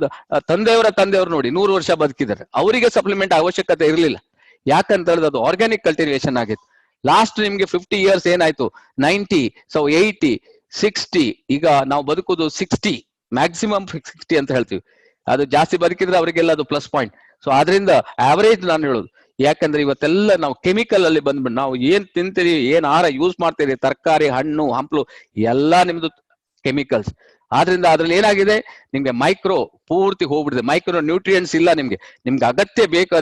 ತಂದೆಯವರು ನೋಡಿ 100 ವರ್ಷ ಬದುಕಿದ್ದಾರೆ, ಅವರಿಗೆ ಸಪ್ಲಿಮೆಂಟ್ ಅವಶ್ಯಕತೆ ಇರಲಿಲ್ಲ. ಯಾಕಂತ ಹೇಳಿದ್ರೆ ಅದು ಆರ್ಗ್ಯಾನಿಕ್ ಕಲ್ಟಿವೇಶನ್ ಆಗಿತ್ತು. ಲಾಸ್ಟ್ ನಿಮ್ಗೆ 50 years ಏನಾಯ್ತು, 90, ಸೊ 80, 60, ಈಗ ನಾವು ಬದುಕುದು 60, ಮ್ಯಾಕ್ಸಿಮಮ್ 60 ಅಂತ ಹೇಳ್ತೀವಿ. ಅದು ಜಾಸ್ತಿ ಬದುಕಿದ್ರೆ ಅವರಿಗೆಲ್ಲ ಅದು ಪ್ಲಸ್ ಪಾಯಿಂಟ್. ಸೊ ಆದ್ರಿಂದ ಆವರೇಜ್ ನಾನು ಹೇಳೋದು, ಯಾಕಂದ್ರೆ ಇವತ್ತೆಲ್ಲ ನಾವು ಕೆಮಿಕಲ್ ಅಲ್ಲಿ ಬಂದ್ಬಿಟ್ಟು ನಾವು ಏನ್ ತಿಂತೀರಿ, ಏನ್ ಆಹಾರ ಯೂಸ್ ಮಾಡ್ತೀರಿ, ತರಕಾರಿ, ಹಣ್ಣು, ಹಂಪಲು ಎಲ್ಲಾ ನಿಮ್ದು ಕೆಮಿಕಲ್ಸ್. ಆದ್ರಿಂದ ಅದ್ರಲ್ಲಿ ಏನಾಗಿದೆ, ನಿಮ್ಗೆ ಮೈಕ್ರೋ ಪೂರ್ತಿ ಹೋಗ್ಬಿಡಿದೆ, ಮೈಕ್ರೋ ನ್ಯೂಟ್ರಿಯೆಂಟ್ಸ್ ಇಲ್ಲ ನಿಮ್ಗೆ ಅಗತ್ಯ ಬೇಕು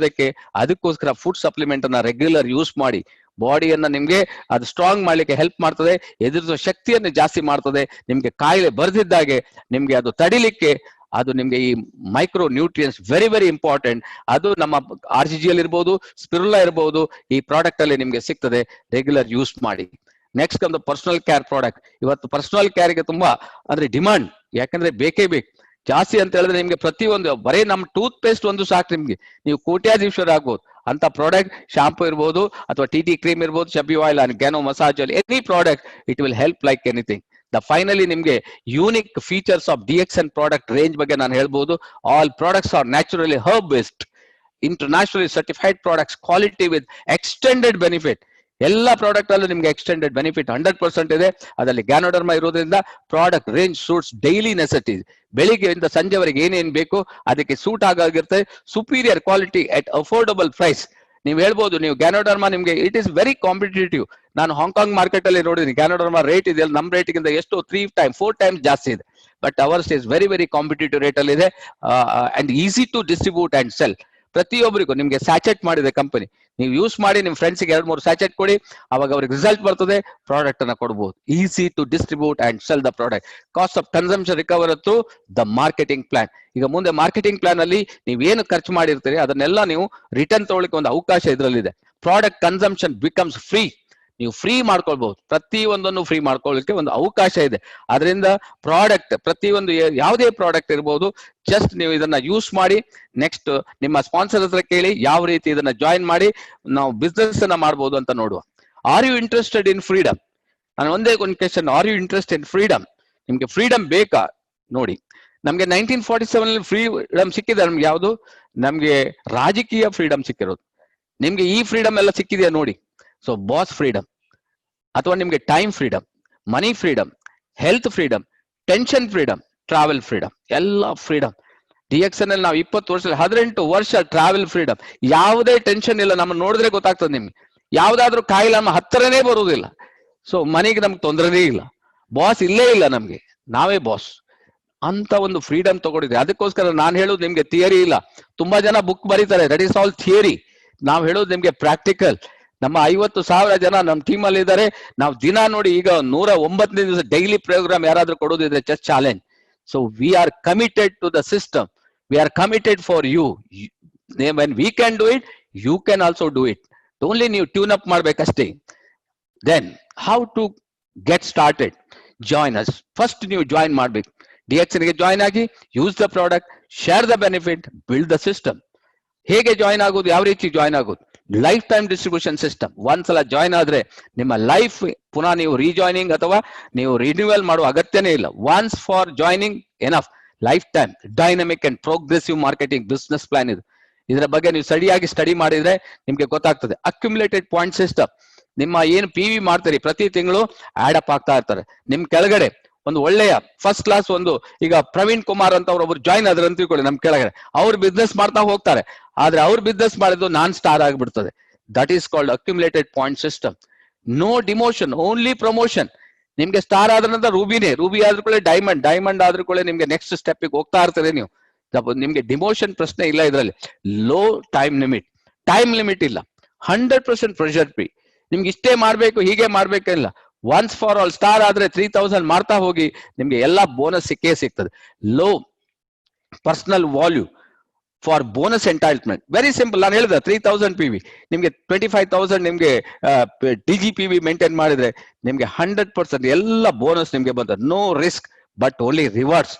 ಅದಕ್ಕೋಸ್ಕರ ಫುಡ್ ಸಪ್ಲಿಮೆಂಟ್ ಅನ್ನ ರೆಗ್ಯುಲರ್ ಯೂಸ್ ಮಾಡಿ ಬಾಡಿಯನ್ನ ನಿಮ್ಗೆ ಅದು ಸ್ಟ್ರಾಂಗ್ ಮಾಡ್ಲಿಕ್ಕೆ ಹೆಲ್ಪ್ ಮಾಡ್ತದೆ, ಎದುರಿಸುವ ಶಕ್ತಿಯನ್ನು ಜಾಸ್ತಿ ಮಾಡ್ತದೆ. ನಿಮ್ಗೆ ಕಾಯಿಲೆ ಬರ್ದಿದ್ದಾಗೆ ನಿಮ್ಗೆ ಅದು ತಡಿಲಿಕ್ಕೆ ಅದು ನಿಮ್ಗೆ ಈ micro nutrients very very important. ಅದು ನಮ್ಮ RGG ಅಲ್ಲಿ ಇರ್ಬೋದು, ಸ್ಪಿರುಲಾ ಇರ್ಬೋದು, ಈ ಪ್ರಾಡಕ್ಟ್ ಅಲ್ಲಿ ನಿಮ್ಗೆ ಸಿಗ್ತದೆ. ರೆಗ್ಯುಲರ್ ಯೂಸ್ ಮಾಡಿ. ನೆಕ್ಸ್ಟ್ ಒಂದು ಪರ್ಸನಲ್ ಕೇರ್ ಪ್ರಾಡಕ್ಟ್. ಇವತ್ತು ಪರ್ಸನಲ್ ಕೇರ್ಗೆ ತುಂಬಾ ಅಂದ್ರೆ ಡಿಮಾಂಡ್, ಯಾಕಂದ್ರೆ ಬೇಕೇ ಬೇಕು. ಜಾಸ್ತಿ ಅಂತ ಹೇಳಿದ್ರೆ ನಿಮ್ಗೆ ಪ್ರತಿಯೊಂದು ಬರೀ ನಮ್ಮ ಟೂತ್ ಪೇಸ್ಟ್ ಒಂದು ಸಾಕು, ನಿಮ್ಗೆ ನೀವು ಕೋಟ್ಯಾಧೀಶ್ವರ ಆಗ್ಬೋದು ಅಂತ ಪ್ರಾಡಕ್ಟ್. ಶಾಂಪೂ ಇರ್ಬೋದು ಅಥವಾ TT ಕ್ರೀಮ್ ಇರ್ಬೋದು, ಶಬಿ oil and Gano massage oil, any product it will help like anything. Finally ನಿಮ್ಗೆ unique features of DXN product range ಬಗ್ಗೆ ನಾನು ಹೇಳ್ಬೋದು. All products are naturally herb based, internationally certified products, quality with extended benefit. ಎಲ್ಲ product ಅಲ್ಲೂ ನಿಮ್ಗೆ extended benefit 100% ಇದೆ. ಅದರಲ್ಲಿ Ganoderma ಇರೋದ್ರಿಂದ product range suits daily necessities. ಬೆಳಿಗ್ಗೆಯಿಂದ ಸಂಜೆವರೆಗೆ ಏನೇನ್ ಬೇಕು ಅದಕ್ಕೆ ಸೂಟ್ ಆಗಿರುತ್ತೆ. Superior quality at affordable price. ನೀವು ಹೇಳ್ಬೋದು, ನೀವು ಗ್ಯಾನೋಡರ್ಮಾ ನಿಮ್ಗೆ ಇಟ್ ಇಸ್ ವೆರಿ ಕಾಂಪಿಟೇಟಿವ್. ನಾನು ಹಾಂಗ್ಕಾಂಗ್ ಮಾರ್ಕೆಟ್ ಅಲ್ಲಿ ನೋಡಿದ್ದೀನಿ, ಗ್ಯಾನೋಡರ್ಮಾ ರೇಟ್ ಇದೆ ನಮ್ಮ ರೇಟ್ಗಿಂತ ಎಷ್ಟು 4 times ಜಾಸ್ತಿ ಇದೆ. But ours is very very competitive rate ಅಲ್ಲಿ ಇದೆ and easy to distribute and sell. ಪ್ರತಿಯೊಬ್ಬರಿಗೂ ನಿಮ್ಗೆ ಸ್ಯಾಚೆಟ್ ಮಾಡಿದೆ ಕಂಪನಿ, ನೀವು ಯೂಸ್ ಮಾಡಿ ನಿಮ್ ಫ್ರೆಂಡ್ಸ್ಗೆ 2-3 ಸ್ಯಾಚೆಟ್ ಕೊಡಿ, ಅವಾಗ ಅವ್ರಿಗೆ ರಿಸಲ್ಟ್ ಬರ್ತದೆ, ಪ್ರಾಡಕ್ಟ್ ಅನ್ನ ಕೊಡಬಹುದು. Easy to distribute and sell the product. Cost of consumption recover through the marketing plan. ಈಗ ಮುಂದೆ ಮಾರ್ಕೆಟಿಂಗ್ ಪ್ಲಾನ್ ಅಲ್ಲಿ ನೀವು ಏನು ಖರ್ಚು ಮಾಡಿರ್ತೀರಿ ಅದನ್ನೆಲ್ಲ ನೀವು ರಿಟರ್ನ್ ತಗೊಳ್ಳಿಕ್ಕೆ ಒಂದು ಅವಕಾಶ ಇದರಲ್ಲಿದೆ. Product consumption becomes free. ನೀವು ಫ್ರೀ ಮಾಡ್ಕೊಳ್ಬಹುದು, ಪ್ರತಿಯೊಂದನ್ನು ಫ್ರೀ ಮಾಡ್ಕೊಳ್ಳಿಕ್ಕೆ ಒಂದು ಅವಕಾಶ ಇದೆ. ಅದರಿಂದ ಪ್ರಾಡಕ್ಟ್ ಪ್ರತಿಯೊಂದು ಯಾವುದೇ ಪ್ರಾಡಕ್ಟ್ ಇರ್ಬೋದು, ಜಸ್ಟ್ ನೀವು ಇದನ್ನ ಯೂಸ್ ಮಾಡಿ. ನೆಕ್ಸ್ಟ್ ನಿಮ್ಮ ಸ್ಪಾನ್ಸರ್ ಹತ್ರ ಕೇಳಿ ಯಾವ ರೀತಿ ಇದನ್ನ ಜಾಯಿನ್ ಮಾಡಿ ನಾವು ಬಿಸ್ನೆಸ್ ಅನ್ನ ಮಾಡ್ಬೋದು ಅಂತ ನೋಡುವ. Are you interested in freedom? ನಾನು ಒಂದೇ ಒಂದು question, are you interested in freedom? ನಿಮ್ಗೆ ಫ್ರೀಡಮ್ ಬೇಕಾ? ನೋಡಿ, ನಮ್ಗೆ 1947 ಫ್ರೀಡಮ್ ಸಿಕ್ಕಿದೆ. ನಮ್ಗೆ ಯಾವುದು? ನಮ್ಗೆ ರಾಜಕೀಯ ಫ್ರೀಡಮ್ ಸಿಕ್ಕಿರೋದು. ನಿಮ್ಗೆ ಈ ಫ್ರೀಡಮ್ ಎಲ್ಲ ಸಿಕ್ಕಿದೆಯಾ ನೋಡಿ. ಸೊ ಬಾಸ್ ಫ್ರೀಡಮ್, ಅಥವಾ ನಿಮ್ಗೆ time freedom, money freedom, health freedom, tension freedom, travel freedom, ಎಲ್ಲ ಫ್ರೀಡಮ್. DXN ಅಲ್ಲಿ ನಾವು 20 ವರ್ಷ 18 ವರ್ಷ ಟ್ರಾವೆಲ್ ಫ್ರೀಡಮ್. ಯಾವುದೇ ಟೆನ್ಷನ್ ಇಲ್ಲ. ನಮ್ಮ ನೋಡಿದ್ರೆ ಗೊತ್ತಾಗ್ತದೆ ನಿಮ್ಗೆ. ಯಾವ್ದಾದ್ರು ಕಾಯಿಲೆ ನಮ್ಮ ಹತ್ತಿರನೇ ಬರುವುದಿಲ್ಲ. ಸೊ ಮನೆಗೆ ನಮ್ಗೆ ತೊಂದರೆನೇ ಇಲ್ಲ. ಬಾಸ್ ಇಲ್ಲೇ ಇಲ್ಲ, ನಮ್ಗೆ ನಾವೇ ಬಾಸ್ ಅಂತ ಒಂದು ಫ್ರೀಡಮ್ ತಗೊಂಡಿದೆ. ಅದಕ್ಕೋಸ್ಕರ ನಾನು ಹೇಳೋದು ನಿಮ್ಗೆ ಥಿಯರಿ ಇಲ್ಲ. ತುಂಬಾ ಜನ ಬುಕ್ ಬರೀತಾರೆ, ದಟ್ ಈಸ್ ಆಲ್ ಥಿಯರಿ. ನಾವು ಹೇಳೋದು ನಿಮ್ಗೆ ಪ್ರಾಕ್ಟಿಕಲ್. ನಮ್ಮ 50,000 ಜನ ನಮ್ಮ ಟೀಮ್ ಅಲ್ಲಿ ಇದ್ದಾರೆ. ನಾವು ದಿನ ನೋಡಿ, ಈಗ 109ನೇ ದಿವಸ ಡೈಲಿ ಪ್ರೋಗ್ರಾಮ್ ಯಾರಾದ್ರೂ ಕೊಡೋದಿದ್ರೆ just challenge. So we are committed to the system. We are committed for you. When we can do it, you can also do it. Only ನೀವು ಟ್ಯೂನ್ ಅಪ್ ಮಾಡ್ಬೇಕಷ್ಟೇ. Then how to get started? Join us. First ನೀವು join ಮಾಡ್ಬೇಕು. DXN ಗೆ join ಆಗಿ, use the product, share the benefit, build the system. ಹೇಗೆ join ಆಗೋದು? ಯಾವ ರೀತಿ ಜಾಯಿನ್ ಆಗೋದು? Lifetime distribution system. ಒಂದ್ಸಲ ಜಾಯಿನ್ ಆದ್ರೆ ನಿಮ್ಮ ಲೈಫ್ ಪುನಃ ನೀವು ರೀಜಾಯ್ನಿಂಗ್ ಅಥವಾ ನೀವು ರಿನ್ಯೂವಲ್ ಮಾಡುವ ಅಗತ್ಯನೇ ಇಲ್ಲ. Once for joining enough. Life time dynamic and progressive marketing business plan ಇದು. ಇದರ ಬಗ್ಗೆ ನೀವು ಸ್ಟಡಿ ಮಾಡಿದ್ರೆ ನಿಮ್ಗೆ ಗೊತ್ತಾಗ್ತದೆ. Accumulated point system. ನಿಮ್ಮ ಏನು PV ಮಾಡ್ತೀರಿ ಪ್ರತಿ ತಿಂಗಳು ಆಡ್ ಅಪ್ ಆಗ್ತಾ ಇರ್ತಾರೆ. ನಿಮ್ ಕೆಳಗಡೆ ಒಂದು ಒಳ್ಳೆಯ ಫಸ್ಟ್ ಕ್ಲಾಸ್ ಒಂದು, ಈಗ ಪ್ರವೀಣ್ ಕುಮಾರ್ ಅಂತ ಒಬ್ರು ಜಾಯಿನ್ ಆದ್ರೆ ಅಂತ ತಿಳ್ಕೊಳ್ಳಿ, ನಮ್ ಕೆಳಗಡೆ ಅವ್ರು ಬಿಸ್ನೆಸ್ ಮಾಡ್ತಾ ಹೋಗ್ತಾರೆ. ಆದ್ರೆ ಅವ್ರು ಬಿಸ್ನೆಸ್ ಮಾಡಿದ್ದು ನಾನ್ ಸ್ಟಾರ್ ಆಗಿಬಿಡ್ತದೆ. That is called accumulated point system. No demotion, only promotion. ನಿಮ್ಗೆ ಸ್ಟಾರ್ ಆದ ನಂತರ ರೂಬಿ ಆದ್ರೂ ಕೂಡ ಡೈಮಂಡ್ ಆದ್ರೂ ಕೂಡ ನಿಮ್ಗೆ ನೆಕ್ಸ್ಟ್ ಸ್ಟೆಪ್ಗೆ ಹೋಗ್ತಾ ಇರ್ತಾರೆ ನೀವು. ನಿಮ್ಗೆ ಡಿಮೋಷನ್ ಪ್ರಶ್ನೆ ಇಲ್ಲ ಇದರಲ್ಲಿ. ಲೋ ಟೈಮ್ ಲಿಮಿಟ್ ಇಲ್ಲ. 100% ಪ್ರೆಷರ್ ಫ್ರೀ. ನಿಮ್ಗೆ ಇಷ್ಟೇ ಮಾಡ್ಬೇಕು, ಹೀಗೆ ಮಾಡ್ಬೇಕಿಲ್ಲ. ಒನ್ಸ್ ಫಾರ್ ಆಲ್ ಸ್ಟಾರ್ ಆದ್ರೆ 3000 ಮಾಡ್ತಾ ಹೋಗಿ, ನಿಮ್ಗೆ ಎಲ್ಲಾ ಬೋನಸ್ ಸಿಕ್ಕೇ ಸಿಗ್ತದೆ. Low personal value for bonus entitlement. Very simple. ನಾನು ಹೇಳಿದೆ 3000 PV, ನಿಮ್ಗೆ 25,000 ನಿಮ್ಗೆ DGPV ಮೇಂಟೈನ್ ಮಾಡಿದ್ರೆ ನಿಮ್ಗೆ 100% ಎಲ್ಲ ಬೋನಸ್ ನಿಮ್ಗೆ ಬಂದ. No risk but only rewards.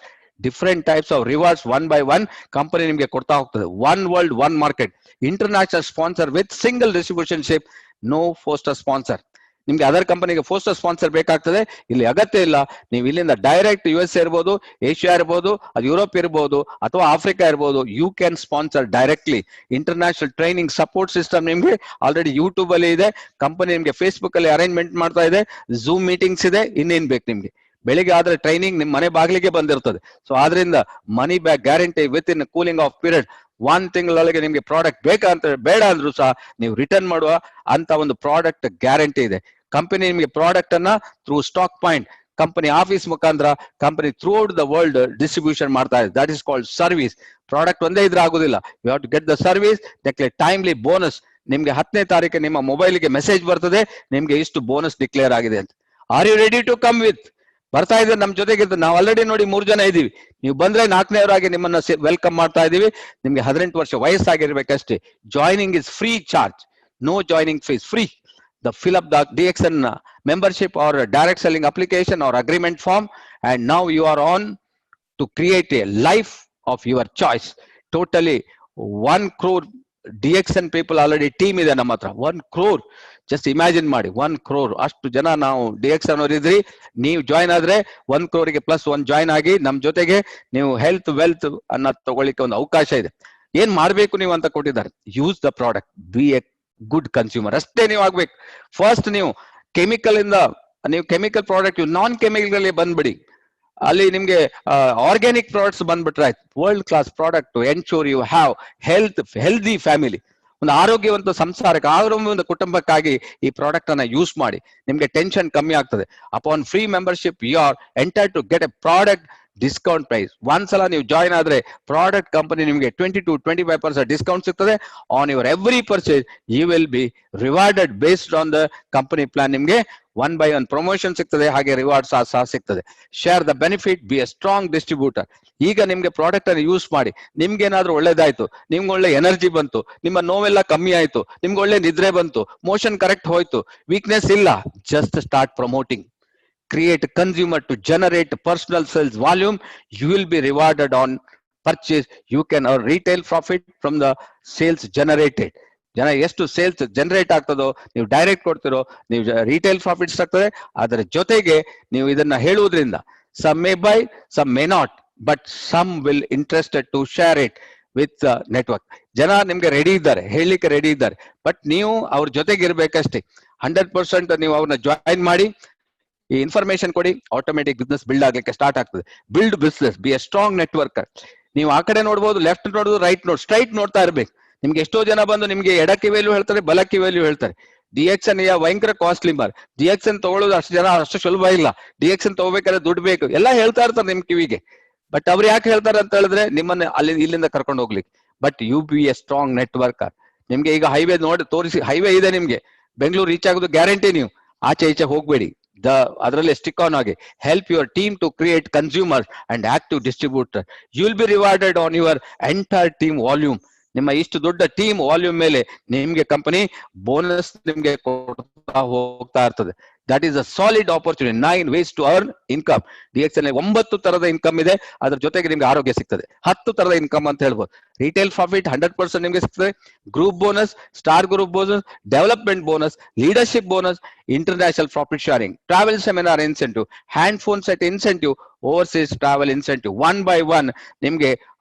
Different types of rewards one by one company ನಿಮ್ಗೆ ಕೊಡ್ತಾ ಹೋಗ್ತದೆ. One world one market, international sponsor with single distribution ship, no foster sponsor. ನಿಮ್ಗೆ ಅದರ್ ಕಂಪನಿಗೆ ಪೋಸ್ಟರ್ ಸ್ಪಾನ್ಸರ್ ಬೇಕಾಗ್ತದೆ. ಇಲ್ಲಿ ಅಗತ್ಯ ಇಲ್ಲ. ನೀವು ಇಲ್ಲಿಂದ ಡೈರೆಕ್ಟ್ US ಇರ್ಬೋದು, ಏಷ್ಯಾ ಇರ್ಬೋದು, ಅದು ಯುರೋಪ್ ಇರ್ಬೋದು, ಅಥವಾ ಆಫ್ರಿಕಾ ಇರ್ಬೋದು, you can sponsor directly. International training support system ನಿಮ್ಗೆ ಆಲ್ರೆಡಿ ಯೂಟ್ಯೂಬ್ ಅಲ್ಲಿ ಇದೆ. ಕಂಪನಿ ನಿಮ್ಗೆ ಫೇಸ್ಬುಕ್ ಅಲ್ಲಿ ಅರೇಂಜ್ಮೆಂಟ್ ಮಾಡ್ತಾ ಇದೆ. ಝೂಮ್ ಮೀಟಿಂಗ್ಸ್ ಇದೆ. ಇನ್ನೇನ್ ಬೇಕು ನಿಮ್ಗೆ? ಬೆಳಿಗ್ಗೆ ಆದ್ರೆ ಟ್ರೈನಿಂಗ್ ನಿಮ್ ಮನೆ ಬಾಗಿಲಿಗೆ ಬಂದಿರ್ತದೆ. ಸೊ ಆದ್ರಿಂದ money back guarantee with in cooling of period. 1 ತಿಂಗಳೊಳಗೆ ನಿಮ್ಗೆ ಪ್ರಾಡಕ್ಟ್ ಬೇಕಂತ ಬೇಡ ಅಂದ್ರೂ ಸಹ ನೀವು ರಿಟರ್ನ್ ಮಾಡುವ ಅಂತ ಒಂದು ಪ್ರಾಡಕ್ಟ್ ಗ್ಯಾರಂಟಿ ಇದೆ. ಕಂಪನಿ ನಿಮಗೆ ಪ್ರಾಡಕ್ಟ್ ಅನ್ನ through stock point, company office ಮುಖಾಂತರ, company through out the world distribution ಮಾಡ್ತಾ ಇದೆ. That is called service. Product ಒಂದೇ ಇದ್ರೆ ಆಗುದಿಲ್ಲ. You have to get the service. ನೆಕ್ಲೆ ಟೈಮ್ಲಿ ಬೋನಸ್. ನಿಮ್ಗೆ 10ನೇ ತಾರೀಕು ನಿಮ್ಮ ಮೊಬೈಲ್ಗೆ ಮೆಸೇಜ್ ಬರ್ತದೆ, ನಿಮ್ಗೆ ಇಷ್ಟು ಬೋನಸ್ ಡಿಕ್ಲೇರ್ ಆಗಿದೆ ಅಂತ. Are you ready to come with? ಬರ್ತಾ ಇದ್ರೆ ನಮ್ ಜೊತೆಗೆ. ನಾವು ಆಲ್ರೆಡಿ ನೋಡಿ 3 ಜನ ಇದೀವಿ. ನೀವು ಬಂದ್ರೆ 4ನೇವರಾಗಿ ನಿಮ್ಮನ್ನ ವೆಲ್ಕಮ್ ಮಾಡ್ತಾ ಇದೀವಿ. ನಿಮ್ಗೆ 18 ವರ್ಷ ವಯಸ್ಸಾಗಿರ್ಬೇಕಷ್ಟೇ. Joining is free charge. No joining fees, free. The fill up the DXN membership or direct selling application or agreement form, and now you are on to create a life of your choice. Totally 1 crore DXN people already team ಇದೆ ನಮ್ಮ ಹತ್ರ. 1 crore. Just imagine ಮಾಡಿ, 1 crore ಅಷ್ಟು ಜನ ನಾವು DXN ಅವ್ರು ಇದ್ರಿ. ನೀವು ಜಾಯ್ನ್ ಆದ್ರೆ 1 crore +1 ಜಾಯ್ನ್ ಆಗಿ ನಮ್ ಜೊತೆಗೆ ನೀವು ಹೆಲ್ತ್ ವೆಲ್ತ್ ಅನ್ನ ತಗೊಳ್ಳಿಕ್ಕೆ ಒಂದು ಅವಕಾಶ ಇದೆ. ಏನ್ ಮಾಡ್ಬೇಕು ನೀವು ಅಂತ ಕೊಟ್ಟಿದ್ದಾರೆ. Use the product, B A good consumer ಅಷ್ಟೇ ನೀವು ಆಗ್ಬೇಕು. ಫಸ್ಟ್ ನೀವು ಕೆಮಿಕಲ್ ಇಂದ, ನೀವು ಕೆಮಿಕಲ್ ಪ್ರಾಡಕ್ಟ್, ನಾನ್ ಕೆಮಿಕಲ್ ಬಂದ್ಬಿಡಿ. ಅಲ್ಲಿ ನಿಮ್ಗೆ ಆರ್ಗ್ಯಾನಿಕ್ ಪ್ರಾಡಕ್ಟ್ಸ್ ಬಂದ್ಬಿಟ್ರೆ ಆಯ್ತು. World class product ensure you have healthy family. ಒಂದು ಆರೋಗ್ಯವಂತ ಸಂಸಾರಕ್ಕೆ, ಆರೋಗ್ಯವಂತ ಕುಟುಂಬಕ್ಕಾಗಿ ಈ ಪ್ರಾಡಕ್ಟ್ ಅನ್ನ ಯೂಸ್ ಮಾಡಿ. ನಿಮ್ಗೆ ಟೆನ್ಷನ್ ಕಮ್ಮಿ ಆಗ್ತದೆ. Upon free membership you are entitled to get a product discount price. ಒಂದ್ಸಲ ನೀವು ಜಾಯ್ನ್ ಆದ್ರೆ ಪ್ರಾಡಕ್ಟ್ ಕಂಪನಿ ನಿಮಗೆ 20 to 25% ಡಿಸ್ಕೌಂಟ್ ಸಿಗ್ತದೆ. On your every purchase you will be rewarded based on the company plan. ನಿಮ್ಗೆ 1 by 1 promotion ಸಿಗ್ತದೆ, ಹಾಗೆ reward ಸಹ ಸಿಗ್ತದೆ. Share the benefit, B a strong distributor. ಈಗ ನಿಮ್ಗೆ ಪ್ರಾಡಕ್ಟ್ ಅನ್ನು ಯೂಸ್ ಮಾಡಿ, ನಿಮ್ಗೆ ಏನಾದ್ರೂ ಒಳ್ಳೇದಾಯ್ತು, ನಿಮ್ಗೆ ಒಳ್ಳೆ ಎನರ್ಜಿ ಬಂತು, ನಿಮ್ಮ ನೋವೆಲ್ಲ ಕಮ್ಮಿ ಆಯ್ತು, ನಿಮ್ಗೆ ಒಳ್ಳೆ ನಿದ್ರೆ ಬಂತು, ಮೋಷನ್ ಕರೆಕ್ಟ್ ಹೋಯ್ತು, ವೀಕ್ನೆಸ್ ಇಲ್ಲ, just start promoting. Create a consumer to generate personal sales volume. You will be rewarded on purchase. You can earn retail profit from the sales generated. ಜನ ಎಷ್ಟು ಸೇಲ್ಸ್ ಜನರೇಟ್ ಆಗ್ತದೋ ನೀವು direct ಕೊಡ್ತಿರೋ, ನೀವು retail profits ಆಗ್ತದೆ. ಅದರ ಜೊತೆಗೆ ನೀವು ಇದನ್ನ ಹೇಳುವುದರಿಂದ some may buy, some may not, but some will interested to share it with the network. ಜನ ನಿಮ್ಗೆ ರೆಡಿ ಇದ್ದಾರೆ, ಹೇಳಲಿಕ್ಕೆ ರೆಡಿ ಇದ್ದಾರೆ. ಬಟ್ ನೀವು ಅವ್ರ ಜೊತೆಗೆ ಇರ್ಬೇಕಷ್ಟೇ. 100% ನೀವು ಅವ್ರನ್ನ ಜಾಯಿನ್ ಮಾಡಿ, ಈ ಇನ್ಫಾರ್ಮೇಶನ್ ಕೊಡಿ, ಆಟೋಮೆಟಿಕ್ ಬಿಸ್ನೆಸ್ ಬಿಲ್ಡ್ ಆಗ್ಲಿಕ್ಕೆ ಸ್ಟಾರ್ಟ್ ಆಗ್ತದೆ. Build business, be a strong networker. ನೀವು ಆ ಕಡೆ ನೋಡ್ಬೋದು, ಲೆಫ್ಟ್ ನೋಡೋದು, ರೈಟ್ ಸ್ಟ್ರೈಟ್ ನೋಡ್ತಾ ಇರ್ಬೇಕು. ನಿಮ್ಗೆ ಎಷ್ಟೋ ಜನ ಬಂದು ನಿಮ್ಗೆ ಎಡಕ್ಕೆ ವ್ಯಾಲ್ಯೂ ಹೇಳ್ತಾರೆ, ಬಲಕ್ಕೆ ವ್ಯಾಲ್ಯೂ ಹೇಳ್ತಾರೆ. DXN ಭಯಂಕರ ಕಾಸ್ಟ್ಲಿ ಮಾರ್. DXN ತಗೊಳ್ಳೋದು ಅಷ್ಟು ಸುಲಭ ಇಲ್ಲ. DXN ತಗೋಬೇಕಾದ್ರೆ ದುಡ್ಡು ಬೇಕು, ಎಲ್ಲ ಹೇಳ್ತಾ ಇರ್ತಾರೆ ನಿಮ್ ಕಿವಿಗೆ. ಬಟ್ ಅವ್ರು ಯಾಕೆ ಹೇಳ್ತಾರೆ ಅಂತ ಹೇಳಿದ್ರೆ ನಿಮ್ಮನ್ನ ಇಲ್ಲಿಂದ ಕರ್ಕೊಂಡು ಹೋಗ್ಲಿಕ್ಕೆ. But you be a strong networker. ನಿಮ್ಗೆ ಈಗ ಹೈವೇ ನೋಡಿ ತೋರಿಸಿ, ಹೈವೇ ಇದೆ ನಿಮ್ಗೆ, ಬೆಂಗಳೂರು ರೀಚ್ ಆಗೋದು ಗ್ಯಾರಂಟಿ. ನೀವು ಆಚೆ ಈಚೆ ಹೋಗ್ಬೇಡಿ. ಅದರಲ್ಲಿ ಸ್ಟಿಕ್ ಆನ್ ಆಗಿ help your team to create consumer and active distributor. You will be rewarded on your entire team volume. ನಿಮ್ಮ ಇಷ್ಟು ದೊಡ್ಡ ಟೀಮ್ ವಾಲ್ಯೂಮ್ ಮೇಲೆ ನಿಮ್ಗೆ ಕಂಪನಿ ಬೋನಸ್ ನಿಮ್ಗೆ ಕೊಡ್ತಾ ಹೋಗ್ತಾ ಇರ್ತದೆ. That is a solid opportunity. 9 ways to earn income. DXN 9 ತರದ ಇನ್ಕಮ್ ಇದೆ. ಅದ್ರ ಜೊತೆಗೆ ನಿಮ್ಗೆ ಆರೋಗ್ಯ ಸಿಗ್ತದೆ. 10 ತರದ ಇನ್ಕಮ್ ಅಂತ ಹೇಳ್ಬೋದು. ರಿಟೇಲ್ ಪ್ರಾಫಿಟ್ 100% ನಿಮ್ಗೆ ಸಿಗ್ತದೆ. Group bonus, star group bonus, development bonus, leadership bonus, international profit sharing, travel seminar incentive, hand phone set incentive, overseas travel incentive. 1 by 1 ನಿಮ್ಗೆ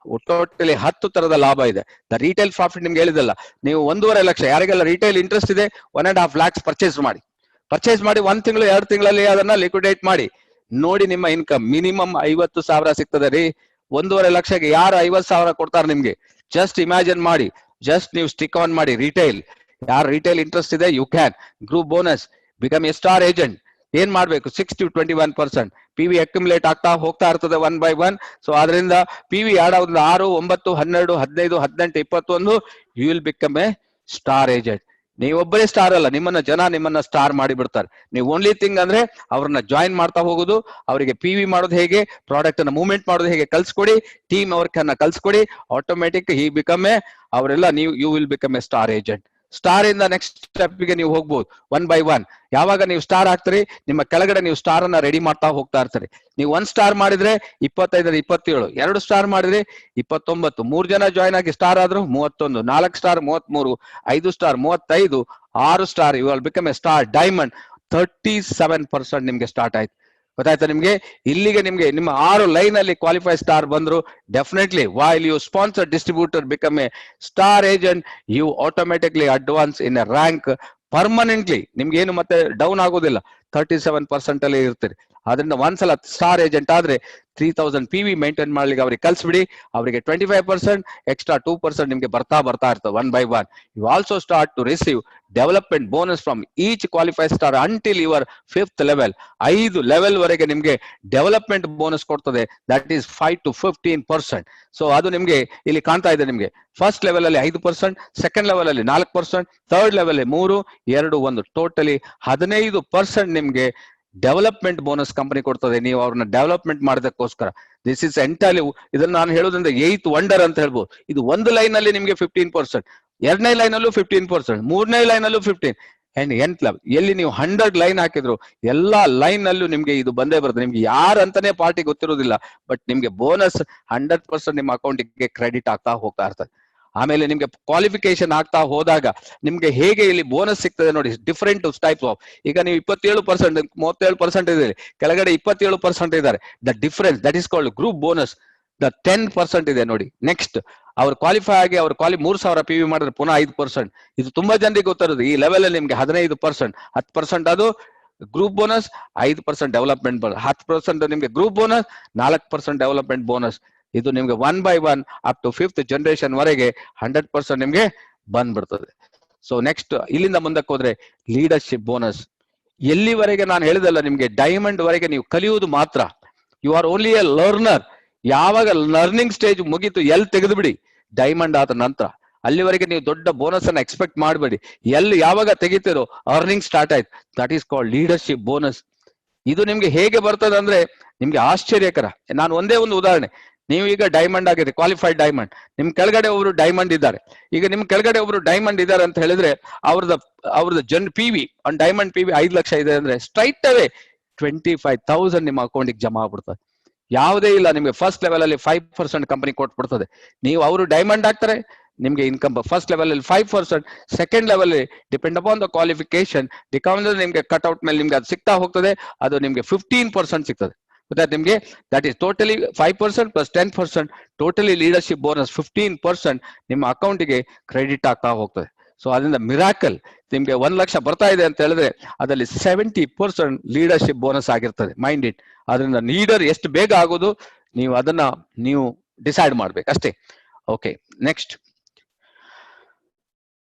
ಟೋಟಲಿ 10 ತರದ ಲಾಭ ಇದೆ. ದ ರಿಟೇಲ್ ಪ್ರಾಫಿಟ್ ನಿಮ್ಗೆ ಹೇಳಿದಲ್ಲ, ನೀವು 1.5 ಲಕ್ಷ, ಯಾರಿಗೆಲ್ಲ ರಿಟೇಲ್ ಇಂಟ್ರೆಸ್ಟ್ ಇದೆ 1.5 lakhs ಪರ್ಚೇಸ್ ಮಾಡಿ 1 ತಿಂಗಳು 2 ತಿಂಗಳಲ್ಲಿ ಅದನ್ನ ಲಿಕ್ವಿಡೇಟ್ ಮಾಡಿ ನೋಡಿ. ನಿಮ್ಮ ಇನ್ಕಮ್ ಮಿನಿಮಮ್ 50,000 ಸಿಗ್ತದೆ ರೀ. 1.5 ಲಕ್ಷಕ್ಕೆ ಯಾರು 50,000 ಕೊಡ್ತಾರೆ ನಿಮ್ಗೆ? ಜಸ್ಟ್ ಇಮ್ಯಾಜಿನ್ ಮಾಡಿ. ಜಸ್ಟ್ ನೀವು ಸ್ಟಿಕ್ ಆನ್ ಮಾಡಿ. ರಿಟೇಲ್, ಯಾರು ರಿಟೇಲ್ ಇಂಟ್ರೆಸ್ಟ್ ಇದೆ, you can. Group bonus, become a star agent. ಏನ್ ಮಾಡ್ಬೇಕು? 6 to 21% PV ಅಕ್ಯುಮುಲೇಟ್ ಆಗ್ತಾ ಹೋಗ್ತಾ ಇರ್ತದೆ 1 by 1. ಸೊ ಅದರಿಂದ PV ಆಡ್ ಆಗೋದ್ರಿಂದ 6, 9, 12, 15, 18, 21 you will become a star agent. ನೀವೊಬ್ಬರೇ ಸ್ಟಾರ್ ಅಲ್ಲ, ನಿಮ್ಮನ್ನ ಸ್ಟಾರ್ ಮಾಡಿ ಬಿಡ್ತಾರೆ. ನೀವು ಓನ್ಲಿ ಥಿಂಗ್ ಅಂದ್ರೆ ಅವ್ರನ್ನ ಜಾಯಿನ್ ಮಾಡ್ತಾ ಹೋಗುದು, ಅವರಿಗೆ PV ಮಾಡೋದು ಹೇಗೆ, ಪ್ರಾಡಕ್ಟ್ ಅನ್ನ ಮೂವ್ಮೆಂಟ್ ಮಾಡೋದು ಹೇಗೆ ಕಲ್ಸ್ಕೊಡಿ, ಟೀಮ್ ವರ್ಕ್ ಅನ್ನ ಕಲ್ಸ್ಕೊಡಿ. ಆಟೋಮೆಟಿಕ್ ಹಿ ಬಿಕಮ್ ಎ, ಅವರೆಲ್ಲ ನೀವು you will become a star agent. Star ಇಂದ ನೆಕ್ಸ್ಟ್ ಸ್ಟೆಪ್ ಗೆ ನೀವು ಹೋಗ್ಬೋದು 1 by 1. ಯಾವಾಗ ನೀವು ಸ್ಟಾರ್ ಆಗ್ತೀರಿ, ನಿಮ್ಮ ಕೆಳಗಡೆ ನೀವು ಸ್ಟಾರ್ ಅನ್ನ ರೆಡಿ ಮಾಡ್ತಾ ಹೋಗ್ತಾ ಇರ್ತೀರಿ. ನೀವು 1 ಸ್ಟಾರ್ ಮಾಡಿದ್ರೆ 25, 27, 2 ಸ್ಟಾರ್ ಮಾಡಿದ್ರೆ 29, 3 ಜನ ಜಾಯ್ನ್ ಆಗಿ ಸ್ಟಾರ್ ಆದ್ರು 31, 4 star 33, 5 star 35, 6 star you will become a star diamond. 37% ನಿಮ್ಗೆ ಸ್ಟಾರ್ಟ್ ಆಯ್ತು. ಗೊತ್ತಾಯ್ತಾ ನಿಮ್ಗೆ? ಇಲ್ಲಿಗೆ ನಿಮ್ಗೆ ನಿಮ್ಮ 6 ಲೈನ್ ಅಲ್ಲಿ ಕ್ವಾಲಿಫೈ ಸ್ಟಾರ್ ಬಂದ್ರು, definitely while you sponsor distributor become a star agent, you automatically advance in a rank permanently. ನಿಮ್ಗೆ ಏನು ಮತ್ತೆ ಡೌನ್ ಆಗೋದಿಲ್ಲ, 37% ಅಲ್ಲಿ ಇರ್ತೀರಿ. ಅದರಿಂದ ಒಂದ್ಸಲ ಸ್ಟಾರ್ ಏಜೆಂಟ್ ಆದ್ರೆ 3000 PV ಮೇಂಟೈನ್ ಮಾಡ್ಲಿಕ್ಕೆ ಅವ್ರಿಗೆ ಕಲ್ಸ್ಬಿಡಿ. ಅವರಿಗೆ 25% ಎಕ್ಸ್ಟ್ರಾ 2% ನಿಮ್ಗೆ ಬರ್ತಾ ಇರ್ತದೆ one by one. You also start to receive development bonus from each qualified star until your 5th level. 5 level ವರೆಗೆ ನಿಮ್ಗೆ ಡೆವಲಪ್ಮೆಂಟ್ ಬೋನಸ್ ಕೊಡ್ತದೆ. That is 5 to 15%. ಸೊ ಅದು ನಿಮ್ಗೆ ಇಲ್ಲಿ ಕಾಣ್ತಾ ಇದೆ. ನಿಮ್ಗೆ ಫಸ್ಟ್ ಲೆವೆಲ್ ಅಲ್ಲಿ 5%, ಸೆಕೆಂಡ್ ಲೆವೆಲ್ ಅಲ್ಲಿ 4%, ಥರ್ಡ್ ಲೆವೆಲ್ 3, 2, 1 ಟೋಟಲಿ 15% ನಿಮ್ಗೆ ಡೆವಲಪ್ಮೆಂಟ್ ಬೋನಸ್ ಕಂಪನಿ ಕೊಡ್ತದೆ. ನೀವು ಅವ್ರನ್ನ ಡೆವಲಪ್ಮೆಂಟ್ ಮಾಡೋದಕ್ಕೋಸ್ಕರ. ದಿಸ್ ಇಸ್ ಎಂಟೈರ್ಲಿ, ಇದನ್ನ ನಾನು ಹೇಳೋದ್ರಿಂದ 8th wonder ಅಂತ ಹೇಳ್ಬೋದು. ಇದು ಒಂದು ಲೈನ್ ಅಲ್ಲಿ ನಿಮ್ಗೆ 15%, ಎರಡನೇ ಲೈನ್ ಅಲ್ಲೂ 15%, ಮೂರನೇ ಲೈನ್ ಅಲ್ಲೂ 15, ಅಂಡ್ ಎಂಟ್ ಲೆವೆಲ್ ಎಲ್ಲಿ ನೀವು 100 ಲೈನ್ ಹಾಕಿದ್ರು ಎಲ್ಲಾ ಲೈನ್ ಅಲ್ಲೂ ನಿಮ್ಗೆ ಇದು ಬಂದೇ ಬರುತ್ತೆ. ನಿಮ್ಗೆ ಯಾರಂತಾನೆ ಪಾರ್ಟಿ ಗೊತ್ತಿರೋದಿಲ್ಲ, ಬಟ್ ನಿಮ್ಗೆ ಬೋನಸ್ 100% ನಿಮ್ಮ ಅಕೌಂಟಿಗೆ ಕ್ರೆಡಿಟ್ ಆಗ್ತಾ ಹೋಗ್ತಾ ಇರ್ತದೆ. ಆಮೇಲೆ ನಿಮ್ಗೆ ಕ್ವಾಲಿಫಿಕೇಶನ್ ಆಗ್ತಾ ಹೋದಾಗ ನಿಮ್ಗೆ ಹೇಗೆ ಇಲ್ಲಿ ಬೋನಸ್ ಸಿಗ್ತದೆ ನೋಡಿ. ಡಿಫರೆಂಟ್ ಟೈಪ್ಸ್ ಆಫ್, ಈಗ ನೀವು 27%, 37% ಇದೆ, ಕೆಳಗಡೆ 27% ಇದ್ದಾರೆ. The difference that is called group bonus. The 10% ಇದೆ ನೋಡಿ. ನೆಕ್ಸ್ಟ್ ಅವ್ರು ಕ್ವಾಲಿಫೈ ಆಗಿ ಅವ್ರು 3000 PV ಮಾಡಿದ್ರೆ ಪುನಃ 5%. ಇದು ತುಂಬಾ ಜನರಿಗೆ ಗೊತ್ತಿರೋದು. ಈ ಲೆವೆಲ್ ಅಲ್ಲಿ ನಿಮ್ಗೆ 15%, 10% ಅದು ಗ್ರೂಪ್ ಬೋನಸ್, 5% ಡೆವಲಪ್ಮೆಂಟ್ ಬೋನಸ್, 10% ನಿಮ್ಗೆ ಗ್ರೂಪ್ ಬೋನಸ್, 4% ಡೆವಲಪ್ಮೆಂಟ್ ಬೋನಸ್. ಇದು ನಿಮ್ಗೆ 1 by 1 up to 5th generation ವರೆಗೆ 100% ನಿಮ್ಗೆ ಬಂದ್ಬಿಡ್ತದೆ. ಸೊ ನೆಕ್ಸ್ಟ್ ಇಲ್ಲಿಂದ ಮುಂದಕ್ಕೆ ಹೋದ್ರೆ ಲೀಡರ್ಶಿಪ್ ಬೋನಸ್. ಎಲ್ಲಿವರೆಗೆ ನಾನು ಹೇಳಿದಲ್ಲ ನಿಮ್ಗೆ ಡೈಮಂಡ್ ವರೆಗೆ ನೀವು ಕಲಿಯುವುದು ಮಾತ್ರ. You are only a learner. ಯಾವಾಗ ಲರ್ನಿಂಗ್ ಸ್ಟೇಜ್ ಮುಗೀತು ಎಲ್ಲಿ ತೆಗೆದು ಬಿಡಿ, ಡೈಮಂಡ್ ಆದ ನಂತರ ಅಲ್ಲಿವರೆಗೆ ನೀವು ದೊಡ್ಡ ಬೋನಸ್ ಅನ್ನ ಎಕ್ಸ್ಪೆಕ್ಟ್ ಮಾಡಬೇಡಿ. ಎಲ್ಲಿ ಯಾವಾಗ ತೆಗಿತೀರೋ ಅರ್ನಿಂಗ್ ಸ್ಟಾರ್ಟ್ ಆಯ್ತು. That is called leadership bonus. ಇದು ನಿಮ್ಗೆ ಹೇಗೆ ಬರ್ತದೆ ಅಂದ್ರೆ ನಿಮ್ಗೆ ಆಶ್ಚರ್ಯಕರ. ನಾನು ಒಂದೇ ಒಂದು ಉದಾಹರಣೆ. ನೀವು ಈಗ ಡೈಮಂಡ್ ಆಗಿದೆ, ಕ್ವಾಲಿಫೈಡ್ ಡೈಮಂಡ್. ನಿಮ್ ಕೆಳಗಡೆ ಒಬ್ರು ಡೈಮಂಡ್ ಇದ್ದಾರೆ. ಈಗ ನಿಮ್ ಕೆಳಗಡೆ ಒಬ್ರು ಡೈಮಂಡ್ ಇದ್ದಾರೆ ಅಂತ ಹೇಳಿದ್ರೆ ಅವ್ರದ್ದು PV ಒಂದು ಡೈಮಂಡ್ PV 5 ಲಕ್ಷ ಇದೆ ಅಂದ್ರೆ ಸ್ಟ್ರೈಟ್ ಅವೇ 25,000 ನಿಮ್ಮ ಅಕೌಂಟಿಗೆ ಜಮಾ ಆಗ್ಬಿಡ್ತದೆ. ಯಾವುದೇ ಇಲ್ಲ, ನಿಮ್ಗೆ ಫಸ್ಟ್ ಲೆವೆಲ್ ಅಲ್ಲಿ 5% ಕಂಪನಿ ಕೊಟ್ಬಿಡ್ತದೆ. ನೀವು ಅವರು ಡೈಮಂಡ್ ಆಗ್ತಾರೆ, ನಿಮ್ಗೆ ಇನ್ಕಮ್ ಫಸ್ಟ್ ಲೆವೆಲ್ ಅಲ್ಲಿ 5%, second level depend upon the qualification ನಿಮ್ಗೆ ಕಟ್ಔಟ್ ಮೇಲೆ ನಿಮ್ಗೆ ಅದು ಸಿಗ್ತಾ ಹೋಗ್ತದೆ. ಅದು ನಿಮ್ಗೆ 15% ಸಿಗ್ತದೆ. ಗೊತ್ತಾಯ್ತು ನಿಮ್ಗೆ? That is totally 5% plus 10%, totally leadership bonus 15% ನಿಮ್ಮ ಅಕೌಂಟಿಗೆ ಕ್ರೆಡಿಟ್ ಆಗ್ತಾ ಹೋಗ್ತದೆ. ಸೊ ಅದರಿಂದ ಮಿರಾಕಲ್. ನಿಮ್ಗೆ 1 ಲಕ್ಷ ಬರ್ತಾ ಇದೆ ಅಂತ ಹೇಳಿದ್ರೆ ಅದರಲ್ಲಿ 70% ಲೀಡರ್ಶಿಪ್ ಬೋನಸ್ ಆಗಿರ್ತದೆ. Mind it. ಅದರಿಂದ ಲೀಡರ್ ಎಷ್ಟು ಬೇಗ ಆಗೋದು ನೀವು ಅದನ್ನ ನೀವು ಡಿಸೈಡ್ ಮಾಡ್ಬೇಕು ಅಷ್ಟೇ. Okay, next.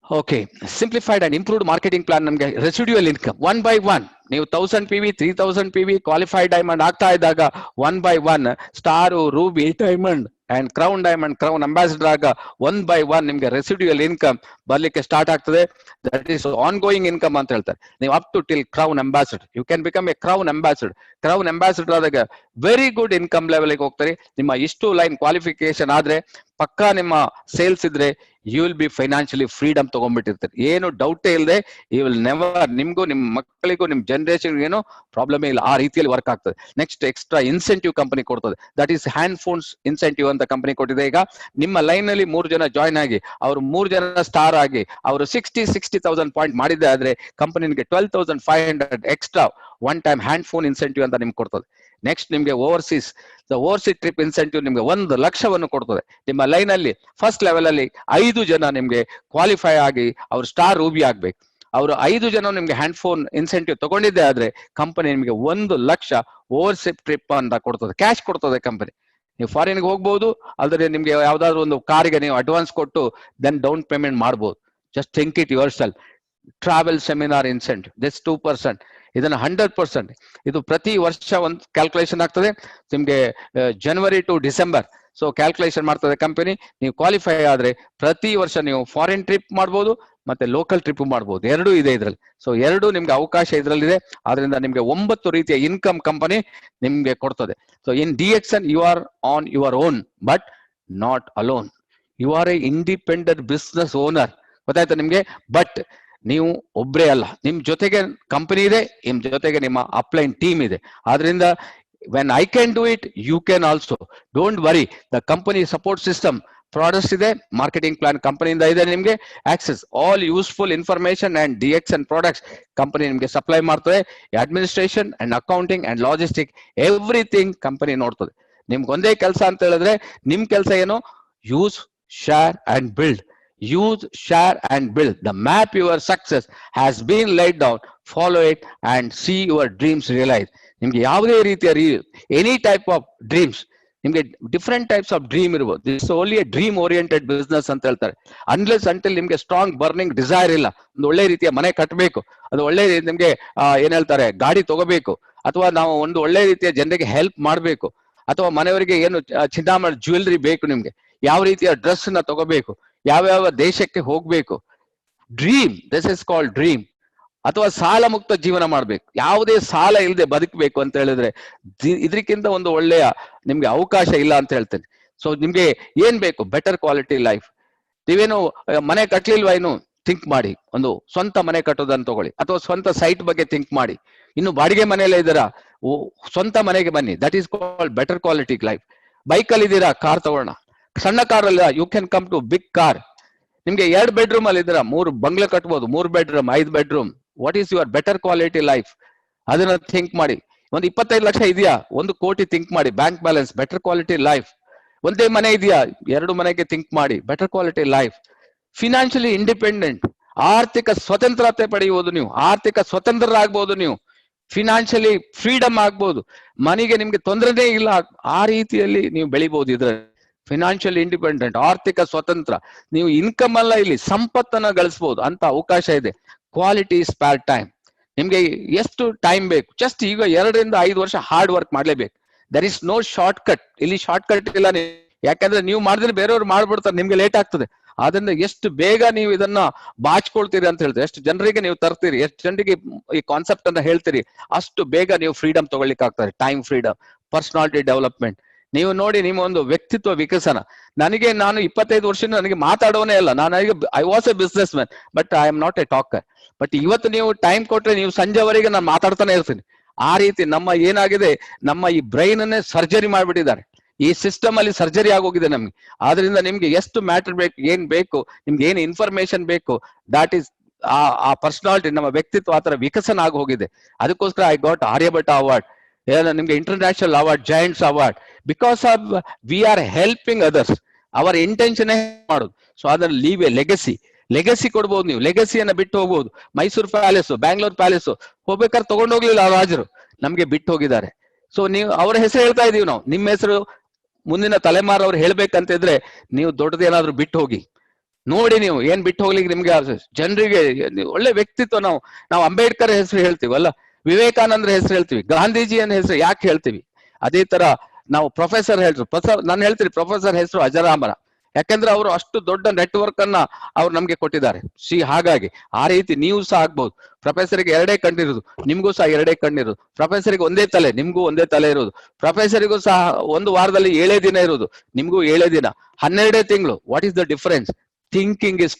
Okay, simplified and improved marketing plan. ನಮ್ಗೆ ರೆಸಿಡ್ಯೂಯಲ್ ಇನ್ಕಮ್ 1 by 1 ನೀವು 1000 PV 3000 PV ಕ್ವಾಲಿಫೈಡ್ ಡೈಮಂಡ್ ಆಗ್ತಾ ಇದ್ದಾಗ 1 by 1 star, ruby, diamond and crown diamond, crown ambassador ಆಗ 1 by 1 ನಿಮ್ಗೆ ರೆಸಿಡ್ಯೂಯಲ್ ಇನ್ಕಮ್ ಬರ್ಲಿಕ್ಕೆ ಸ್ಟಾರ್ಟ್ ಆಗ್ತದೆ. That is on going income ಅಂತ ಹೇಳ್ತಾರೆ. ನೀವು up to till crown ambassador you can become a crown ambassador. Crown ambassador ಆದಾಗ very good income ಲೆವೆಲ್ಗೆ ಹೋಗ್ತಾರೆ. ನಿಮ್ಮ ಇಷ್ಟು ಲೈನ್ ಕ್ವಾಲಿಫಿಕೇಶನ್ ಆದ್ರೆ ಪಕ್ಕಾ ನಿಮ್ಮ ಸೇಲ್ಸ್ ಇದ್ರೆ you will be financially freedom ತಗೊಂಡ್ಬಿಟ್ಟಿರ್ತೀರಿ. ಏನು ಡೌಟೇ ಇಲ್ಲದೆ ಯು ವಿಲ್ ನೆವರ್, ನಿಮ್ಗೂ ನಿಮ್ಮ ಮಕ್ಕಳಿಗೂ ನಿಮ್ಮ ಜನರೇಷನ್ ಏನು ಪ್ರಾಬ್ಲಮೇ ಇಲ್ಲ. ಆ ರೀತಿಯಲ್ಲಿ ವರ್ಕ್ ಆಗ್ತದೆ. ನೆಕ್ಸ್ಟ್ ಎಕ್ಸ್ಟ್ರಾ ಇನ್ಸೆಂಟಿವ್ ಕಂಪನಿ ಕೊಡ್ತದೆ. That is hand phones incentive ಅಂತ ಕಂಪನಿ ಕೊಟ್ಟಿದೆ. ಈಗ ನಿಮ್ಮ ಲೈನ್ ಅಲ್ಲಿ 3 ಜನ ಜಾಯ್ನ್ ಆಗಿ ಅವರು 3 ಜನ ಸ್ಟಾರ್ ಆಗಿ ಅವರು 60,000 ಪಾಯಿಂಟ್ ಮಾಡಿದ್ದೆ ಆದ್ರೆ ಕಂಪನಿ ನಿಮಗೆ 12,500 extra one time hand phone incentive ಅಂತ ನಿಮ್ಗೆ ಕೊಡ್ತದೆ. ನೆಕ್ಸ್ಟ್ ನಿಮ್ಗೆ ಓವರ್ಸೀಸ್ ಟ್ರಿಪ್ ಇನ್ಸೆಂಟಿವ್ ನಿಮ್ಗೆ 1 ಲಕ್ಷವನ್ನು ಕೊಡ್ತದೆ. ನಿಮ್ಮ ಲೈನ್ ಅಲ್ಲಿ ಫಸ್ಟ್ ಲೆವೆಲ್ ಅಲ್ಲಿ 5 ಜನ ನಿಮ್ಗೆ ಕ್ವಾಲಿಫೈ ಆಗಿ ಅವ್ರು ಸ್ಟಾರ್ ರೂಬಿ ಆಗ್ಬೇಕು. ಅವರು 5 ಜನ ನಿಮ್ಗೆ ಹ್ಯಾಂಡ್ ಫೋನ್ ಇನ್ಸೆಂಟಿವ್ ತಗೊಂಡಿದ್ದೆ ಆದ್ರೆ ಕಂಪನಿ ನಿಮ್ಗೆ 1 ಲಕ್ಷ ಓವರ್ಸೀಸ್ ಟ್ರಿಪ್ ಅಂತ ಕೊಡ್ತದೆ. ಕ್ಯಾಶ್ ಕೊಡ್ತದೆ ಕಂಪನಿ. ನೀವು ಫಾರಿನ್ಗೆ ಹೋಗ್ಬಹುದು, ಅಲ್ಲದೆ ನಿಮ್ಗೆ ಯಾವ್ದಾದ್ರು ಒಂದು ಕಾರಿಗೆ ನೀವು ಅಡ್ವಾನ್ಸ್ ಕೊಟ್ಟು ದೆನ್ ಡೌನ್ ಪೇಮೆಂಟ್ ಮಾಡ್ಬೋದು. Just think it your self. Travel seminar incentive this 2%. ಇದನ್ನ 100%. ಇದು ಪ್ರತಿ ವರ್ಷ ಒಂದು ಕ್ಯಾಲ್ಕುಲೇಷನ್ ಆಗ್ತದೆ ನಿಮ್ಗೆ ಜನವರಿ ಟು ಡಿಸೆಂಬರ್. ಸೊ ಕ್ಯಾಲ್ಕುಲೇಷನ್ ಮಾಡ್ತದೆ ಕಂಪನಿ. ನೀವು ಕ್ವಾಲಿಫೈ ಆದ್ರೆ ಪ್ರತಿ ವರ್ಷ ನೀವು ಫಾರಿನ್ ಟ್ರಿಪ್ ಮಾಡ್ಬೋದು ಮತ್ತೆ ಲೋಕಲ್ ಟ್ರಿಪ್ ಮಾಡ್ಬೋದು. ಎರಡೂ ಇದೆ ಇದ್ರಲ್ಲಿ. ಸೊ ಎರಡೂ ನಿಮ್ಗೆ ಅವಕಾಶ ಇದ್ರಲ್ಲಿದೆ. ಆದ್ರಿಂದ ನಿಮ್ಗೆ 9 ರೀತಿಯ ಇನ್ಕಮ್ ಕಂಪನಿ ನಿಮ್ಗೆ ಕೊಡ್ತದೆ. So in DXN you are on your own but not alone. You are a independent business owner. ಗೊತ್ತಾಯ್ತಾ ನಿಮ್ಗೆ? ಬಟ್ ನೀವು ಒಬ್ರೇ ಅಲ್ಲ, ನಿಮ್ ಜೊತೆಗೆ ಕಂಪನಿ ಇದೆ, ನಿಮ್ ಜೊತೆಗೆ ನಿಮ್ಮ ಅಪ್ಲೈನ್ ಟೀಮ್ ಇದೆ. ಆದ್ರಿಂದ when I can do it, you can also. Don't worry. The company support system products ಇದೆ, ಮಾರ್ಕೆಟಿಂಗ್ ಪ್ಲಾನ್ ಕಂಪನಿಯಿಂದ ಇದೆ, ನಿಮ್ಗೆ access all useful information and DXN products company ನಿಮ್ಗೆ ಸಪ್ಲೈ ಮಾಡ್ತದೆ. Administration and accounting and logistic everything company ನೋಡ್ತದೆ. ನಿಮ್ಗೆ ಒಂದೇ ಕೆಲಸ ಅಂತ ಹೇಳಿದ್ರೆ, ನಿಮ್ ಕೆಲಸ ಏನು? Use, share and build. Use, share and build. The map your success has been laid down. Follow it and see your dreams realize. ನಿಮ್ಗೆ ಯಾವುದೇ ರೀತಿಯ ಎನಿ ಟೈಪ್ ಆಫ್ ಡ್ರೀಮ್ಸ್, ನಿಮ್ಗೆ ಡಿಫ್ರೆಂಟ್ ಟೈಪ್ಸ್ ಆಫ್ ಡ್ರೀಮ್ ಇರ್ಬೋದು. This only A dream oriented business ಅಂತ ಹೇಳ್ತಾರೆ. Unless until ನಿಮ್ಗೆ strong burning desire ಇಲ್ಲ, ಒಂದು ಒಳ್ಳೆ ರೀತಿಯ ಮನೆ ಕಟ್ಟಬೇಕು, ಅದು ಒಳ್ಳೆ ನಿಮ್ಗೆ ಏನ್ ಹೇಳ್ತಾರೆ ಗಾಡಿ ತಗೋಬೇಕು, ಅಥವಾ ನಾವು ಒಂದು ಒಳ್ಳೆ ರೀತಿಯ ಜನರಿಗೆ ಹೆಲ್ಪ್ ಮಾಡಬೇಕು, ಅಥವಾ ಮನೆಯವರಿಗೆ ಏನು ಚಿನ್ನಾಭರಣ ಜ್ಯುವೆಲ್ರಿ ಬೇಕು, ನಿಮ್ಗೆ ಯಾವ ರೀತಿಯ ಡ್ರೆಸ್ ನ ತಗೋಬೇಕು, ಯಾವ್ಯಾವ ದೇಶಕ್ಕೆ ಹೋಗ್ಬೇಕು, dream, this is called dream. ಅಥವಾ ಸಾಲ ಮುಕ್ತ ಜೀವನ ಮಾಡ್ಬೇಕು, ಯಾವುದೇ ಸಾಲ ಇಲ್ಲದೆ ಬದುಕಬೇಕು ಅಂತ ಹೇಳಿದ್ರೆ ಇದಕ್ಕಿಂತ ಒಂದು ಒಳ್ಳೆಯ ನಿಮ್ಗೆ ಅವಕಾಶ ಇಲ್ಲ ಅಂತ ಹೇಳ್ತೇನೆ. ಸೊ ನಿಮ್ಗೆ ಏನ್ ಬೇಕು? Better quality life. ನೀವೇನು ಮನೆ ಕಟ್ಲಿಲ್ವಾ? ಇನ್ನು ಥಿಂಕ್ ಮಾಡಿ, ಒಂದು ಸ್ವಂತ ಮನೆ ಕಟ್ಟೋದನ್ನ ತಗೊಳ್ಳಿ, ಅಥವಾ ಸ್ವಂತ ಸೈಟ್ ಬಗ್ಗೆ ಥಿಂಕ್ ಮಾಡಿ. ಇನ್ನು ಬಾಡಿಗೆ ಮನೆಯಲ್ಲೇ ಇದ್ದೀರಾ, ಸ್ವಂತ ಮನೆಗೆ ಬನ್ನಿ, that is called better quality life. ಬೈಕಲ್ಲಿ ಇದ್ದೀರಾ, ಕಾರ್ ತಗೊಳ್ಳೋಣ. ಸಣ್ಣ ಕಾರ್ ಅಲ್ಲ, you can come to big car. ನಿಮ್ಗೆ 2 ಬೆಡ್ರೂಮ್ ಅಲ್ಲಿ ಇದ್ದೀರಾ, 3 ಬಂಗ್ಲೆ ಕಟ್ಬೋದು, 3 bedroom, 5 bedroom. What is your better quality life? ಅದನ್ನ ಥಿಂಕ್ ಮಾಡಿ. ಒಂದು 25 ಲಕ್ಷ ಇದೆಯಾ, 1 ಕೋಟಿ ಥಿಂಕ್ ಮಾಡಿ, bank balance, better quality life. ಒಂದೇ ಮನೆ ಇದೆಯಾ, 2 ಮನೆಗೆ ಥಿಂಕ್ ಮಾಡಿ, better quality life. Financially independent, ಆರ್ಥಿಕ ಸ್ವತಂತ್ರತೆ ಪಡೆಯುವುದು ನೀವು, ಆರ್ಥಿಕ ಸ್ವತಂತ್ರರಾಗಬಹುದು ನೀವು, ಫಿನಾನ್ಷಿಯಲಿ ಫ್ರೀಡಮ್ ಆಗ್ಬಹುದು, ಮನೆಗೆ ನಿಮ್ಗೆ ತೊಂದರೆನೇ ಇಲ್ಲ, ಆ ರೀತಿಯಲ್ಲಿ ನೀವು ಬೆಳಿಬಹುದು. ಇದ್ರ ಫಿನಾನ್ಷಿಯಲ್ ಇಂಡಿಪೆಂಡೆಂಟ್, ಆರ್ಥಿಕ ಸ್ವತಂತ್ರ, ನೀವು ಇನ್ಕಮ್ ಅಲ್ಲ ಇಲ್ಲಿ ಸಂಪತ್ತನ್ನ ಗಳಿಸಬಹುದು ಅಂತ ಅವಕಾಶ ಇದೆ. ಕ್ವಾಲಿಟಿ ಸ್ಪೇರ್ ಟೈಮ್, ನಿಮ್ಗೆ ಎಷ್ಟು ಟೈಮ್ ಬೇಕು? ಜಸ್ಟ್ ಈಗ 2 ರಿಂದ 5 ವರ್ಷ ಹಾರ್ಡ್ ವರ್ಕ್ ಮಾಡ್ಲೇಬೇಕು. There is no short cut, ಇಲ್ಲಿ ಶಾರ್ಟ್ ಕಟ್ ಇಲ್ಲ. ಯಾಕಂದ್ರೆ ನೀವು ಮಾಡಿದ್ರೆ ಬೇರೆಯವ್ರು ಮಾಡ್ಬಿಡ್ತಾರೆ, ನಿಮ್ಗೆ ಲೇಟ್ ಆಗ್ತದೆ. ಆದ್ರಿಂದ ಎಷ್ಟು ಬೇಗ ನೀವು ಇದನ್ನ ಬಾಚ್ಕೊಳ್ತೀರಿ ಅಂತ ಹೇಳ್ತೀರಿ, ಎಷ್ಟು ಜನರಿಗೆ ನೀವು ತರ್ತೀರಿ, ಎಷ್ಟು ಜನರಿಗೆ ಈ ಕಾನ್ಸೆಪ್ಟ್ ಅನ್ನ ಹೇಳ್ತೀರಿ, ಅಷ್ಟು ಬೇಗ ನೀವು ಫ್ರೀಡಮ್ ತಗೊಳ್ಳಿಕ್ಕೆ ಆಗ್ತದೆ. Time freedom, personality development. ನೀವು ನೋಡಿ, ನಿಮ್ಮ ಒಂದು ವ್ಯಕ್ತಿತ್ವ ವಿಕಸನ. ನಾನು 25 ವರ್ಷ ನನಗೆ ಮಾತಾಡೋನೇ ಅಲ್ಲ, I was a business man, but I am not a talker. But ಇವತ್ತು ನೀವು ಟೈಮ್ ಕೊಟ್ರೆ ನೀವು ಸಂಜೆವರೆಗೆ ನಾನು ಮಾತಾಡ್ತಾನೆ ಇರ್ತೀನಿ. ಆ ರೀತಿ ನಮ್ಮ ಏನಾಗಿದೆ, ನಮ್ಮ ಈ ಬ್ರೈನ್ ಅನ್ನೇ ಸರ್ಜರಿ ಮಾಡ್ಬಿಟ್ಟಿದ್ದಾರೆ. ಈ ಸಿಸ್ಟಮ್ ಅಲ್ಲಿ ಸರ್ಜರಿ ಆಗೋಗಿದೆ ನಮ್ಗೆ. ಆದ್ರಿಂದ ನಿಮ್ಗೆ ಎಷ್ಟು ಮ್ಯಾಟರ್ ಬೇಕು, ಏನ್ ಬೇಕು, ನಿಮ್ಗೆ ಏನ್ ಇನ್ಫಾರ್ಮೇಶನ್ ಬೇಕು, ದಾಟ್ ಈಸ್ ಆ ಪರ್ಸನಾಲಿಟಿ, ನಮ್ಮ ವ್ಯಕ್ತಿತ್ವ ಆತರ ವಿಕಸನ ಆಗಿ ಹೋಗಿದೆ. ಅದಕ್ಕೋಸ್ಕರ ಐ ಗಾಟ್ ಆರ್ಯಭಟ ಅವಾರ್ಡ್, ನಿಮ್ಗೆ international award, Giants award, because of we are helping others. ಅವರ ಇಂಟೆನ್ಷನ್ ಮಾಡೋದು. ಸೊ ಅದನ್ನ ಲೀವ್ ಎ ಲೆಗಸಿ ಕೊಡ್ಬೋದು. ನೀವು ಲೆಗಸಿಯನ್ನ ಬಿಟ್ಟು ಹೋಗ್ಬೋದು. ಮೈಸೂರು ಪ್ಯಾಲೇಸ್, ಬ್ಯಾಂಗ್ಳೂರ್ ಪ್ಯಾಲೇಸ್ ಹೋಗ್ಬೇಕಾದ್ರೆ ತಗೊಂಡೋಗ್ಲಿಲ್ಲ ಆ ರಾಜರು, ನಮ್ಗೆ ಬಿಟ್ಟು ಹೋಗಿದ್ದಾರೆ. ಸೊ ನೀವು ಅವ್ರ ಹೆಸರು ಹೇಳ್ತಾ ಇದೀವಿ ನಾವು, ನಿಮ್ಮ ಹೆಸರು ಮುಂದಿನ ತಲೆಮಾರು ಅವ್ರು ಹೇಳ್ಬೇಕಂತಿದ್ರೆ ನೀವು ದೊಡ್ಡದೇನಾದ್ರೂ ಬಿಟ್ಟು ಹೋಗಿ ನೋಡಿ. ನೀವು ಏನ್ ಬಿಟ್ಟು ಹೋಗ್ಲಿಕ್ಕೆ ನಿಮ್ಗೆ ಜನರಿಗೆ ಒಳ್ಳೆ ವ್ಯಕ್ತಿತ್ವ. ನಾವು ಅಂಬೇಡ್ಕರ್ ಹೆಸರು ಹೇಳ್ತೀವಲ್ಲ, ವಿವೇಕಾನಂದ್ರ ಹೆಸರು ಹೇಳ್ತೀವಿ, ಗಾಂಧೀಜಿಯನ್ನ ಹೆಸರು ಯಾಕೆ ಹೇಳ್ತೀವಿ? ಅದೇ ತರ ನಾವು ಪ್ರೊಫೆಸರ್ ನಾನು ಹೇಳ್ತೀನಿ, ಪ್ರೊಫೆಸರ್ ಹೆಸರು ಅಜರಾಮರ. ಯಾಕಂದ್ರೆ ಅವರು ಅಷ್ಟು ದೊಡ್ಡ ನೆಟ್ವರ್ಕ್ ಅನ್ನ ಅವ್ರು ನಮ್ಗೆ ಕೊಟ್ಟಿದ್ದಾರೆ. ಹಾಗಾಗಿ ಆ ರೀತಿ ನೀವು ಸಹ ಆಗ್ಬಹುದು. ಪ್ರೊಫೆಸರ್ಗೆ 2 ಕಣ್ಣಿರೋದು, ನಿಮ್ಗೂ ಸಹ 2 ಕಣ್ಣಿರೋದು. ಪ್ರೊಫೆಸರ್ಗೆ ಒಂದೇ ತಲೆ, ನಿಮ್ಗೂ ಒಂದೇ ತಲೆ ಇರೋದು. ಪ್ರೊಫೆಸರಿಗೂ ಸಹ 1 ವಾರದಲ್ಲಿ 7 ದಿನ ಇರೋದು, ನಿಮ್ಗೂ 7 ದಿನ, 12 ತಿಂಗಳು. What is the difference? Thinking is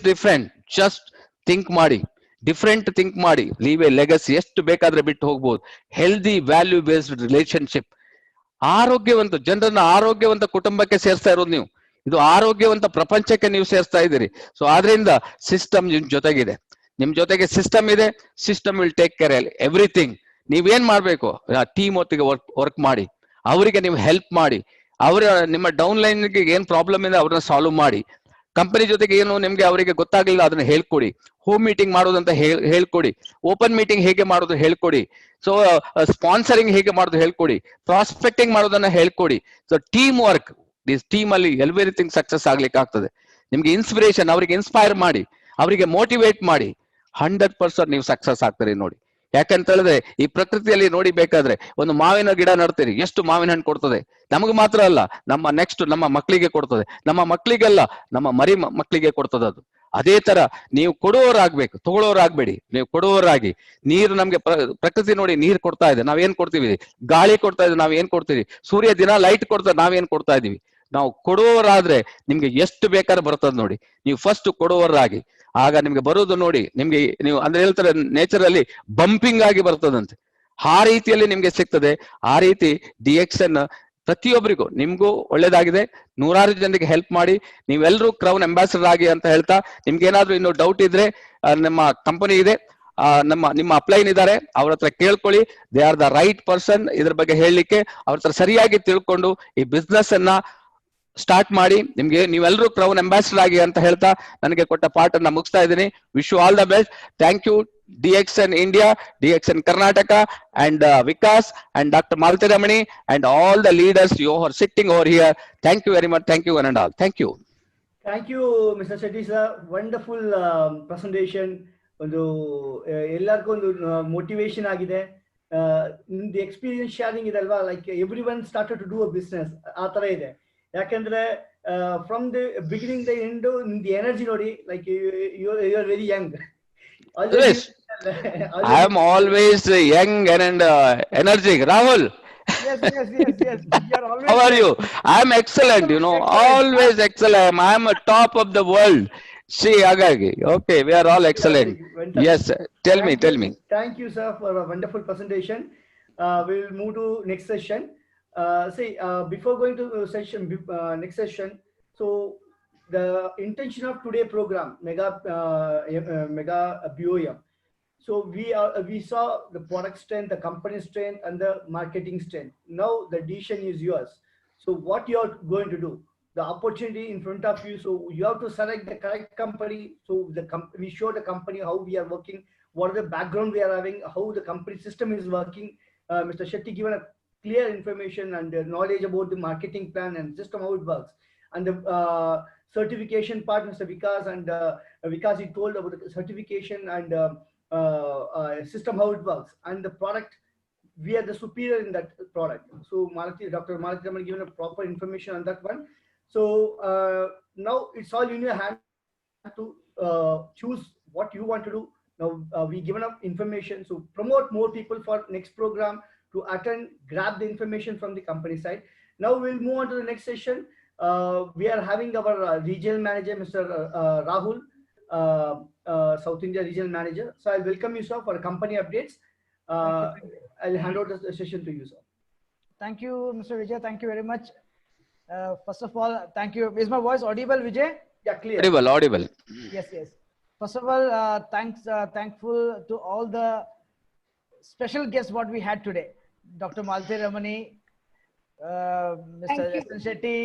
different. Just think ಮಾಡಿ, ಡಿಫರೆಂಟ್ ಥಿಂಕ್ ಮಾಡಿ, ಲೀವ್ ಎ ಲೆಗಸಿ. ಎಷ್ಟು ಬೇಕಾದ್ರೆ ಬಿಟ್ಟು ಹೋಗ್ಬೋದು. ಹೆಲ್ದಿ ವ್ಯಾಲ್ಯೂ ಬೇಸ್ಡ್ ರಿಲೇಶನ್ಶಿಪ್, ಆರೋಗ್ಯವಂತ ಜನರನ್ನ ಆರೋಗ್ಯವಂತ ಕುಟುಂಬಕ್ಕೆ ಸೇರ್ಸ್ತಾ ಇರೋದು ನೀವು. ಇದು ಆರೋಗ್ಯವಂತ ಪ್ರಪಂಚಕ್ಕೆ ನೀವು ಸೇರ್ಸ್ತಾ ಇದ್ದೀರಿ. ಸೊ ಆದ್ರಿಂದ ಸಿಸ್ಟಮ್ ನಿಮ್ ಜೊತೆಗಿದೆ, ನಿಮ್ ಜೊತೆಗೆ ಸಿಸ್ಟಮ್ ಇದೆ. System will take care everything. ನೀವೇನ್ ಮಾಡ್ಬೇಕು? ಟೀಮ್ ಒಟ್ಟಿಗೆ ವರ್ಕ್ ಮಾಡಿ, ಅವರಿಗೆ ನೀವು ಹೆಲ್ಪ್ ಮಾಡಿ, ನಿಮ್ಮ ಡೌನ್ ಲೈನ್ಗೆ ಏನ್ ಪ್ರಾಬ್ಲಮ್ ಇದೆ ಅವ್ರನ್ನ ಸಾಲ್ವ್ ಮಾಡಿ. ಕಂಪನಿ ಜೊತೆಗೆ ಏನು ನಿಮ್ಗೆ ಅವರಿಗೆ ಗೊತ್ತಾಗ್ಲಿಲ್ಲ ಅದನ್ನ ಹೇಳ್ಕೊಡಿ. ಹೋಮ್ ಮೀಟಿಂಗ್ ಮಾಡೋದಂತ ಹೇಳ್ಕೊಡಿ. ಓಪನ್ ಮೀಟಿಂಗ್ ಹೇಗೆ ಮಾಡೋದು ಹೇಳ್ಕೊಡಿ. ಸೊ ಸ್ಪಾನ್ಸರಿಂಗ್ ಹೇಗೆ ಮಾಡೋದು ಹೇಳ್ಕೊಡಿ. ಪ್ರಾಸ್ಪೆಕ್ಟಿಂಗ್ ಮಾಡೋದನ್ನ ಹೇಳ್ಕೊಡಿ. So team work, this team ಅಲ್ಲಿ ಎವ್ರಿಥಿಂಗ್ ಸಕ್ಸಸ್ ಆಗ್ಲಿಕ್ಕೆ ಆಗ್ತದೆ. ನಿಮ್ಗೆ ಇನ್ಸ್ಪಿರೇಷನ್, ಅವರಿಗೆ ಇನ್ಸ್ಪೈರ್ ಮಾಡಿ, ಅವರಿಗೆ ಮೋಟಿವೇಟ್ ಮಾಡಿ, 100% ನೀವು ಸಕ್ಸಸ್ ಆಗ್ತೀರಿ ನೋಡಿ. ಯಾಕಂತ ಹೇಳಿದ್ರೆ ಈ ಪ್ರಕೃತಿಯಲ್ಲಿ ನೋಡಿ, ಬೇಕಾದ್ರೆ ಒಂದು ಮಾವಿನ ಗಿಡ ನಡ್ತೀರಿ, ಎಷ್ಟು ಮಾವಿನ ಹಣ್ಣು ಕೊಡ್ತದೆ. ನಮಗೆ ಮಾತ್ರ ಅಲ್ಲ, ನಮ್ಮ ಮಕ್ಕಳಿಗೆ ಕೊಡ್ತದೆ. ನಮ್ಮ ಮಕ್ಕಳಿಗೆಲ್ಲ, ನಮ್ಮ ಮರಿ ಮಕ್ಕಳಿಗೆ ಕೊಡ್ತದೆ ಅದು. ಅದೇ ತರ ನೀವು ಕೊಡುವವರಾಗ್ಬೇಕು, ತಗೊಳ್ಳೋರಾಗ್ಬೇಡಿ. ನೀವು ಕೊಡುವವರಾಗಿ. ನೀರು ನಮ್ಗೆ ಪ್ರಕೃತಿ ನೋಡಿ ನೀರು ಕೊಡ್ತಾ ಇದೆ, ನಾವೇನ್ ಕೊಡ್ತೀವಿ? ಗಾಳಿ ಕೊಡ್ತಾ ಇದೆ, ನಾವೇನ್ ಕೊಡ್ತೀವಿ? ಸೂರ್ಯ ದಿನ ಲೈಟ್ ಕೊಡ್ತಾರೆ, ನಾವೇನ್ ಕೊಡ್ತಾ ಇದೀವಿ? ನಾವು ಕೊಡುವವರಾದ್ರೆ ನಿಮ್ಗೆ ಎಷ್ಟು ಬೇಕಾದ್ರೆ ಬರ್ತದೆ ನೋಡಿ. ನೀವು ಫಸ್ಟ್ ಕೊಡುವವರಾಗಿ, ಆಗ ನಿಮ್ಗೆ ಬರೋದು ನೋಡಿ. ನಿಮ್ಗೆ ನೀವು ಅಂದ್ರೆ ಹೇಳ್ತಾರೆ ನೇಚರ್ ಅಲ್ಲಿ ಬಂಪಿಂಗ್ ಆಗಿ ಬರ್ತದಂತೆ, ಆ ರೀತಿಯಲ್ಲಿ ನಿಮ್ಗೆ ಸಿಗ್ತದೆ. ಆ ರೀತಿ DXN ಪ್ರತಿಯೊಬ್ಬರಿಗೂ ನಿಮ್ಗೂ ಒಳ್ಳೇದಾಗಿದೆ. ನೂರಾರು ಜನರಿಗೆ ಹೆಲ್ಪ್ ಮಾಡಿ, ನೀವೆಲ್ಲರೂ ಕ್ರೌನ್ ಅಂಬಾಸಿಡರ್ ಆಗಿ ಅಂತ ಹೇಳ್ತಾ, ನಿಮ್ಗೆ ಏನಾದ್ರು ಇನ್ನು ಡೌಟ್ ಇದ್ರೆ ನಮ್ಮ ಕಂಪನಿ ಇದೆ, ನಿಮ್ಮ ಅಪ್ಲೈನ್ ಇದ್ದಾರೆ, ಅವ್ರ ಹತ್ರ ಕೇಳ್ಕೊಳ್ಳಿ. They are the right person ಇದ್ರ ಬಗ್ಗೆ ಹೇಳಲಿಕ್ಕೆ. ಅವ್ರ ಹತ್ರ ಸರಿಯಾಗಿ ತಿಳ್ಕೊಂಡು ಈ ಬಿಸ್ನೆಸ್ ಅನ್ನ ಸ್ಟಾರ್ಟ್ ಮಾಡಿ, ನಿಮ್ಗೆ ನೀವೆಲ್ಲರೂ ಕ್ರೌನ್ ಅಂಬಾಸಿಡರ್ ಆಗಿ ಅಂತ ಹೇಳ್ತಾ ನನಗೆ ಕೊಟ್ಟ ಪಾಠನ ಮುಗಿಸ್ತಾ ಇದ್ದೀನಿ. Wish you all the best. Thank you DXN India, DXN Karnataka, and Vikas and Dr. Malathi Ramani and all the leaders you are sitting over here. Thank you very much. Thank you one and all. Thank you. Thank you, Mr. Shetty sir. Wonderful presentation. ಒಂದು ಎಲ್ಲರಿಗೂ ಒಂದು motivation ಆಗಿದೆ. ನಿಮ್ದು experience sharing ಇದೆ ಅಲ್ವಾ, like every one started to do a business ಆ ತರ ಇದೆ. ಯಾಕಂದ್ರೆ from the beginning the end ನಿಮ್ದು ಎನರ್ಜಿ ನೋಡಿ, like you are very young. Yes, I am always young and energetic. Rahul. Yes. You are always How are you? I am excellent, you know, always excellent. I am a top of the world. See, Agagi. Okay, we are all excellent. Yes, tell me. Thank you, sir, for a wonderful presentation. We will move to next session. Before going to next session, so the intention of today program, Mega BOM. So we saw the product strength, the company strength, and the marketing strength. Now the decision is yours. So what you are going to do? The opportunity in front of you. So you have to select the correct company. So we show the company how we are working, what are the background we are having, how the company system is working. Mr. Shetty given a clear information and knowledge about the marketing plan and system, how it works. And the certification part, Mr. Vikas and Vikas, he told about the certification and system, how it works, and the product. We are the superior in that product. So Dr. Malathi Ramani given a proper information on that one. So now it's all in your hand to choose what you want to do. Now we given up information, so promote more people for next program to attend, grab the information from the company side. Now we'll move on to the next session. We are having our regional manager, Mr. Rahul, South India regional manager. So I'll welcome you, sir, for company updates. I'll hand over the session to you, sir. Thank you, Mr. Vijay. Thank you very much. First of all, thank you. Is my voice audible, Vijay? Yeah, clear. Audible. Yes. First of all, thankful to all the special guests what we had today. Dr. Malathi Ramani, Mr. S.N. Shetty,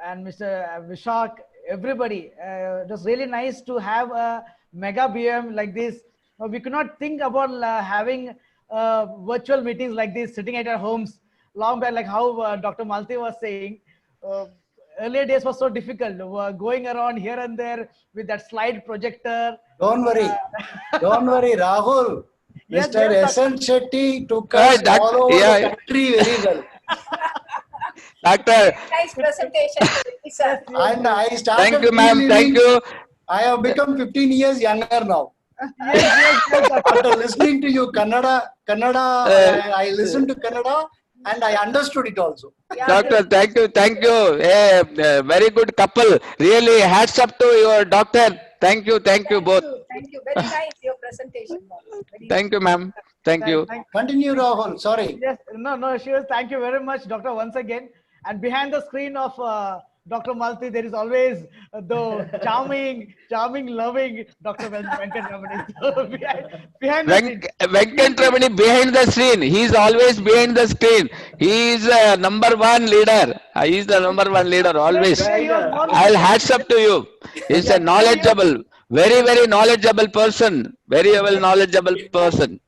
and Mr. Vishak, everybody. It was really nice to have a mega BM like this. We could not think about having virtual meetings like this, sitting at our homes long back, like how Dr. Malathi was saying. Earlier days was so difficult, going around here and there with that slide projector. Don't worry, Rahul. Yes, Mr. yes, S.N. Shetty took us all over the country very well. Doctor. Nice presentation, sir. And I started. Thank you, ma'am. Thank you. I have become 15 years younger now. Yes. After listening to you, Kannada, I listened to Kannada and I understood it also. Yeah, Doctor, thank you. Very good couple. Really, hats up to your doctor. Thank you both. Thank you. Very nice your presentation. Very Thank you, ma'am. Thank you. Continue, Rahul. Sorry. Yes, no, sure. Thank you very much, Doctor, once again. And behind the screen of Dr. Malathi, there is always the charming, loving Dr. Venkat Ramani. Behind the screen. Venkat Ramani behind the screen. He's always behind the screen. He is number one leader. He is the number one leader always. I'll hats up to you. He's a knowledgeable, very knowledgeable person. Very well knowledgeable person.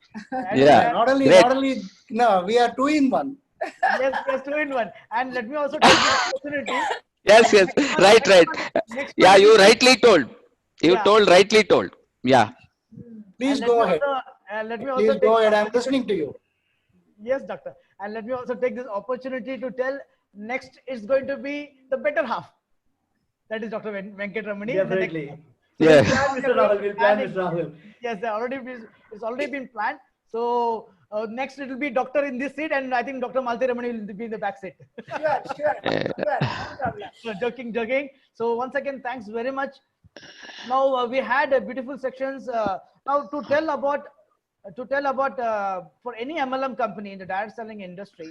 Yeah. Not only, no, we are two in one. Yes, 2-in-1. And let me also take this opportunity. Yes. Right. Yeah, you rightly told. You Yeah. rightly told. Yeah. Please go ahead. Let me also Please go ahead. I'm listening to you. Yes, doctor. And let me also take this opportunity to tell next is going to be the better half. That is Dr. Venkat Ramani. Definitely. Yeah. Mr. Rahul, we'll plan Mr. Rahul. Yes, it's already been planned. So next it will be doctor in this seat, and I think Dr. Malathi Ramani will be in the back seat. Sure. No problem. So joking. So once again, thanks very much. Now we had beautiful sections. Now to tell about for any MLM company in the direct selling industry,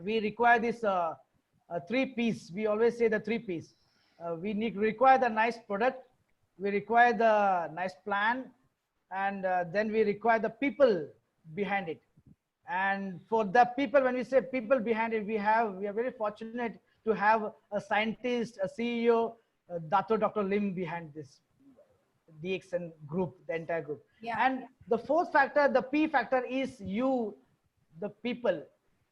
we require this three P's. We always say the three P's. We require the nice product, we require the nice plan, and then we require the people behind it. And for the people, when we say people behind it, we are very fortunate to have a scientist, a CEO, Dr. Lim behind this DXN group, the entire group. Yeah. And the fourth factor, the P factor, is you, the people.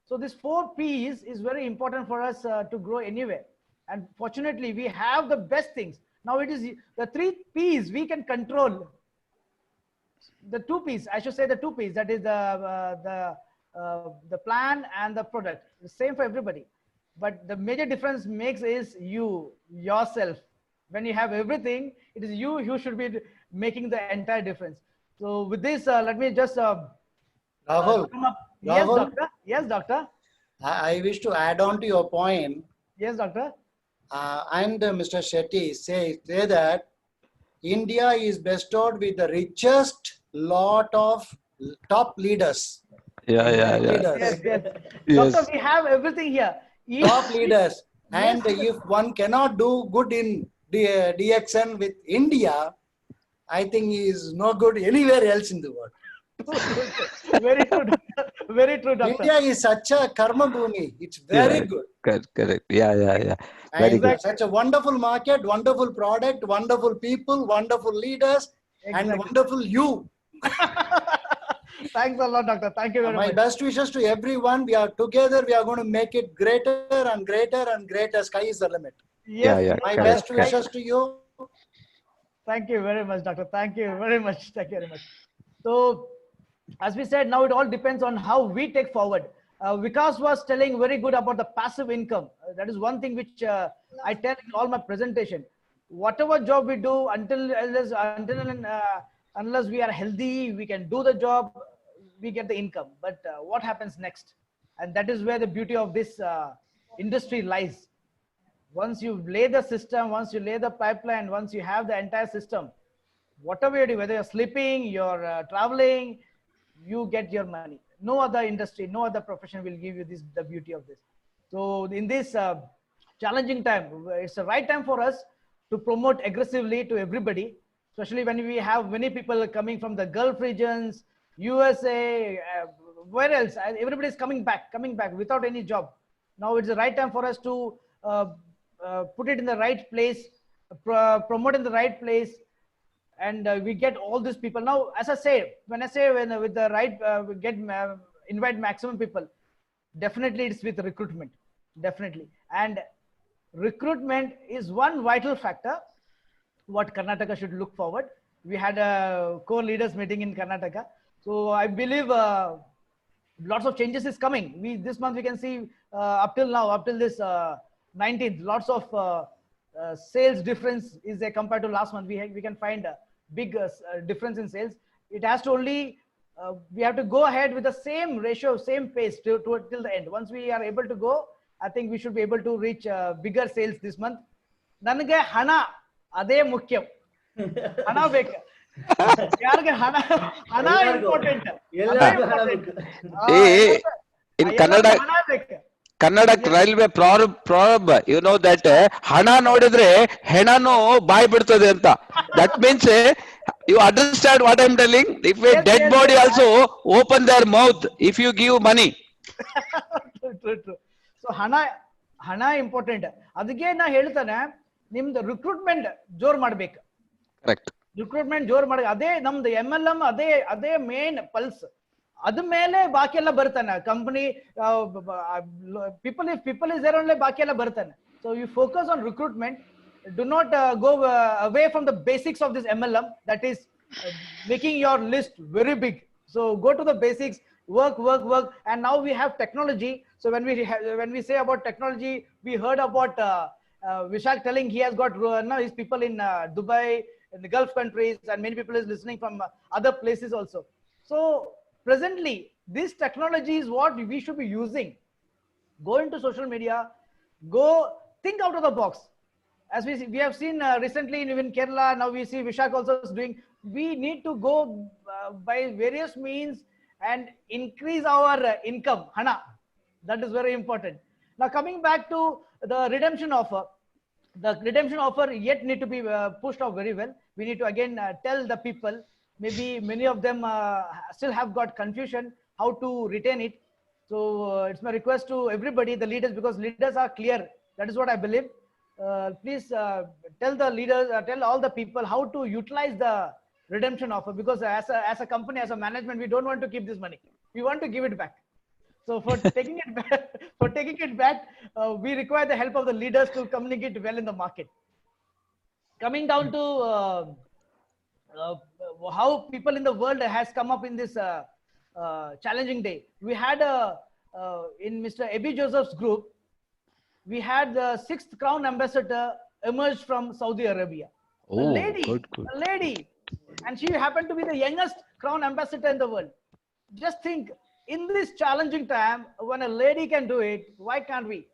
So this 4 P's is very important for us to grow anywhere. And fortunately, we have the best things. Now it is the 3 P's we can control. The 2 P's, I should say the 2 P's, that is the plan and the product. The same for everybody. But the major difference makes is yourself. When you have everything, it is you who should be making the entire difference. So with this, let me just Rahul, come up. Yes, Rahul? doctor. Yes, doctor. I wish to add on to your point. Yes, doctor. And Mr. Shetty say that India is bestowed with the richest lot of top leaders. Yeah. Leaders. Yes, yes. Yes. Doctor, we have everything here. Top leaders. And if one cannot do good in DXN with India, I think he is no good anywhere else in the world. Very true, doctor. Very true, doctor. India is such a karma bhumi. It's very Yeah. good. Correct. Yeah. Very And good. such a wonderful market, wonderful product, wonderful people, wonderful leaders, and Exactly. wonderful you. Thanks a lot, doctor. Thank you very My much. best wishes to everyone. We are together. We are going to make it greater and greater and greater. Sky is the limit. Yes, Yeah. My Correct, best wishes to you. Thank you very much, doctor. Thank you very much. Thank you very much. So, as we said, now it all depends on how we take forward. Vikas was telling very good about the passive income. That is one thing which I tell in all my presentation. Whatever job we do, unless we are healthy, we can do the job, we get the income. But what happens next? And that is where the beauty of this industry lies. Once you lay the system, once you lay the pipeline, once you have the entire system, whatever you do, whether you're sleeping, you're traveling, you get your money. No other industry, no other profession will give you the beauty of this. So in this challenging time, it's the right time for us to promote aggressively to everybody, especially when we have many people coming from the Gulf regions, USA, where else? Everybody is coming back without any job. Now it's the right time for us to put it in the right place, promote in the right place, and we get all these people. Now, as I say, when with the right, we get invite maximum people, definitely it's with recruitment, definitely. And recruitment is one vital factor what Karnataka should look forward. We had a core leaders meeting in Karnataka. So I believe lots of changes is coming. This month we can see up till this 19th, lots of sales difference is there compared to last month. We can find a big difference in sales. It has to only, we have to go ahead with the same ratio, same pace till the end. Once we are able to go, I think we should be able to reach bigger sales this month. Nanage hana ade mukyam. Hana beka. ಯಾರಿಗೆ ಹಣ important in Kannada railway proverb, you know that hana nodidre henanu ಬಾಯಿ ಬಿಡ್ತದೆ ಅಂತ. That means you understand what I'm telling? If a dead body also open their mouth if you give money. True. So ಹಣ important. ಅದಕ್ಕೆ ನಾ ಹೇಳ್ತಾನೆ, ನಿಮ್ದು recruitment ಜೋರ್ ಮಾಡ್ಬೇಕು. Correct. ರಿಕ್ರೂಟ್ಮೆಂಟ್ ಜೋರ್ ಮಾಡಿ, ಅದೇ ನಮ್ದು MLM, ಅದೇ ಮೇನ್ ಪಲ್ಸ್. ಅದ ಮೇಲೆ ಬಾಕಿ ಎಲ್ಲ ಬರ್ತಾನೆ. Company people is there only, ಬಾಕಿ ಎಲ್ಲ ಬರ್ತಾನೆ. So you focus on recruitment. Do not go away from the basics of this MLM, that is making your list very big. So go to the basics, work. And now we have technology. So when we say about technology, we heard about Vishak telling he has got now his people in Dubai, in the Gulf countries, and many people is listening from other places also. So presently, this technology is what we should be using. Go into social media, go think out of the box. As we have seen recently in Kerala, now we see Vishak also is doing. We need to go by various means and increase our income, hana. That is very important. Now coming back to the redemption offer. The redemption offer yet need to be pushed off very well. We need to again tell the people, maybe many of them still have got confusion how to retain it. So it's my request to everybody, the leaders, because leaders are clear. That is what I believe. Please tell the leaders, tell all the people how to utilize the redemption offer, because as a company, as a management, we don't want to keep this money. We want to give it back. So for taking it back, we require the help of the leaders to communicate well in the market. Coming down to how people in the world has come up in this challenging day. We had in Mr. Ebi Joseph's group, we had the 6th Crown Ambassador emerged from Saudi Arabia. Oh, a lady, good. a lady, and she happened to be the youngest Crown Ambassador in the world. Just think, in this challenging time, when a lady can do it, why can't we?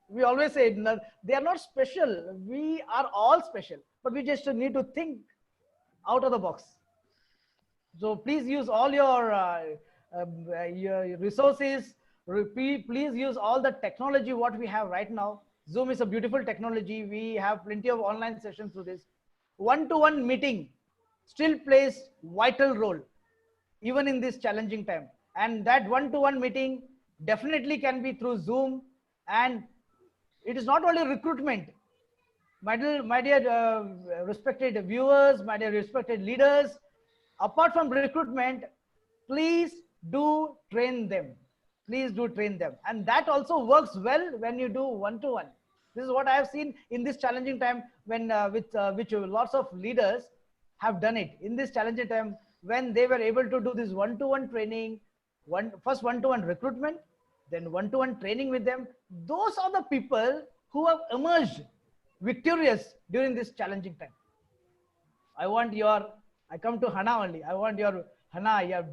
We always say they are not special. We are all special, but we just need to think out of the box. So please use all your resources. Please use all the technology what we have right now. Zoom is a beautiful technology. We have plenty of online sessions through this. One-to-one meeting still plays vital role, even in this challenging time. And that one-to-one meeting definitely can be through Zoom. And it is not only recruitment. My dear respected viewers, my dear respected leaders, apart from recruitment, please do train them. Please do train them. And that also works well when you do one-to-one. This is what I have seen in this challenging time, when which lots of leaders have done it. In this challenging time, when they were able to do this one-to-one training, first one-to-one recruitment, then one-to-one training with them. Those are the people who have emerged victorious during this challenging time. I come to Hana only. I want your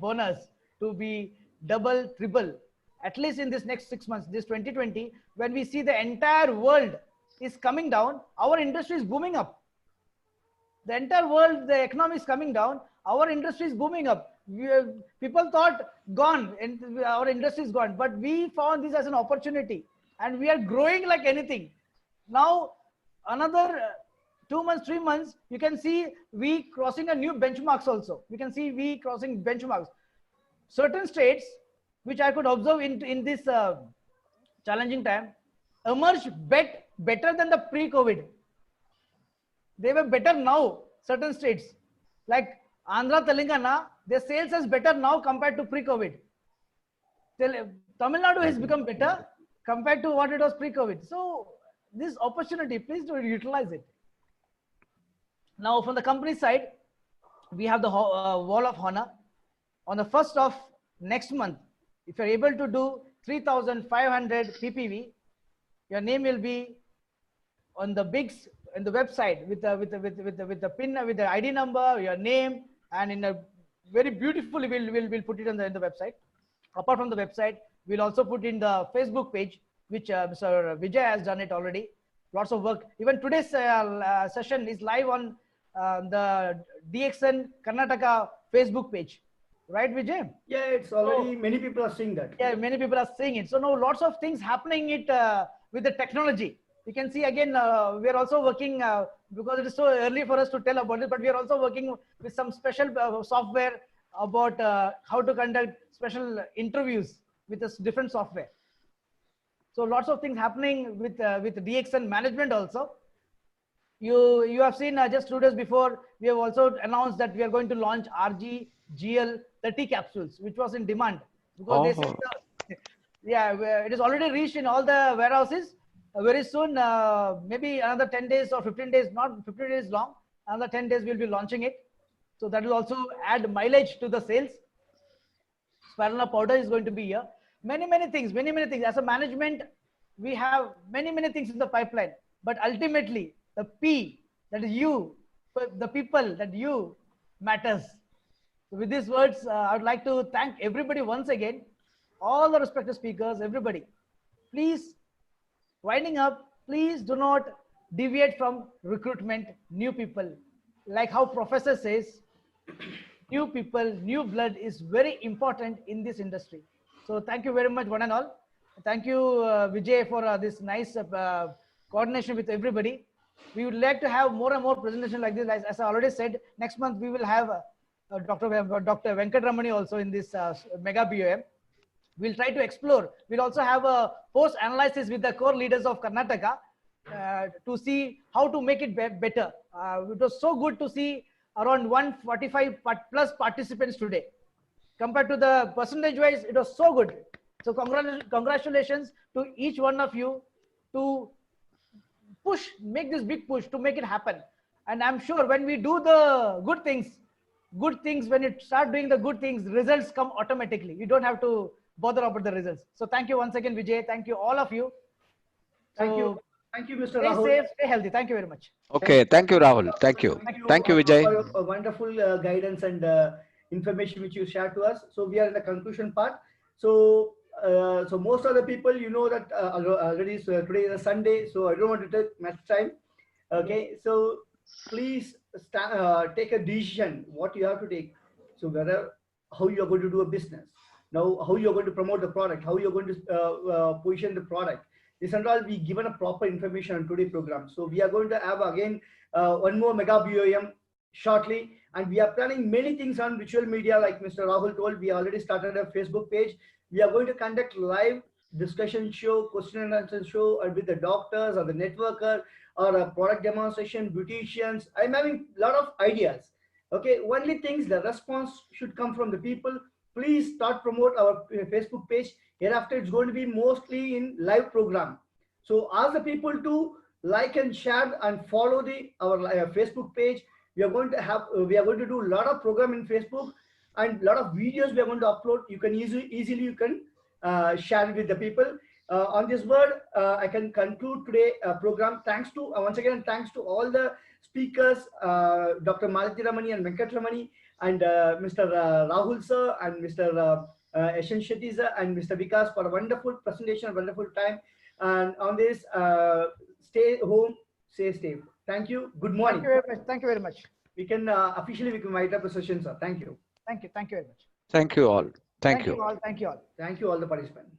bonus to be double, triple, at least in this next 6 months, this 2020, when we see the entire world is coming down, our industry is booming up. The entire world, the economy is coming down, our industry is booming up. People thought gone, and our industry is gone, but we found this as an opportunity, and we are growing like anything. Now, another 2 months, 3 months, you can see we crossing a new benchmarks also. We can see we crossing benchmarks. Certain states, which I could observe in this challenging time, emerged better than the pre-COVID. They were better now, certain states. Like Andhra, Telangana, their sales is better now compared to pre-COVID. Tamil Nadu has become better compared to what it was pre-COVID. So this opportunity, please do utilize it. Now from the company side, we have the Wall of Honor. On the 1st of next month, if you're able to do 3,500 PPV, your name will be on the bigs in the website with the pin, with the ID number, your name, and in a very beautifully we'll put it on the website. Apart from the website, we'll also put in the Facebook page, which Mr. Vijay has done it already. Lots of work. Even today's session is live on the DXN Karnataka Facebook page. Right, Vijay? Yeah, it's already, many people are seeing that. Yeah, many people are seeing it. So now lots of things happening with the technology. You can see again, we are also working, because it is so early for us to tell about it, but we are also working with some special software about how to conduct special interviews with this different software. So lots of things happening with DXN management also. You have seen just 2 days before, we have also announced that we are going to launch RGGL 30 capsules, which was in demand, because they said, yeah, it is already reached in all the warehouses. Very soon, maybe another 10 days or 15 days, not 15 days long, another 10 days we'll be launching it. So that will also add mileage to the sales. Spirulina powder is going to be here. Many things. As a management, we have many things in the pipeline, but ultimately the P, that is you, the people, that you matters. So with these words, I would like to thank everybody once again, all the respected speakers, everybody. Please, winding up, please do not deviate from recruitment, new people. Like how Professor says, new people, new blood is very important in this industry. So thank you very much, one and all. Thank you, Vijay, for this nice coordination with everybody. We would like to have more and more presentation like this. As I already said, next month we will have Dr. Venkat Ramani also in this mega BOM. We'll try to explore. We'll also have a post analysis with the core leaders of Karnataka to see how to make it better. It was so good to see around 145 plus participants today. Compared to the percentage wise, it was so good. So congratulations to each one of you to make this big push to make it happen. And I'm sure when we do the good things, when you start doing the good things, results come automatically. You don't have to bother about the results. So thank you once again, Vijay. Thank you, all of you. Thank you. Thank you, Mr. Stay Rahul. safe, stay healthy. Thank you very much. Okay, thank you, Rahul. Thank you. Thank you, Vijay. For your wonderful guidance and information which you shared to us. So we are in the conclusion part. So so most of the people, you know that already today is a Sunday, so I don't want to take much time. Okay, so please take a decision what you have to take. So whether how you are going to do a business, now how you are going to promote the product, how you are going to position the product. This and all we given a proper information on today's program. So we are going to have again one more mega BOM shortly, and we are planning many things on virtual media. Like Mr. Rahul told, we already started a Facebook page. We are going to conduct live discussion show, question and answer show, or with the doctors or the networker or a product demonstration, beauticians. I'm having a lot of ideas. Okay, only things the response should come from the people. Please start promote our Facebook page. Hereafter, it's going to be mostly in live program. So ask the people to like and share and follow our Facebook page. We are going to do a lot of program in Facebook and a lot of videos we are going to upload. You can easily you can share it with the people. On this word, I can conclude today program. Thanks to once again, thanks to all the speakers, Dr. Malathi Ramani and Venkat Ramani, and Mr. Rahul sir, and Mr. Yashan Shetty sir, and Mr. Vikas for a wonderful presentation, wonderful time. And on this, stay home, stay safe. Thank you. Good morning. Thank you very much. Thank you very much. We can officially we can wind up the session, sir. Thank you. Thank you. Thank you very much. Thank you all. Thank you. All. Thank you all. Thank you all the participants.